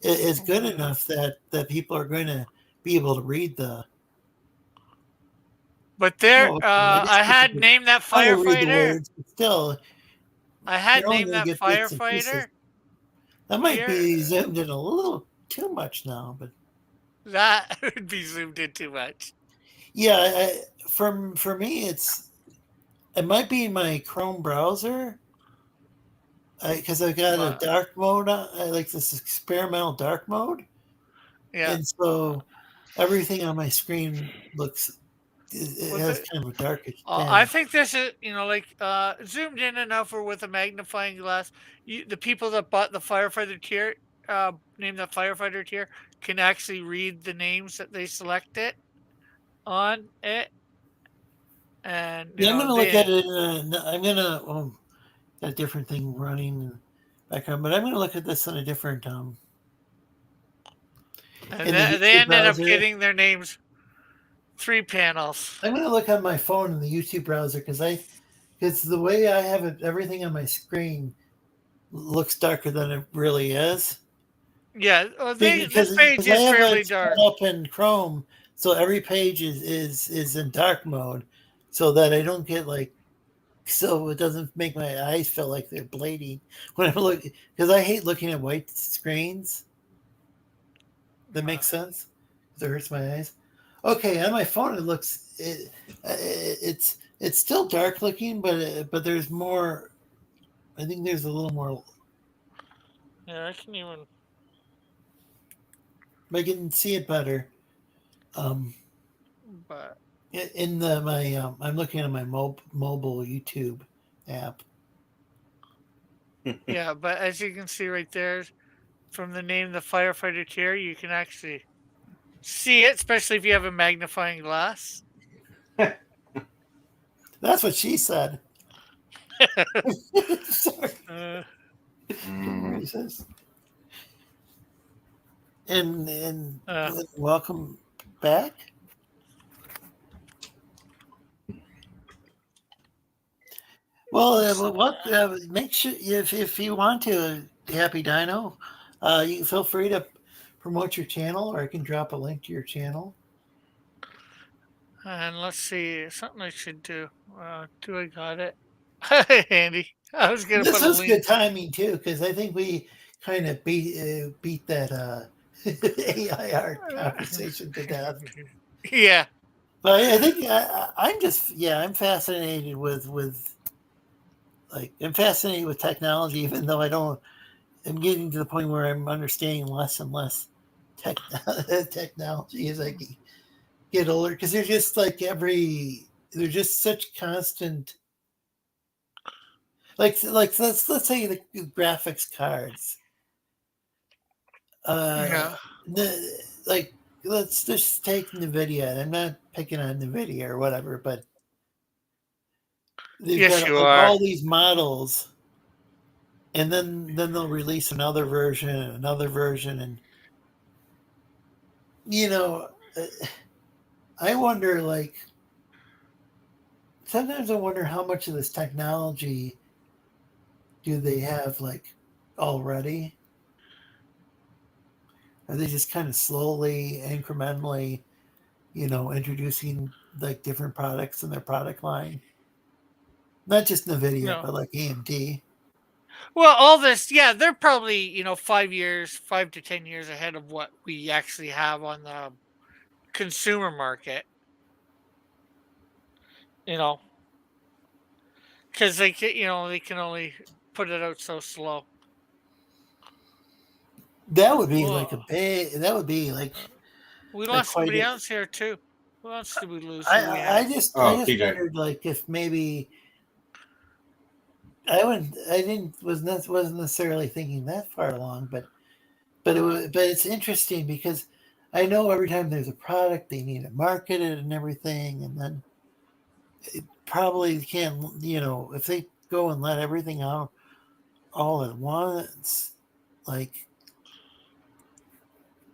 is good enough that people are going to be able to read the. But there, I had named that firefighter. Words, still, I had named that firefighter. That might be zoomed in a little too much now, but that would be zoomed in too much. Yeah, for me, it might be my Chrome browser, because I've got a dark mode. I like this experimental dark mode. Yeah, and so everything on my screen looks. It has kind of a darkish. I think this is, zoomed in enough, or with a magnifying glass. The people that bought the firefighter tier, named the firefighter tier, can actually read the names that they selected on it. And I'm going to look at it. I'm going to a different thing running in the background, but I'm going to look at this on a different. And they ended up getting their names 3 panels. I'm going to look on my phone in the YouTube browser because the way I have it, everything on my screen looks darker than it really is. Yeah, this page is fairly dark. Up in Chrome, so every page is in dark mode, so that I don't get so it doesn't make my eyes feel like they're bleeding when I'm looking, because I hate looking at white screens. That makes sense. It hurts my eyes. Okay, on my phone it looks it's still dark looking, but there's more. I think there's a little more. Yeah, I can even. I can see it better. But In I'm looking at my mobile YouTube app. yeah, but as you can see right there, from the name the firefighter chair, you can actually see it, especially if you have a magnifying glass. That's what she said. Sorry. And welcome back. Well, make sure if you want to, Happy Dino, you can feel free to promote your channel, or I can drop a link to your channel. And let's see, something I should do. Do I got it? Andy, I was gonna This put a was link. good timing too, because I think we kind of beat that AIR conversation to death. Yeah. But I think I'm fascinated with I'm fascinated with technology, even though I'm getting to the point where I'm understanding less and less technology as I get older, because they're just they're just such constant. Let's say the graphics cards. Yeah. Let's just take NVIDIA. I'm not picking on NVIDIA or whatever, but they've Yes, got you are. all these models, and then they'll release another version, and I wonder, sometimes I wonder how much of this technology do they have already? Are they just kind of slowly, incrementally, introducing different products in their product line? Not just NVIDIA, but like AMD. Well, all this, yeah, they're probably 5 to 10 years ahead of what we actually have on the consumer market. Because they can only put it out so slow. That would be that would be we lost somebody else here too. Who else did we lose? I just wondered if maybe wasn't necessarily thinking that far along, but it's interesting because I know every time there's a product they need to market it and everything, and then it probably can't, if they go and let everything out all at once,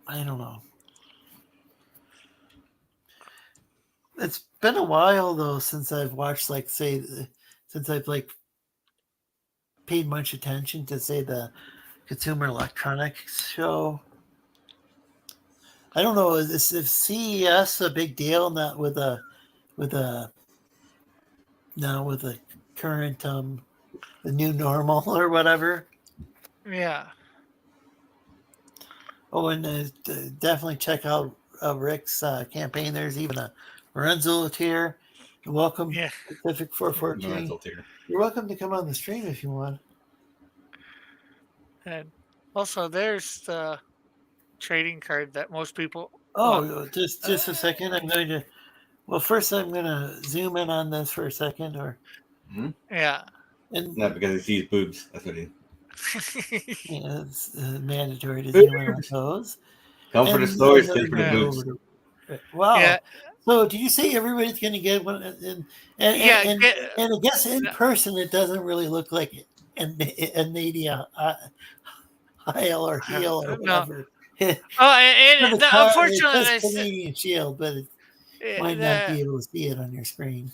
I don't know. It's been a while though since I've watched since I've paid much attention to the Consumer Electronics Show. I don't know, is CES a big deal now with the current the new normal or whatever? Yeah. Oh, and definitely check out Rick's campaign. There's even a Lorenzo tier. Welcome, Pacific 414. You're welcome to come on the stream if you want. And also, there's the trading card that most people. Oh, just a second. I'm going to. Well, first I'm going to zoom in on this for a second, or. Yeah. And not because he sees boobs. That's what he. Yeah, it's mandatory to zoom in on those. Come for the stories, stay for the boobs. Wow. Yeah. So, do you say everybody's going to get one? And I guess in person it doesn't really look like a Nadia Heil or Heel or whatever. Unfortunately, it's Canadian Shield, but it might not be able to see it on your screen.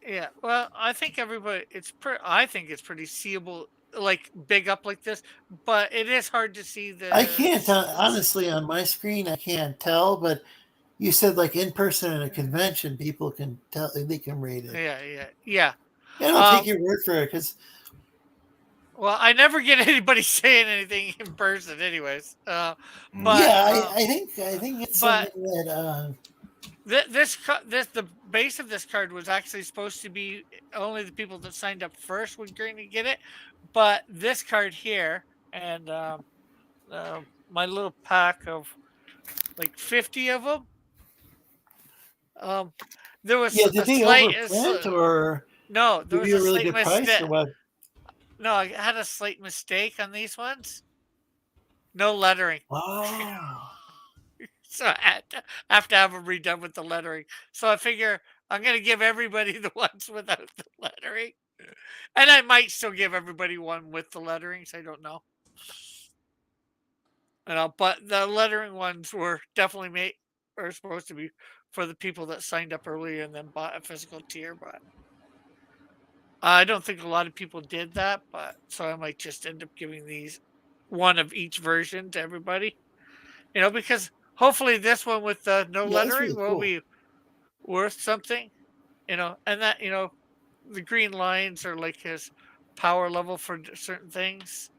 Yeah, well, I think everybody. I think it's pretty seeable, big up like this, but it is hard to see the. I can't honestly on my screen. I can't tell, but you said in person at a convention, people can tell. They can read it. Yeah. I don't take your word for it because. Well, I never get anybody saying anything in person, anyways. But yeah, I think it's something that The base of this card was actually supposed to be only the people that signed up first were going to get it, but this card here and my little pack of like 50 of them. There was Yeah, a did they slight overprint or no, there give was you a a really slight good price mistake. or what? No, I had a slight mistake on these ones. No lettering. Wow. So I have to have them redone with the lettering. So I figure I'm going to give everybody the ones without the lettering. And I might still give everybody one with the letterings. I don't know. But the lettering ones were definitely made, or supposed to be for the people that signed up earlier and then bought a physical tier. But I don't think a lot of people did that. But so I might just end up giving these one of each version to everybody. Because hopefully this one with the no Yeah, that's lettering really will cool. be worth something, and that, the green lines are like his power level for certain things.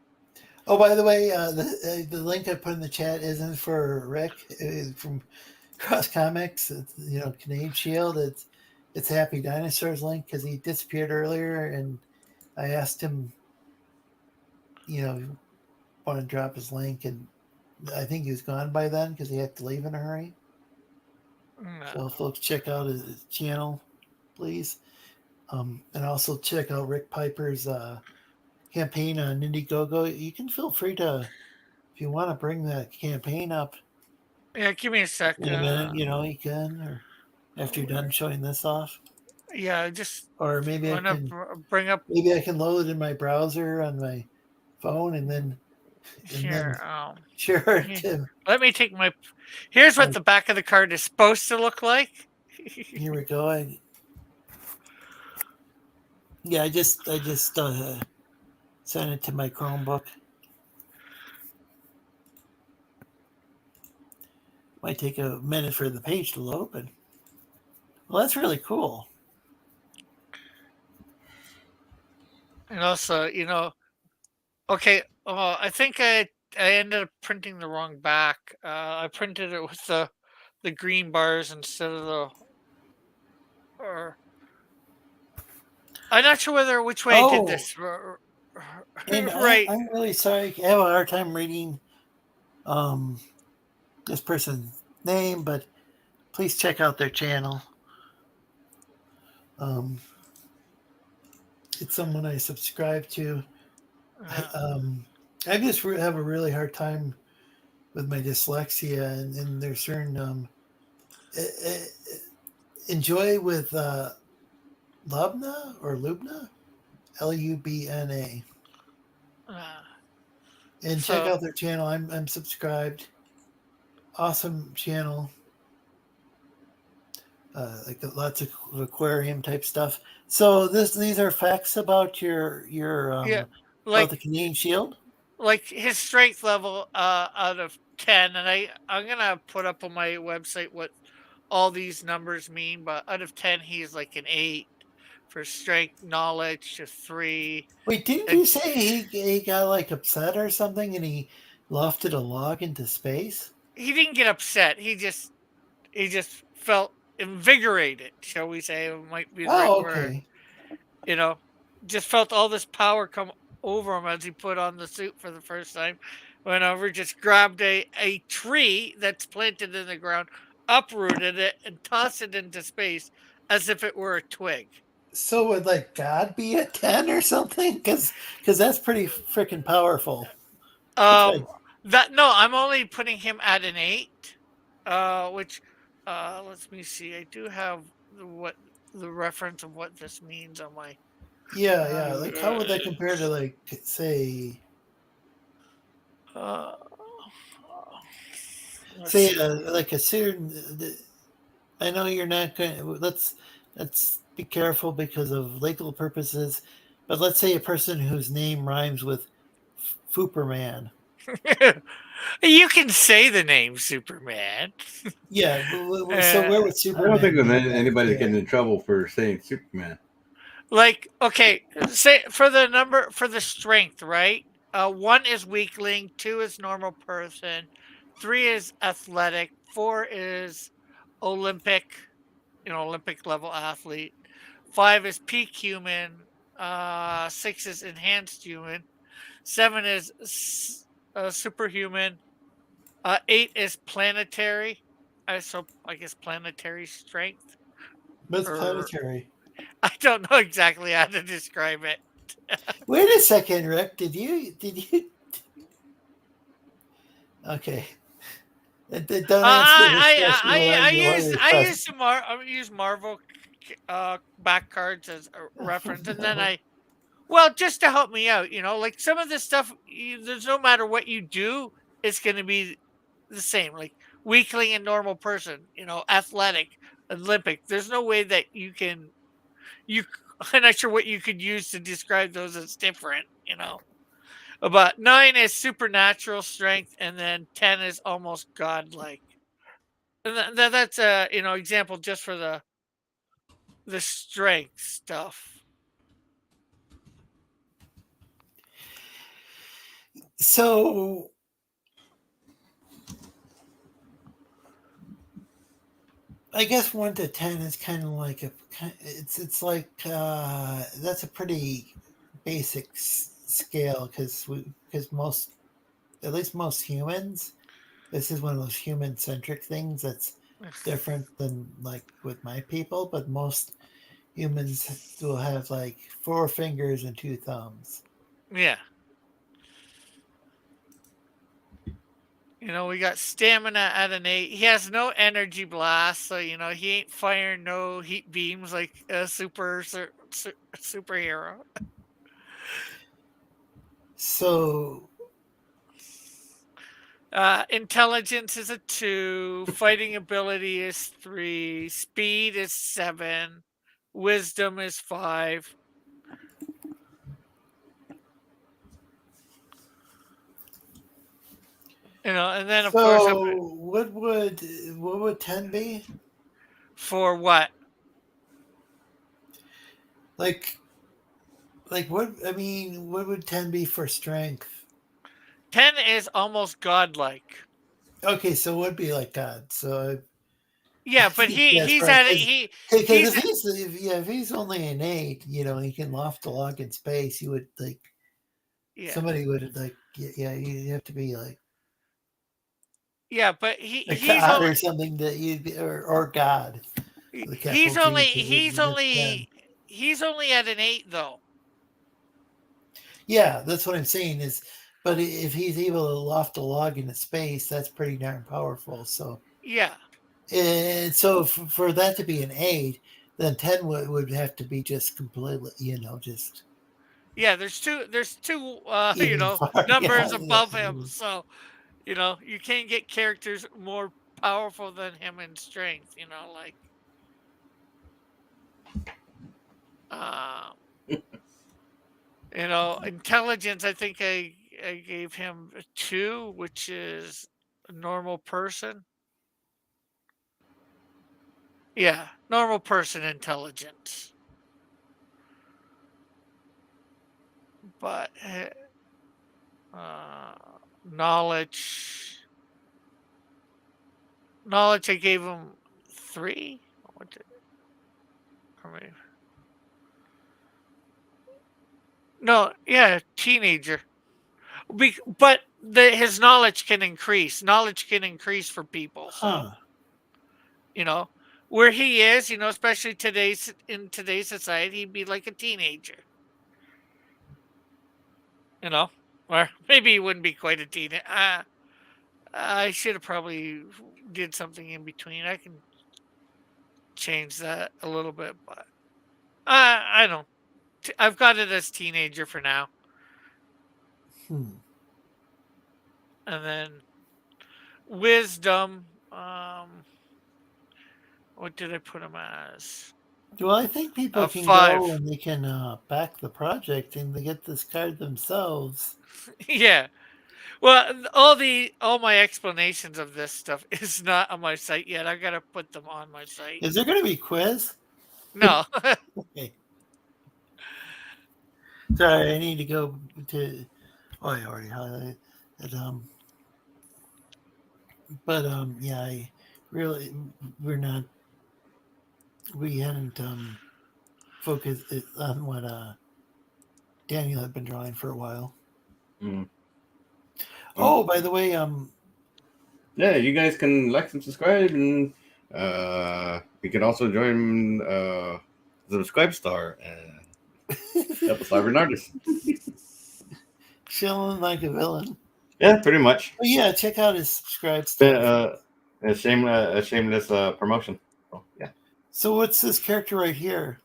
Oh, by the way, the link I put in the chat isn't for Rick. It's from Cross Comics. It's, Canadian Shield. It's Happy Dinosaurs link because he disappeared earlier, and I asked him, want to drop his link, and I think he was gone by then because he had to leave in a hurry. No. So folks, check out his channel, please. And also check out Rick Piper's campaign on Indiegogo. You can feel free to, if you want to bring that campaign up Yeah, give me a sec. in a minute, you can, or after you're done showing this off. Yeah, just Or maybe I want to can bring up load it in my browser on my phone and then here. sure. Let me take my. Here's what the back of the card is supposed to look like. Here we go. I just sent it to my Chromebook. Might take a minute for the page to load, but well, that's really cool. And also, okay. I think I ended up printing the wrong back. I printed it with the green bars instead of the. Or I'm not sure which way I did this. And Right. I'm really sorry. I have a hard time reading this person's name, but please check out their channel. It's someone I subscribe to. I just have a really hard time with my dyslexia, and there's certain enjoy with Lubna or Lubna, Lubna, and check out their channel. I'm subscribed. Awesome channel. Like lots of aquarium type stuff. So these are facts about your about the Canadian Shield. Like his strength level out of 10, and I'm gonna put up on my website what all these numbers mean. But out of 10, he's like an 8 for strength, knowledge to 3. Wait, didn't you say he got like upset or something and he lofted a log into space? He didn't get upset. He just felt invigorated, shall we say? It might be the right word. Just felt all this power come over him as he put on the suit for the first time. Went over, just grabbed a tree that's planted in the ground, uprooted it, and tossed it into space as if it were a twig. So would like God be a 10 or something? Because that's pretty freaking powerful. I'm only putting him at an 8, which let me see. I do have the reference of what this means on my. Yeah. Like, how would that compare to, like, say, like a certain? I know you're not going to. Let's be careful because of legal purposes. But let's say a person whose name rhymes with Fooperman. You can say the name Superman. Yeah. So where would Superman? I don't think anybody's getting in trouble for saying Superman. Like, okay, say for the strength, right? 1 is weakling, 2 is normal person, 3 is athletic, 4 is Olympic, Olympic level athlete. 5 is peak human. 6 is enhanced human. 7 is superhuman. 8 is planetary. So I guess planetary strength. What's Or planetary? I don't know exactly how to describe it. Wait a second, Rick. Did you? Okay. Don't answer this question. I use Marvel back cards as a reference, and then just to help me out, like some of this stuff, there's no matter what you do, it's going to be the same. Like weakling and normal person, athletic, Olympic. There's no way that I'm not sure what you could use to describe those as different, But 9 is supernatural strength, and then 10 is almost godlike. And that's a example just for the strength stuff. So I guess 1 to 10 is kind of like it's like that's a pretty basic scale because at least most humans, this is one of those human centric things that's different than like with my people, but most humans will have like 4 fingers and 2 thumbs. Yeah. We got stamina at an 8. He has no energy blast, so he ain't firing no heat beams like a superhero. So intelligence is a 2, fighting ability is 3, speed is 7, wisdom is 5. And then of course, what would 10 be? For what? Like what? I mean, what would 10 be for strength? 10 is almost godlike. Okay, so it would be like God. So yeah, but he's right. at it. If he's only an 8, he can loft a log in space. You would somebody would you have to be like. Yeah, but he's God or something that or God. He's only at an 8 though. Yeah, that's what I'm saying is, but if he's able to loft a log into space, that's pretty darn powerful. So yeah, and so for that to be an 8, then 10 would have to be just completely, just. Yeah, there's two numbers above him, so you can't get characters more powerful than him in strength. Intelligence. I think I gave him a 2, which is a normal person. Yeah, normal person intelligence. But knowledge, I gave him 3. No, yeah, teenager. But his knowledge can increase. Knowledge can increase for people. So, where he is, especially in today's society, he'd be like a teenager. Or maybe he wouldn't be quite a teenager. I should have probably did something in between. I can change that a little bit, but I don't. I've got it as teenager for now. And then wisdom. What did I put him as? Well, I think people can 5. go and they can back the project and they get this card themselves. Yeah. Well, all my explanations of this stuff is not on my site yet. I gotta put them on my site. Is there going to be a quiz? No. Okay. Sorry, I need to go to. Oh, I already highlighted it. Yeah, really, we hadn't focused on what Daniel had been drawing for a while. Mm. Oh, by the way, yeah, you guys can like and subscribe, and you can also join the Subscribe Star and help us an artist. chilling like a villain. Yeah, pretty much. Oh yeah, check out his subscribe stuff. A shameless promotion. So, yeah. So what's this character right here?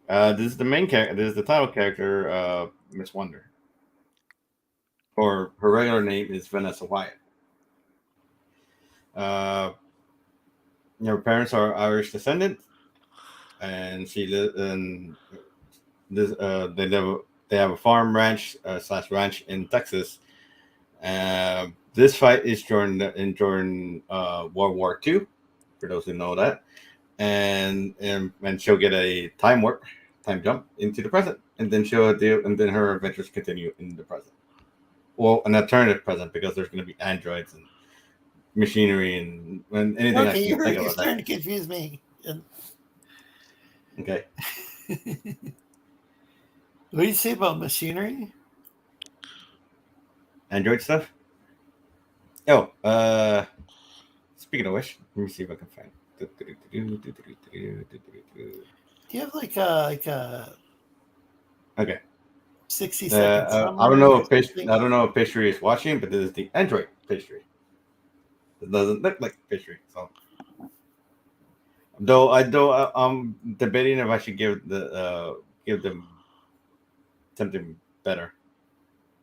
This is the main character. This is the title character, Miss Wonder. Or her regular name is Vanessa Wyatt. Her parents are Irish descendant, and she lives in this. They have a farm ranch / ranch in Texas. This fight is during World War II, for those who know that, and she'll get a time jump into the present, and then her adventures continue in the present. Well, an alternative present, because there's going to be androids and machinery and anything. Okay, you're starting to confuse me. Okay. What do you say about machinery? Android stuff? Oh, speaking of which, let me see if I can find. Do you have like a okay 60 seconds? I don't know if Pastry is watching, but this is the Android Pastry. It doesn't look like Pastry, so I'm debating if I should give them something better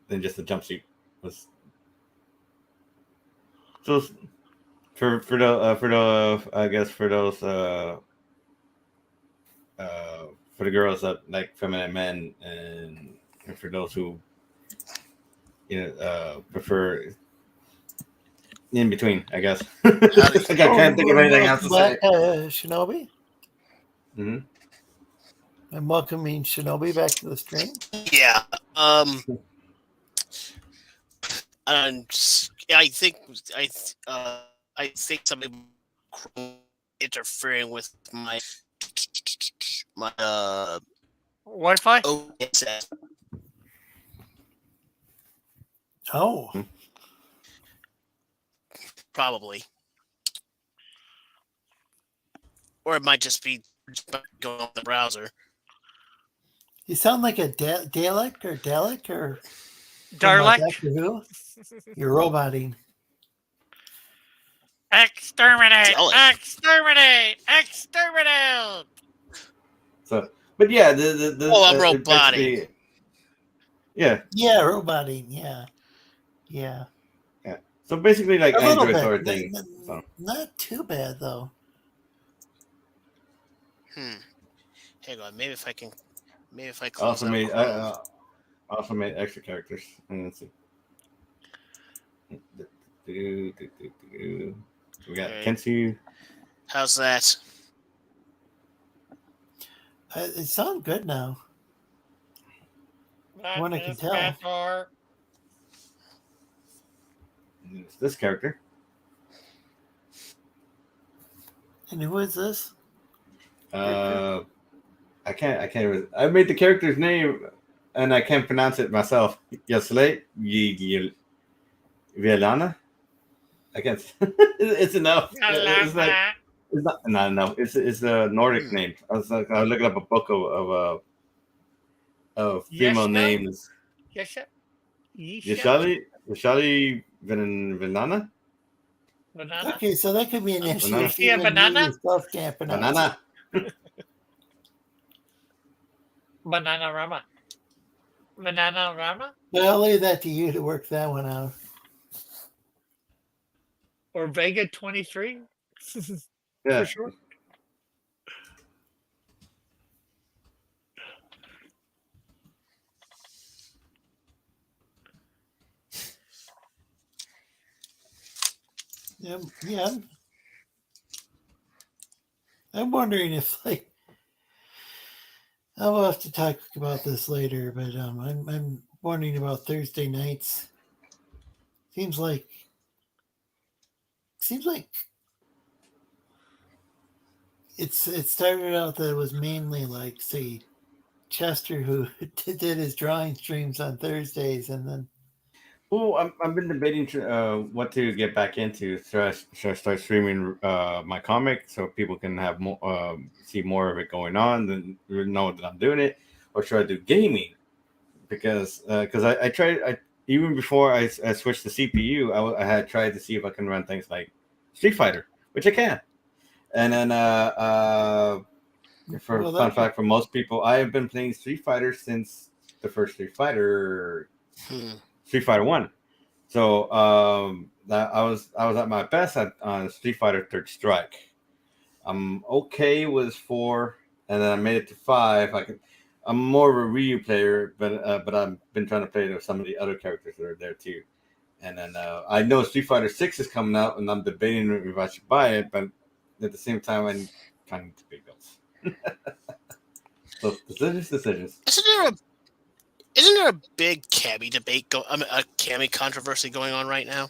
than just a jumpsuit. So for the girls that like feminine men, and for those who prefer in between, I guess. I can't think of anything else to say. Shinobi. Mm-hmm. I'm welcoming Shinobi back to the stream. Yeah. I think something interfering with my Wi-Fi. OSS. Oh. Probably. Or it might just be going on the browser. You sound like a Dalek or Darlek. Who? You're roboting. Exterminate! Dalek. Exterminate! So, but yeah, I'm roboting. Yeah, roboting. Yeah. So basically, like a Android sort of thing. Not too bad though. Hang on, maybe if I close also made extra characters. Let's see. We got Kensu. How's that? It sounds good now. When I can tell. It's this character. And who is this? I can't. I made the character's name, and I can't pronounce it myself. Yesley Violana. I can't. It's enough. It's not. No. It's a Nordic name. I was looking up a book of female names. Yashali Violana. Okay, so that could be an issue. Is she a banana? Banana. Banana Rama. But I'll leave that to you to work that one out. Or Vega 23. Yeah. For sure. Yeah. I'm wondering if I'll have to talk about this later, but I'm wondering about Thursday nights. Seems like it started out that it was mainly like, say, Chester who did his drawing streams on Thursdays, and then. Well, I've been debating what to get back into. Should I start streaming my comic so people can have more, see more of it going on, then know that I'm doing it, or should I do gaming? Because I tried even before I switched to CPU, I had tried to see if I can run things like Street Fighter, which I can, and then fun fact for most people, I have been playing Street Fighter since the first Street Fighter. Street Fighter 1. So I was at my best on Street Fighter Third Strike. I'm okay with 4, and then I made it to 5. I'm more of a Ryu player, but I've been trying to play with some of the other characters that are there too. And then I know Street Fighter 6 is coming out, and I'm debating if I should buy it, but at the same time, I kind of need to pay bills. So decisions. Isn't there a big Cammy debate a Cammy controversy going on right now?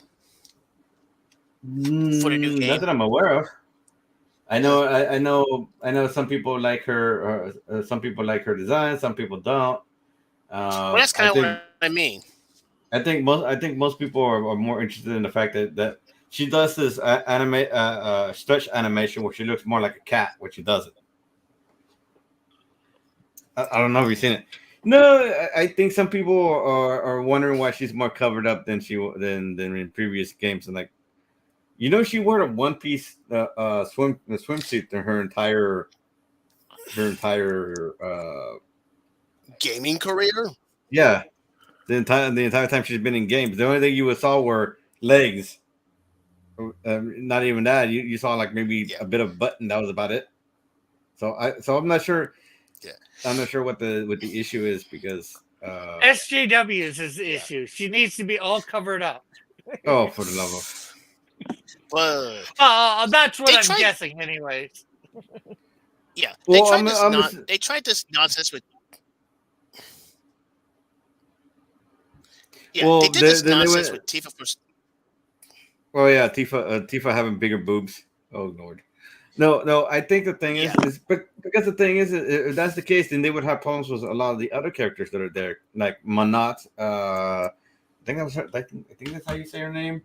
For the new game? Not that I'm aware of. I know some people like her, or some people like her design, some people don't. Well, that's kind of what I mean. I think most people are more interested in the fact that she does this stretch animation where she looks more like a cat when she does it. I don't know if you've seen it. No, I think some people are wondering why she's more covered up than in previous games, and like, she wore a one-piece swimsuit to her entire gaming career. Yeah, the entire time she's been in games, the only thing you saw were legs. Not even that. You saw like maybe a bit of butt, and that was about it. So I'm not sure. Yeah. I'm not sure what the issue is, because SJW is his issue. She needs to be all covered up. Oh, for the love of! That's what I'm guessing, anyways. Yeah, they tried this nonsense with. Yeah, they did this nonsense with Tifa. Oh yeah, Tifa having bigger boobs. Oh Lord. No. I think the thing is because the thing is, if that's the case, then they would have problems with a lot of the other characters that are there, like Manat. I think that's how you say her name,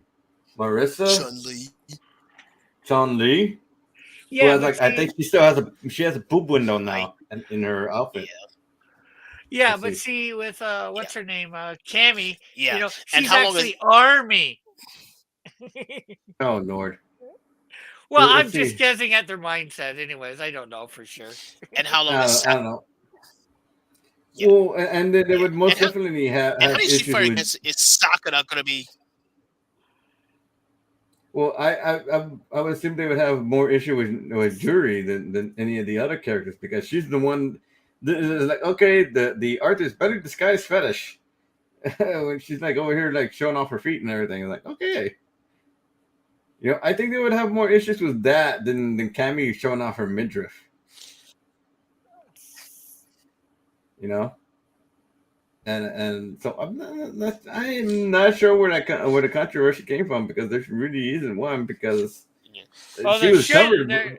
Marissa. Chun-Li. Yeah, I think she has a boob window now in her outfit. Yeah, but see, with what's her name, Cammy. Yeah, she's actually Army. Oh Lord. Well, I'm just guessing at their mindset. Anyways, I don't know for sure. And how long I don't know. Yeah. Well, and they would most definitely have issues with... Is Sakura going to be... Well, I would assume they would have more issue with Juri than any of the other characters, because she's the one... Like, okay, the artist better disguise fetish. When she's like over here like showing off her feet and everything. Like, okay. I think they would have more issues with that than Cammy showing off her midriff. And so I'm not sure where the controversy came from, because there really isn't one, because she was covered.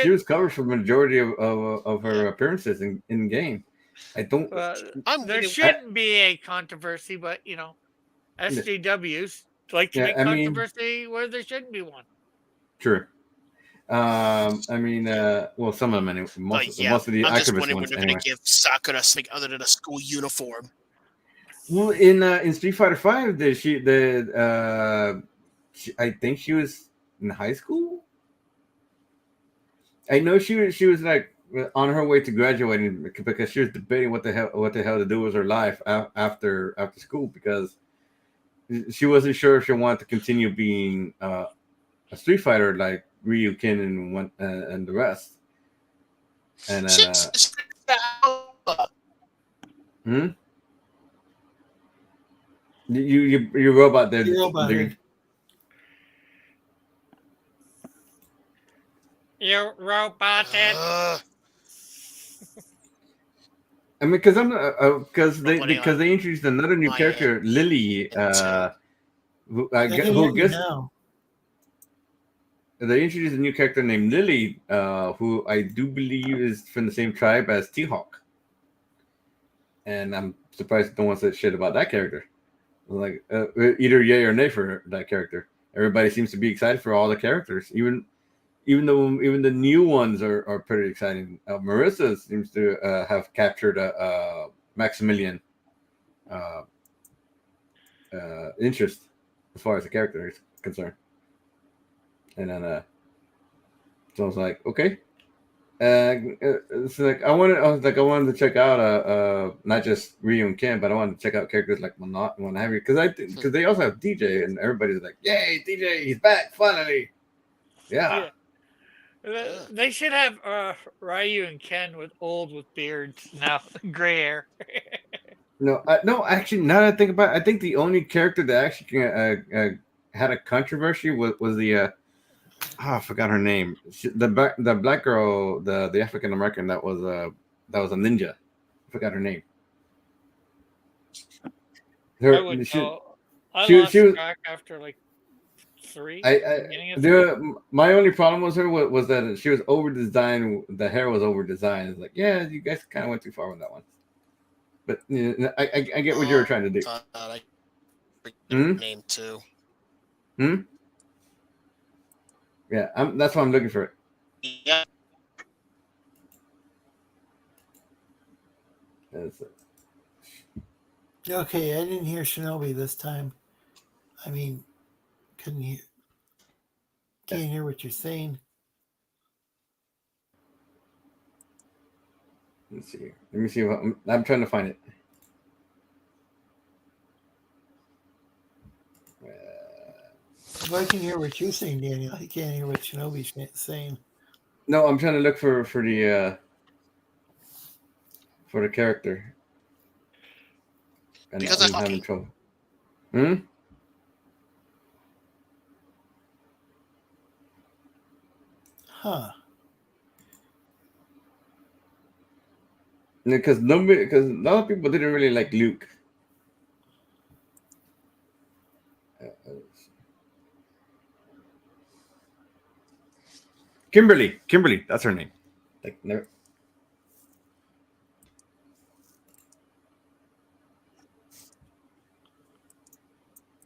She was covered for the majority of her appearances in game. I don't. There shouldn't be a controversy, but SJWs like to make controversy where there shouldn't be one. True. Well, some of them anyway. Most of the I'm just wondering ones, when they're going to give Sakura something other than a school uniform. Well, in Street Fighter 5, I think she was in high school. I know she was like on her way to graduating, because she was debating what the hell to do with her life after school, because she wasn't sure if she wanted to continue being a Street Fighter like Ryu, Ken, and the rest. And you robot there. You roboted. I mean, because they introduced another new character, Lily, who I guess. they introduced a new character named Lily, who I do believe is from the same tribe as T-Hawk. And I'm surprised no one said shit about that character. Like either yay or nay for that character. Everybody seems to be excited for all the characters, even the new ones are pretty exciting. Marissa seems to have captured Maximilian interest as far as the character is concerned. And then so I was like, okay. It's like I wanted to check out not just Ryu and Ken, but I wanted to check out characters like Monot and what have you, because they also have DJ, and everybody's like, yay, DJ, he's back finally. Yeah. They should have Ryu and Ken with beards now, gray hair. No, actually, now that I think about it, I think the only character that actually had a controversy was the I forgot her name. The black girl, the African American that was a ninja. I forgot her name. I would know. I lost track after like 3. My only problem with her was that she was over designed. The hair was over designed. It's like, yeah, you guys kind of went too far with that one. But I get what you were trying to do. Name too. Yeah, that's why I'm looking for it. Yeah. That's it. Okay, I didn't hear Shinobi this time. I mean, can't hear what you're saying. Let's see. Let me see. I'm trying to find it. Well, I can hear what you're saying, Daniel. I can't hear what Shinobi's saying. No, I'm trying to look for the character. And because I'm having trouble. Huh. Because a lot of people didn't really like Luke. Kimberly, that's her name. Like never.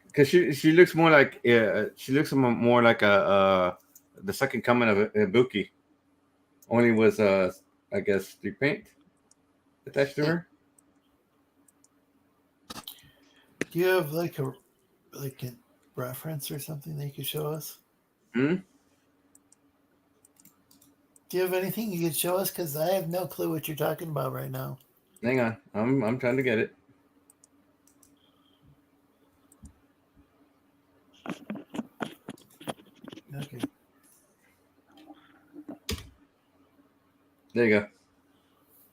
Because she looks more like the second coming of Ibuki. Only was I guess 3 paint attached to her. Do you have like a reference or something that you could show us? Do you have anything you could show us? Because I have no clue what you're talking about right now. Hang on, I'm trying to get it. Okay. There you go.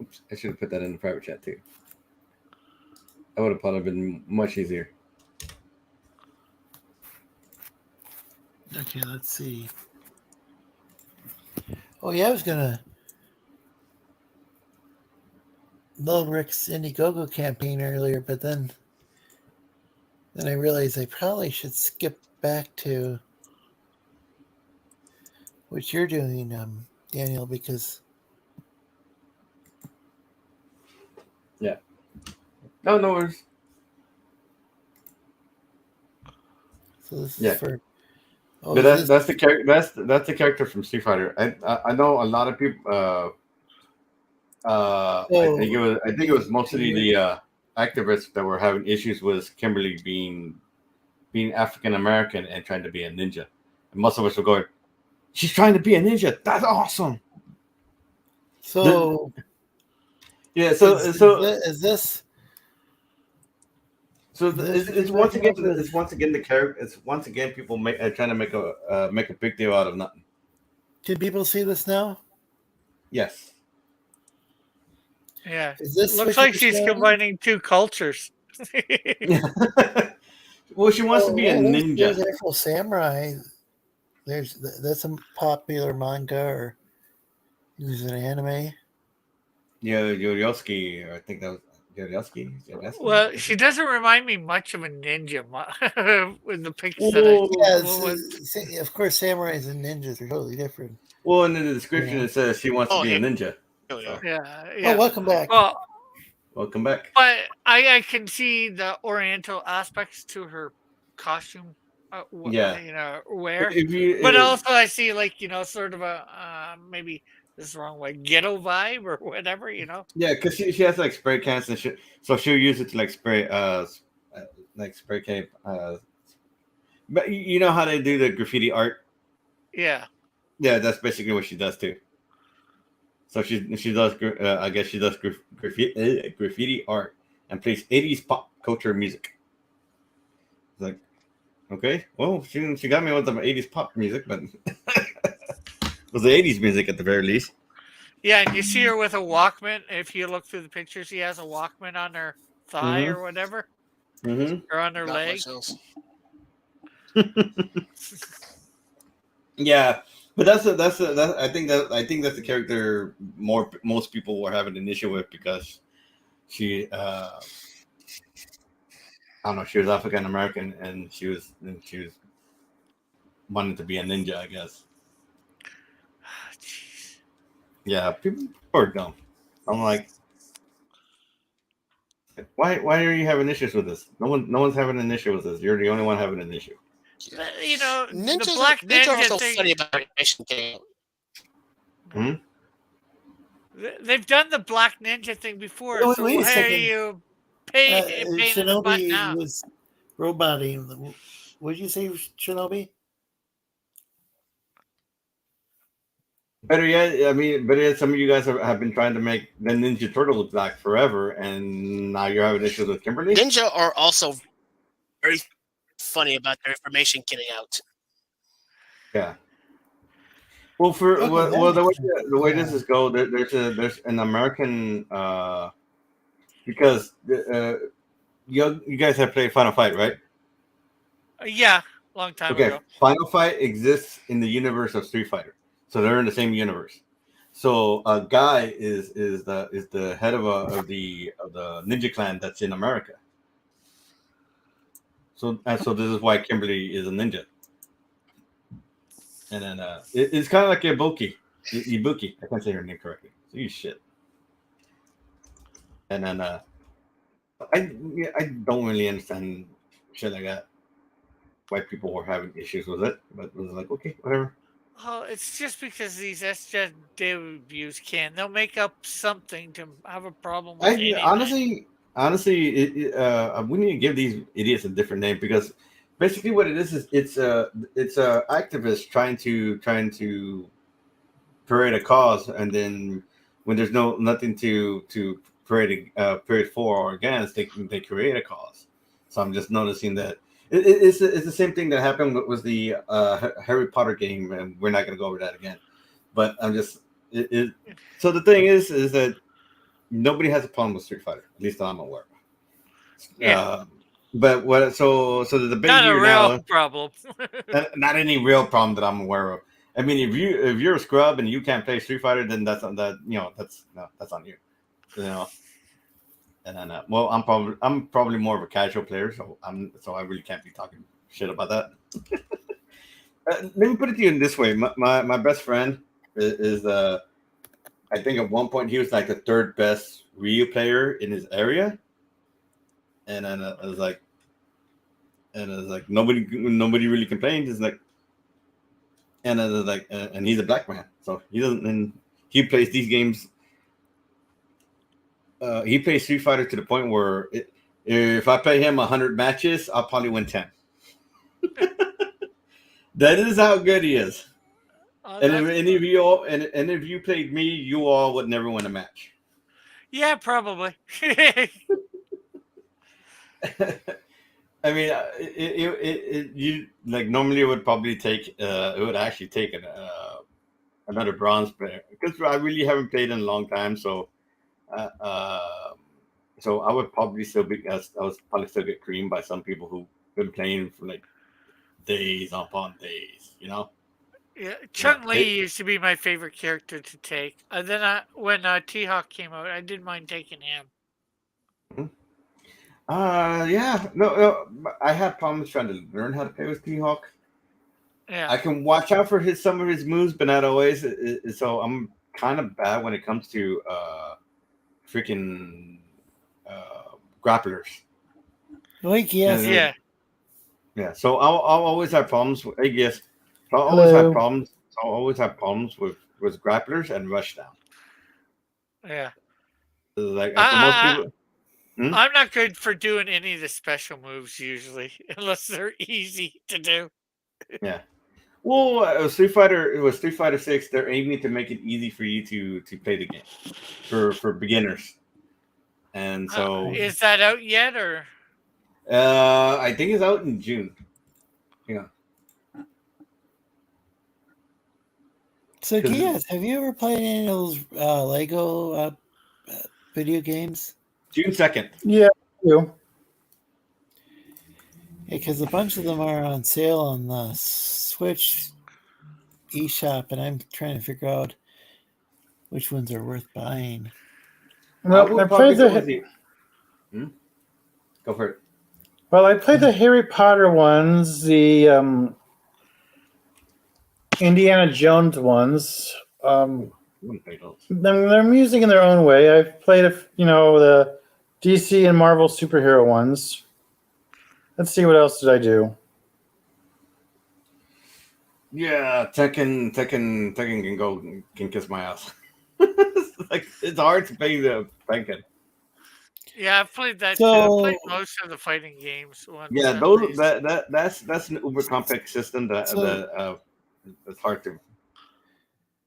Oops, I should have put that in the private chat too. That would have probably been much easier. Okay, let's see. Oh yeah, I was gonna load Rick's Indiegogo campaign earlier, but then I realized I probably should skip back to what you're doing, Daniel, because yeah. No worries. So this is for. Oh, but that's the character. That's the character from Street Fighter. I know a lot of people. I think it was mostly the activists that were having issues with Kimberly being African American and trying to be a ninja. And most of us were going, "She's trying to be a ninja. That's awesome." So yeah. So is this? So it's once again the character. It's once again people trying to make a big deal out of nothing. Can people see this now? Yes. Yeah. Looks like she's combining 2 cultures. Well, she wants to be a ninja. There's Afro Samurai. That's a popular manga, or is it an anime? Yeah, Yoriosuke, I think that was Well, she doesn't remind me much of a ninja with the pictures Yeah, of course, samurais and ninjas are totally different. Well, in the description it says she wants to be a ninja. Yeah, Oh, yeah. welcome back. Well, welcome back. But I can see the Oriental aspects to her costume. Wear. But also I see sort of a maybe this is the wrong way, ghetto vibe or whatever. Yeah, because she has like spray cans and shit, so she'll use it to like spray spray can. But you know how they do the graffiti art? Yeah. Yeah, that's basically what she does too. So she does I guess she does graffiti art and plays 80s pop culture music. It's like, okay, well, she got me with the 80s pop music, but it was the 80s music at the very least. Yeah, and you see her with a Walkman. If you look through the picture, she has a Walkman on her thigh or whatever, or on her leg. Yeah, but that's I think that's the character most people were having an issue with because she I don't know, she was African American and she was wanting to be a ninja, I guess. Yeah, people are dumb. I'm like, why are you having issues with this? No one's having an issue with this. You're the only one having an issue. Ninjas, the Black Ninja are so thing, funny about animation game. They've done the Black Ninja thing before. So wait a why second. are you paying the butt now? Was roboting. What did you say, Shinobi? Better yet, some of you guys have been trying to make the Ninja Turtles black forever, and now you're having issues with Kimberly. Ninja are also very funny about their information getting out. Yeah. Well, the way this is go, there's an American because you guys have played Final Fight, right? Yeah, long time ago. Final Fight exists in the universe of Street Fighter. So they're in the same universe. So a guy is the head of the ninja clan that's in America. So this is why Kimberly is a ninja. And then it's kind of like Ibuki. I can't say her name correctly. So you shit. And then I don't really understand shit like that. Why people were having issues with it, but it was like, okay, whatever. Oh, it's just because these SJ debuts they'll make up something to have a problem with anything. Honestly, we need to give these idiots a different name because basically what it is it's a activist trying to parade a cause, and then when there's nothing to parade for or against, they create a cause. So I'm just noticing that. It's the same thing that happened with the Harry Potter game, and we're not going to go over that again. But I'm just so the thing is that nobody has a problem with Street Fighter, at least I'm aware. Yeah. But what? So the debate not here a real problem. not any real problem that I'm aware of. I mean, if you're a scrub and you can't play Street Fighter, then that's on you. You know. And then, well, I'm probably more of a casual player, so I really can't be talking shit about that. Let me put it to you in this way: my best friend is I think at one point he was like the third best Ryu player in his area, and then I was like, nobody really complained. It's like, and then like, and he's a black man, so he doesn't, and he plays these games. He plays Street Fighter to the point where if I play him 100 matches, I'll probably win 10. That is how good he is. And if any of you all, and if you played me, you all would never win a match. Yeah, probably. I mean, you like normally it would probably take another bronze player because I really haven't played in a long time, so. So I would probably still get creamed by some people who've been playing for like days upon days, you know. Yeah, Chun-Li used to be my favorite character to take. And then when T-Hawk came out, I didn't mind taking him. Yeah. No, I had problems trying to learn how to play with T-Hawk. Yeah. I can watch out for some of his moves, but not always. So I'm kind of bad when it comes to freaking grapplers. Like, yes. Yeah. Yeah. So I'll always have problems with Geass. I'll always have problems with grapplers and rushdown. Yeah. Like for most people. I'm not good for doing any of the special moves usually, unless they're easy to do. Yeah. Well, Street Fighter 6. They're aiming to make it easy for you to play the game for beginners. And so is that out yet, or? I think it's out in June. Yeah. So, Geass, have you ever played any of those Lego video games? June 2nd. Yeah, I do. Because a bunch of them are on sale on the Switch eShop, and I'm trying to figure out which ones are worth buying. Well, I played the. Go for it. Well, I played the Harry Potter ones, the Indiana Jones ones. They're amusing in their own way. I've played, the DC and Marvel superhero ones. Let's see, what else did I do? Yeah, Tekken can kiss my ass. It's hard to play the Tekken. Yeah, I've played that too. I played most of the fighting games. Yeah, that's an uber complex system that's hard to.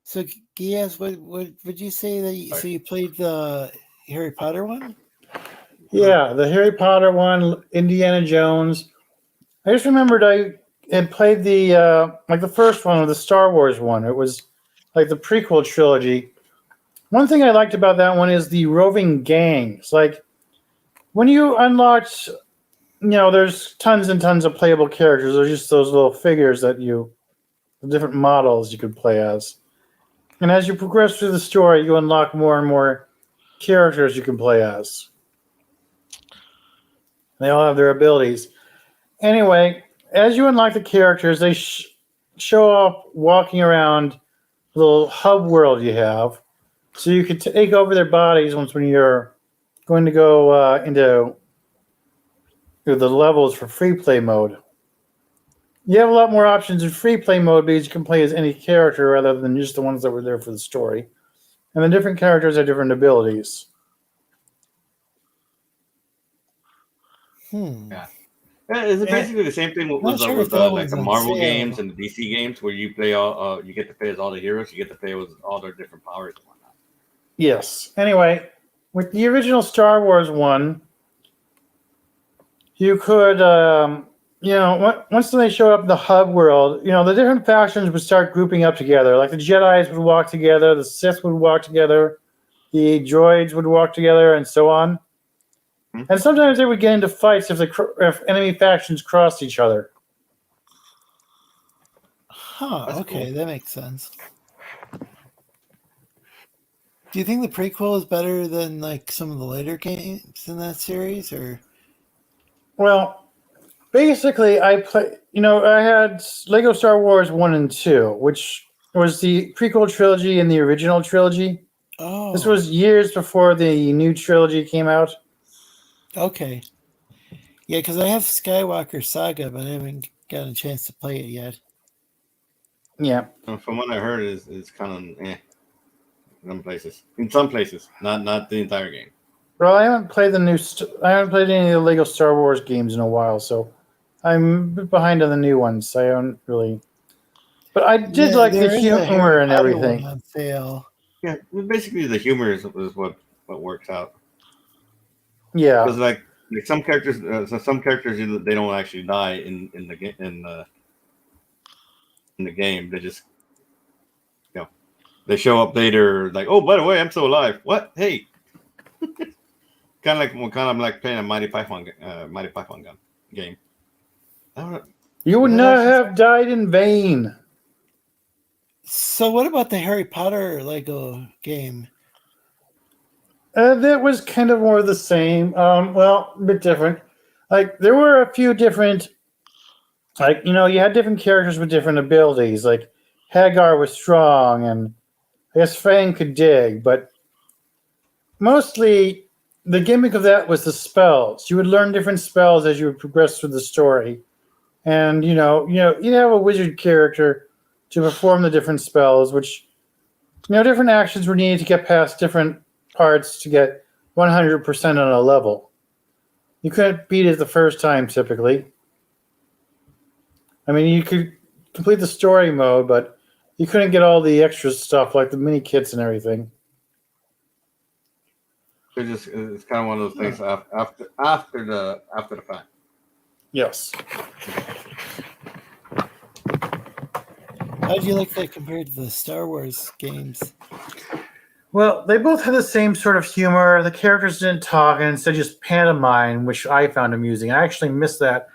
So, Geass, what would you say that you played the Harry Potter one? Yeah, the Harry Potter one, Indiana Jones. I just remembered I had played the first one, the Star Wars one. It was like the prequel trilogy. One thing I liked about that one is the roving gangs. Like when you unlocked, there's tons and tons of playable characters. There's just those little figures the different models you could play as. And as you progress through the story, you unlock more and more characters you can play as. They all have their abilities. Anyway, as you unlock the characters, they show up walking around the little hub world you have. So you can take over their bodies when you're going to go into the levels for free play mode. You have a lot more options in free play mode because you can play as any character rather than just the ones that were there for the story. And the different characters have different abilities. Yeah. It's basically the same thing with the Marvel games and the DC games where you play you get to play as all the heroes, you get to play with all their different powers and whatnot. Yes. Anyway, with the original Star Wars one, you could, once they showed up in the hub world, the different factions would start grouping up together. Like the Jedis would walk together, the Sith would walk together, the droids would walk together, and so on. And sometimes they would get into fights if enemy factions crossed each other. That's okay, cool. That makes sense. Do you think the prequel is better than like some of the later games in that series, or? Well, basically, I had Lego Star Wars 1 and 2, which was the prequel trilogy and the original trilogy. Oh. This was years before the new trilogy came out. Okay. Yeah, because I have Skywalker Saga, but I haven't gotten a chance to play it yet. Yeah. From what I heard, it's kind of in some places, not the entire game. Well, I haven't played any of the Lego Star Wars games in a while, so I'm behind on the new ones. I don't really, but I did like the humor and everything. On sale. Yeah, basically the humor is what works out. Yeah, because like some characters they don't actually die in the game. They just they show up later like, oh, by the way, I'm still alive. What? Hey. kind of like playing a Mighty Python game. You would not have died in vain. So what about the Harry Potter Lego game? That was kind of more the same. Well, a bit different. Like there were a few different, like you had different characters with different abilities. Like Hagar was strong, and I guess Fang could dig, but mostly the gimmick of that was the spells. You would learn different spells as you would progress through the story, and you'd have a wizard character to perform the different spells, which different actions were needed to get past different parts to get 100% on a level. You couldn't beat it the first time typically. I mean, you could complete the story mode, but you couldn't get all the extra stuff like the mini kits and everything. It's kind of one of those things after the fact. Yes. How do you like that compared to the Star Wars games? Well, they both had the same sort of humor. The characters didn't talk and instead just pantomime, which I found amusing. I actually missed that.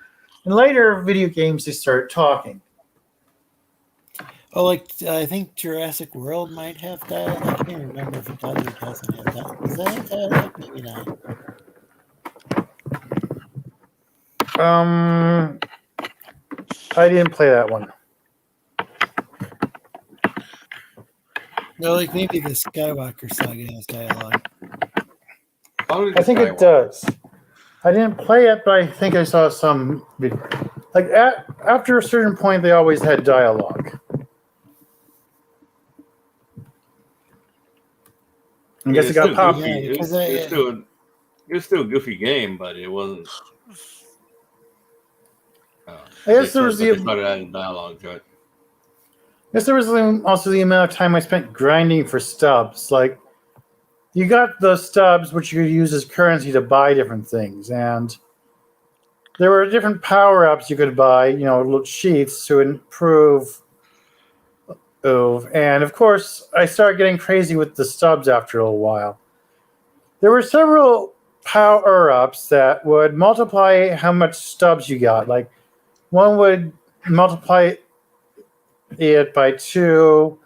In later video games, they started talking. Oh, like I think Jurassic World might have that. I can't remember if it does or doesn't have that. Is that dialogue? Maybe not. I didn't play that one. No, like maybe the Skywalker saga has dialogue. I think it does. I didn't play it, but I think I saw some video. Like after a certain point, they always had dialogue. I guess it got popped. Yeah, It was still a goofy game, but it wasn't. I guess there was they started adding dialogue to it. I guess there was also the amount of time I spent grinding for stubs. Like, you got those stubs, which you could use as currency to buy different things. And there were different power-ups you could buy, little sheets to improve. And, of course, I started getting crazy with the stubs after a little while. There were several power-ups that would multiply how much stubs you got. Like, one would multiply it by 2,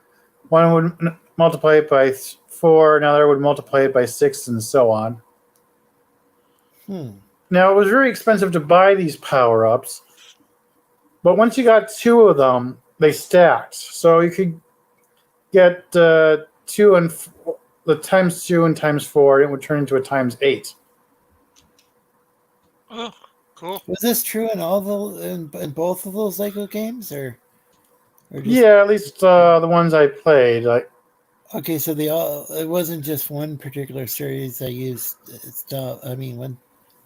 one would multiply it by 4, another would multiply it by 6, and so on. Now, it was very expensive to buy these power-ups, but once you got 2 of them, they stacked. So you could get 2 and the times 2 and times 4, and it would turn into a times 8. Oh, cool. Was this true in in both of those Lego games, or just... Yeah, at least the ones I played. Okay, so it wasn't just one particular series that used stuff. I mean, one.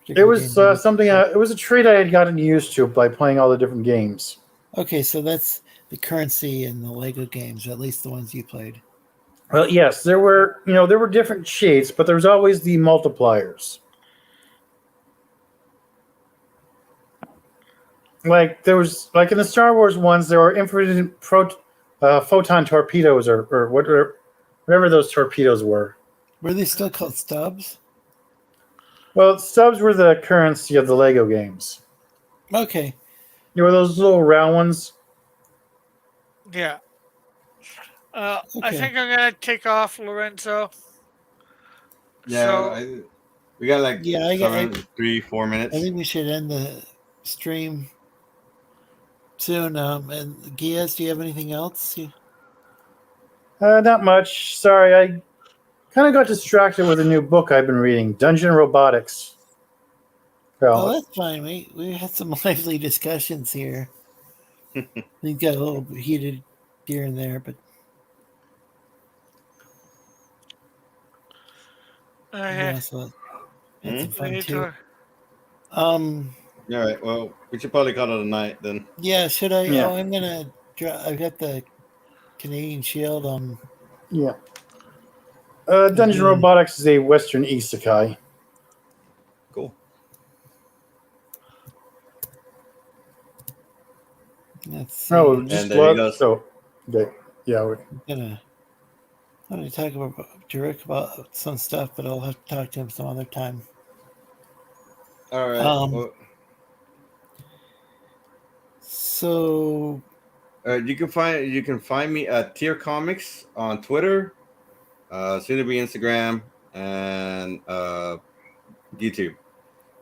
It was something. It was a trait I had gotten used to by playing all the different games. Okay, so that's the currency in the Lego games, at least the ones you played. Well, yes, there were different cheats, but there was always the multipliers. Like there was, like in the Star Wars ones, there were infinite photon torpedoes or whatever those torpedoes were. Were they still called stubs? Well, stubs were the currency of the Lego games. Okay. You were those little round ones. Yeah. I Okay. think I'm gonna take off, Lorenzo. Yeah, we got like 3-4 minutes. I think we should end the stream soon. And Geass, do you have anything else? Not much. Sorry, I kind of got distracted with a new book I've been reading, Dungeon Robotics. Oh, that's fine. We had some lively discussions here. We got a little heated here and there, but Okay. so had some fun too. Yeah, right. Well, we should probably call it a night then. Yeah, should I? Yeah. Oh, I'm gonna. I've got the Canadian Shield. Yeah. Dungeon Robotics is a Western isekai. Cool. Let's Oh, And there he goes. So, okay. Yeah, I'm gonna talk about some stuff, but I'll have to talk to him some other time. All right. So you can find me at Tier Comics on Twitter, soon to be Instagram, and YouTube.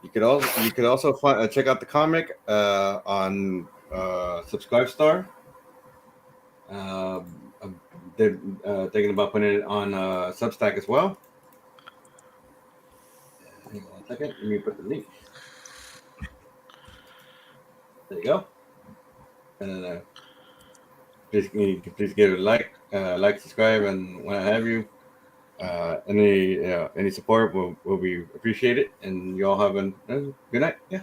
You could also check out the comic on Subscribestar. They're thinking about putting it on Substack as well. Hang on 1 second. Let me put the link. There you go. And please give it a like, subscribe, and when I have you, any support will be appreciated. And you all have a good night. Yeah.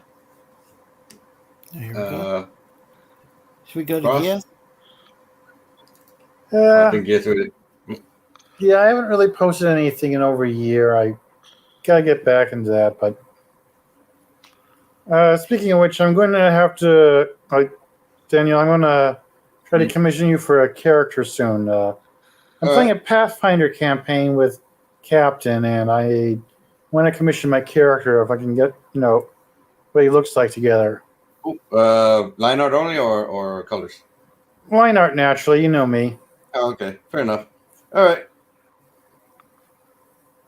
Here we go. Should we go to Ross? Geass? I think Geass with it. Yeah, I haven't really posted anything in over a year. I gotta get back into that. But speaking of which, I'm going to have to, Daniel, I'm going to try to commission you for a character soon. I'm playing a Pathfinder campaign with Captain, and I want to commission my character if I can get, what he looks like together. Line art only or colors? Line art, naturally. You know me. Oh, okay. Fair enough. All right.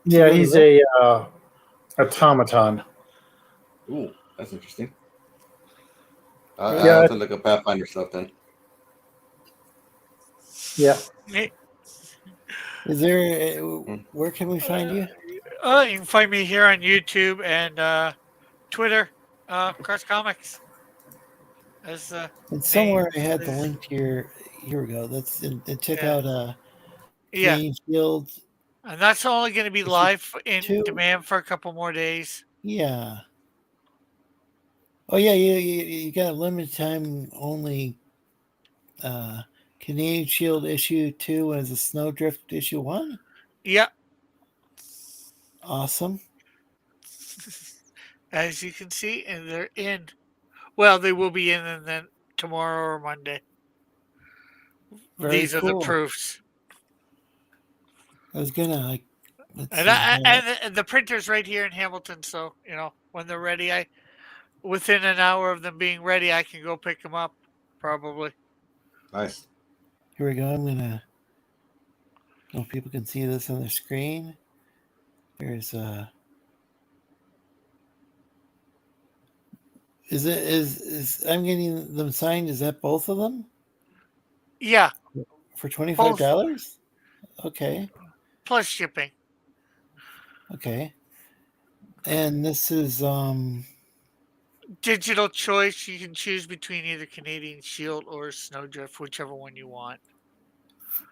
Yeah, he's a automaton. Ooh, that's interesting. I'll have to look up Pathfinder stuff then. Yeah. Is there? Where can we find you? You can find me here on YouTube and Twitter, Cross Comics. And somewhere I had the link to your. Here we go. Check out Green Shield. And that's only going to be live in demand for a couple more days. Yeah. Oh yeah, you got a limited time only. Canadian Shield issue 2 as a Snowdrift issue 1. Yep. Awesome. As you can see, and they're in. Well, they will be in, and then tomorrow or Monday. These are the proofs. I was gonna and the printer's right here in Hamilton, so when they're ready, within an hour of them being ready, I can go pick them up, probably. Nice. Here we go. I'm gonna. If people can see this on the screen, there's Is I'm getting them signed? Is that both of them? Yeah. For $25? Okay. Plus shipping. Okay. And this is digital choice. You can choose between either Canadian Shield or Snowdrift, whichever one you want.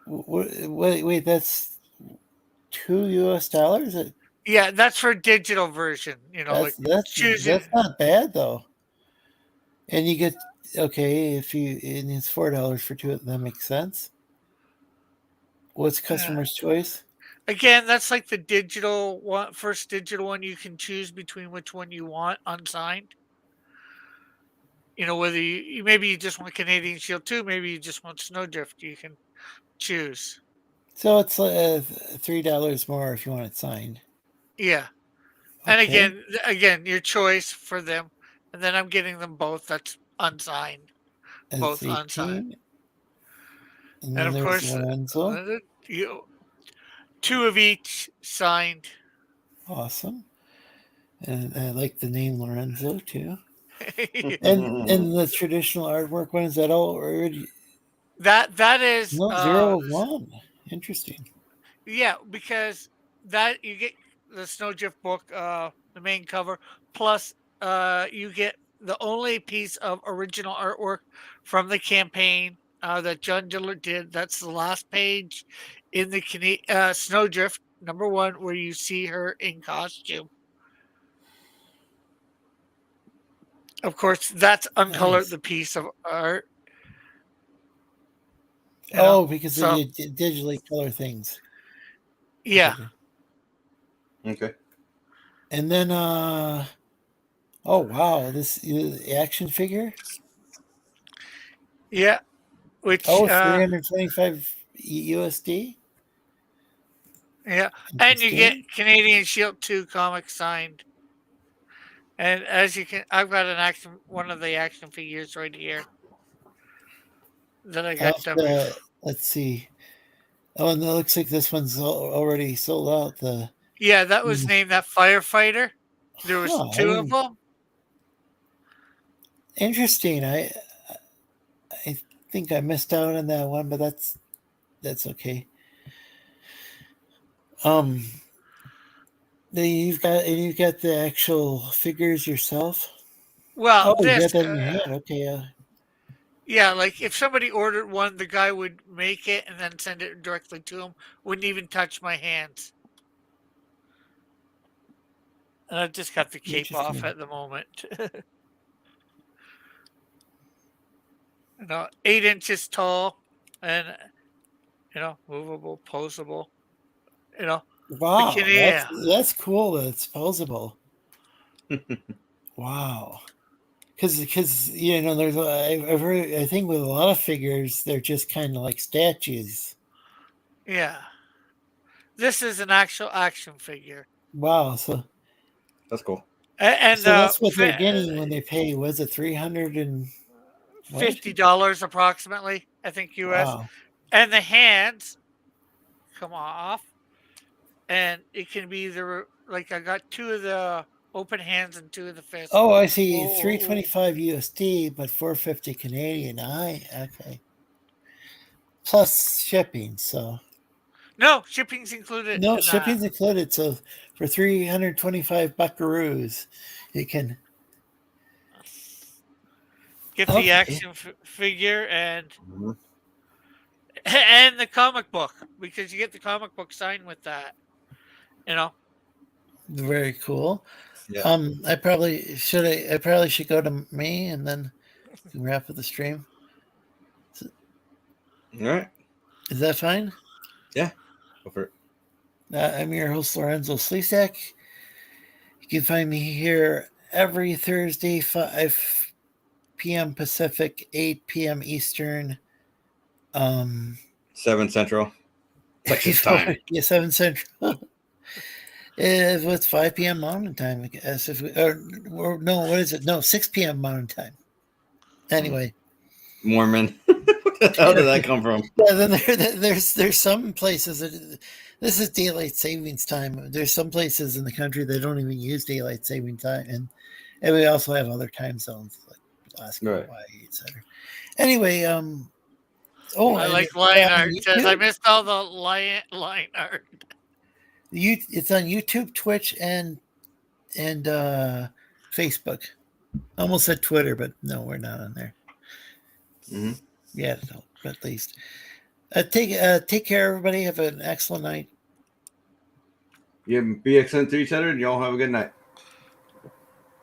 Wait, that's $2? Yeah, that's for digital version. That's not bad though. And you get and it's $4 for 2. That makes sense. What's customer's choice? Again, that's like the digital one, first digital one. You can choose between which one you want unsigned. Whether maybe you just want Canadian Shield 2, maybe you just want Snowdrift. You can choose. So it's $3 more if you want it signed. Yeah, okay. And again, your choice for them, and then I'm getting them both. That's unsigned, and both unsigned. And of course, Lorenzo. 2 of each signed. Awesome, and I like the name Lorenzo too. and the traditional artwork one, is that all already? That is 0-1. Interesting. Yeah, because that you get the Snowdrift book, the main cover, plus you get the only piece of original artwork from the campaign that John Dillard did. That's the last page in the Snowdrift #1, where you see her in costume. Of course, that's uncolored, the piece of art. Because they digitally color things. Yeah. Okay. And then, oh wow, this action figure. Yeah. Which 325 USD. Yeah, and you get Canadian Shield 2 comic signed. And as you can, I've got one of the action figures right here that I got let's see. Oh, and it looks like this one's already sold out. Yeah, that was named that firefighter. There was two of them. Interesting. I think I missed out on that one, but that's okay. You've got the actual figures yourself. Well, You this got that in your hand. Okay. yeah, like if somebody ordered one, the guy would make it and then send it directly to him. Wouldn't even touch my hands. And I just got the cape off at the moment. 8 inches tall, and movable, posable. Wow, bikini. that's cool. That it's posable. Wow. Because there's I've heard, I think with a lot of figures they're just kind of like statues. Yeah, this is an actual action figure. Wow, so that's cool. And so that's what they're getting when they pay. Was it $350 approximately? I think US. Wow. And the hands come off, and it can be either like I got 2 of the open hands and 2 of the fists. Oh, I see. $325 USD, but $450 Canadian. Okay. Plus shipping, so. No, shipping's included. No, shipping's included. So for 325 buckaroos, you can get the action figure and the comic book, because you get the comic book signed with that. Very cool. Yeah. I probably should go to me and then wrap up the stream. All right. Is that fine? Yeah. Go for it. I'm your host, Lorenzo Sleestak. You can find me here every Thursday, 5 p.m. Pacific, 8 p.m. Eastern. 7 Central. Texas time. Yeah, 7 Central. What's 5 p.m. Mountain Time, I guess. Or no, what is it? No, 6 p.m. Mountain Time. Anyway. Mormon. How did that come from? Yeah, then there's some places that this is daylight savings time. There's some places in the country that don't even use daylight saving time, and we also have other time zones like Alaska, Hawaii, etc. Anyway, I like line art. I missed all the line art. It's on YouTube, Twitch, and Facebook. I almost said Twitter, but no, we're not on there. Mm-hmm. Yeah, no, but at least take care, everybody. Have an excellent night. You be excellent to each other, and you all have a good night.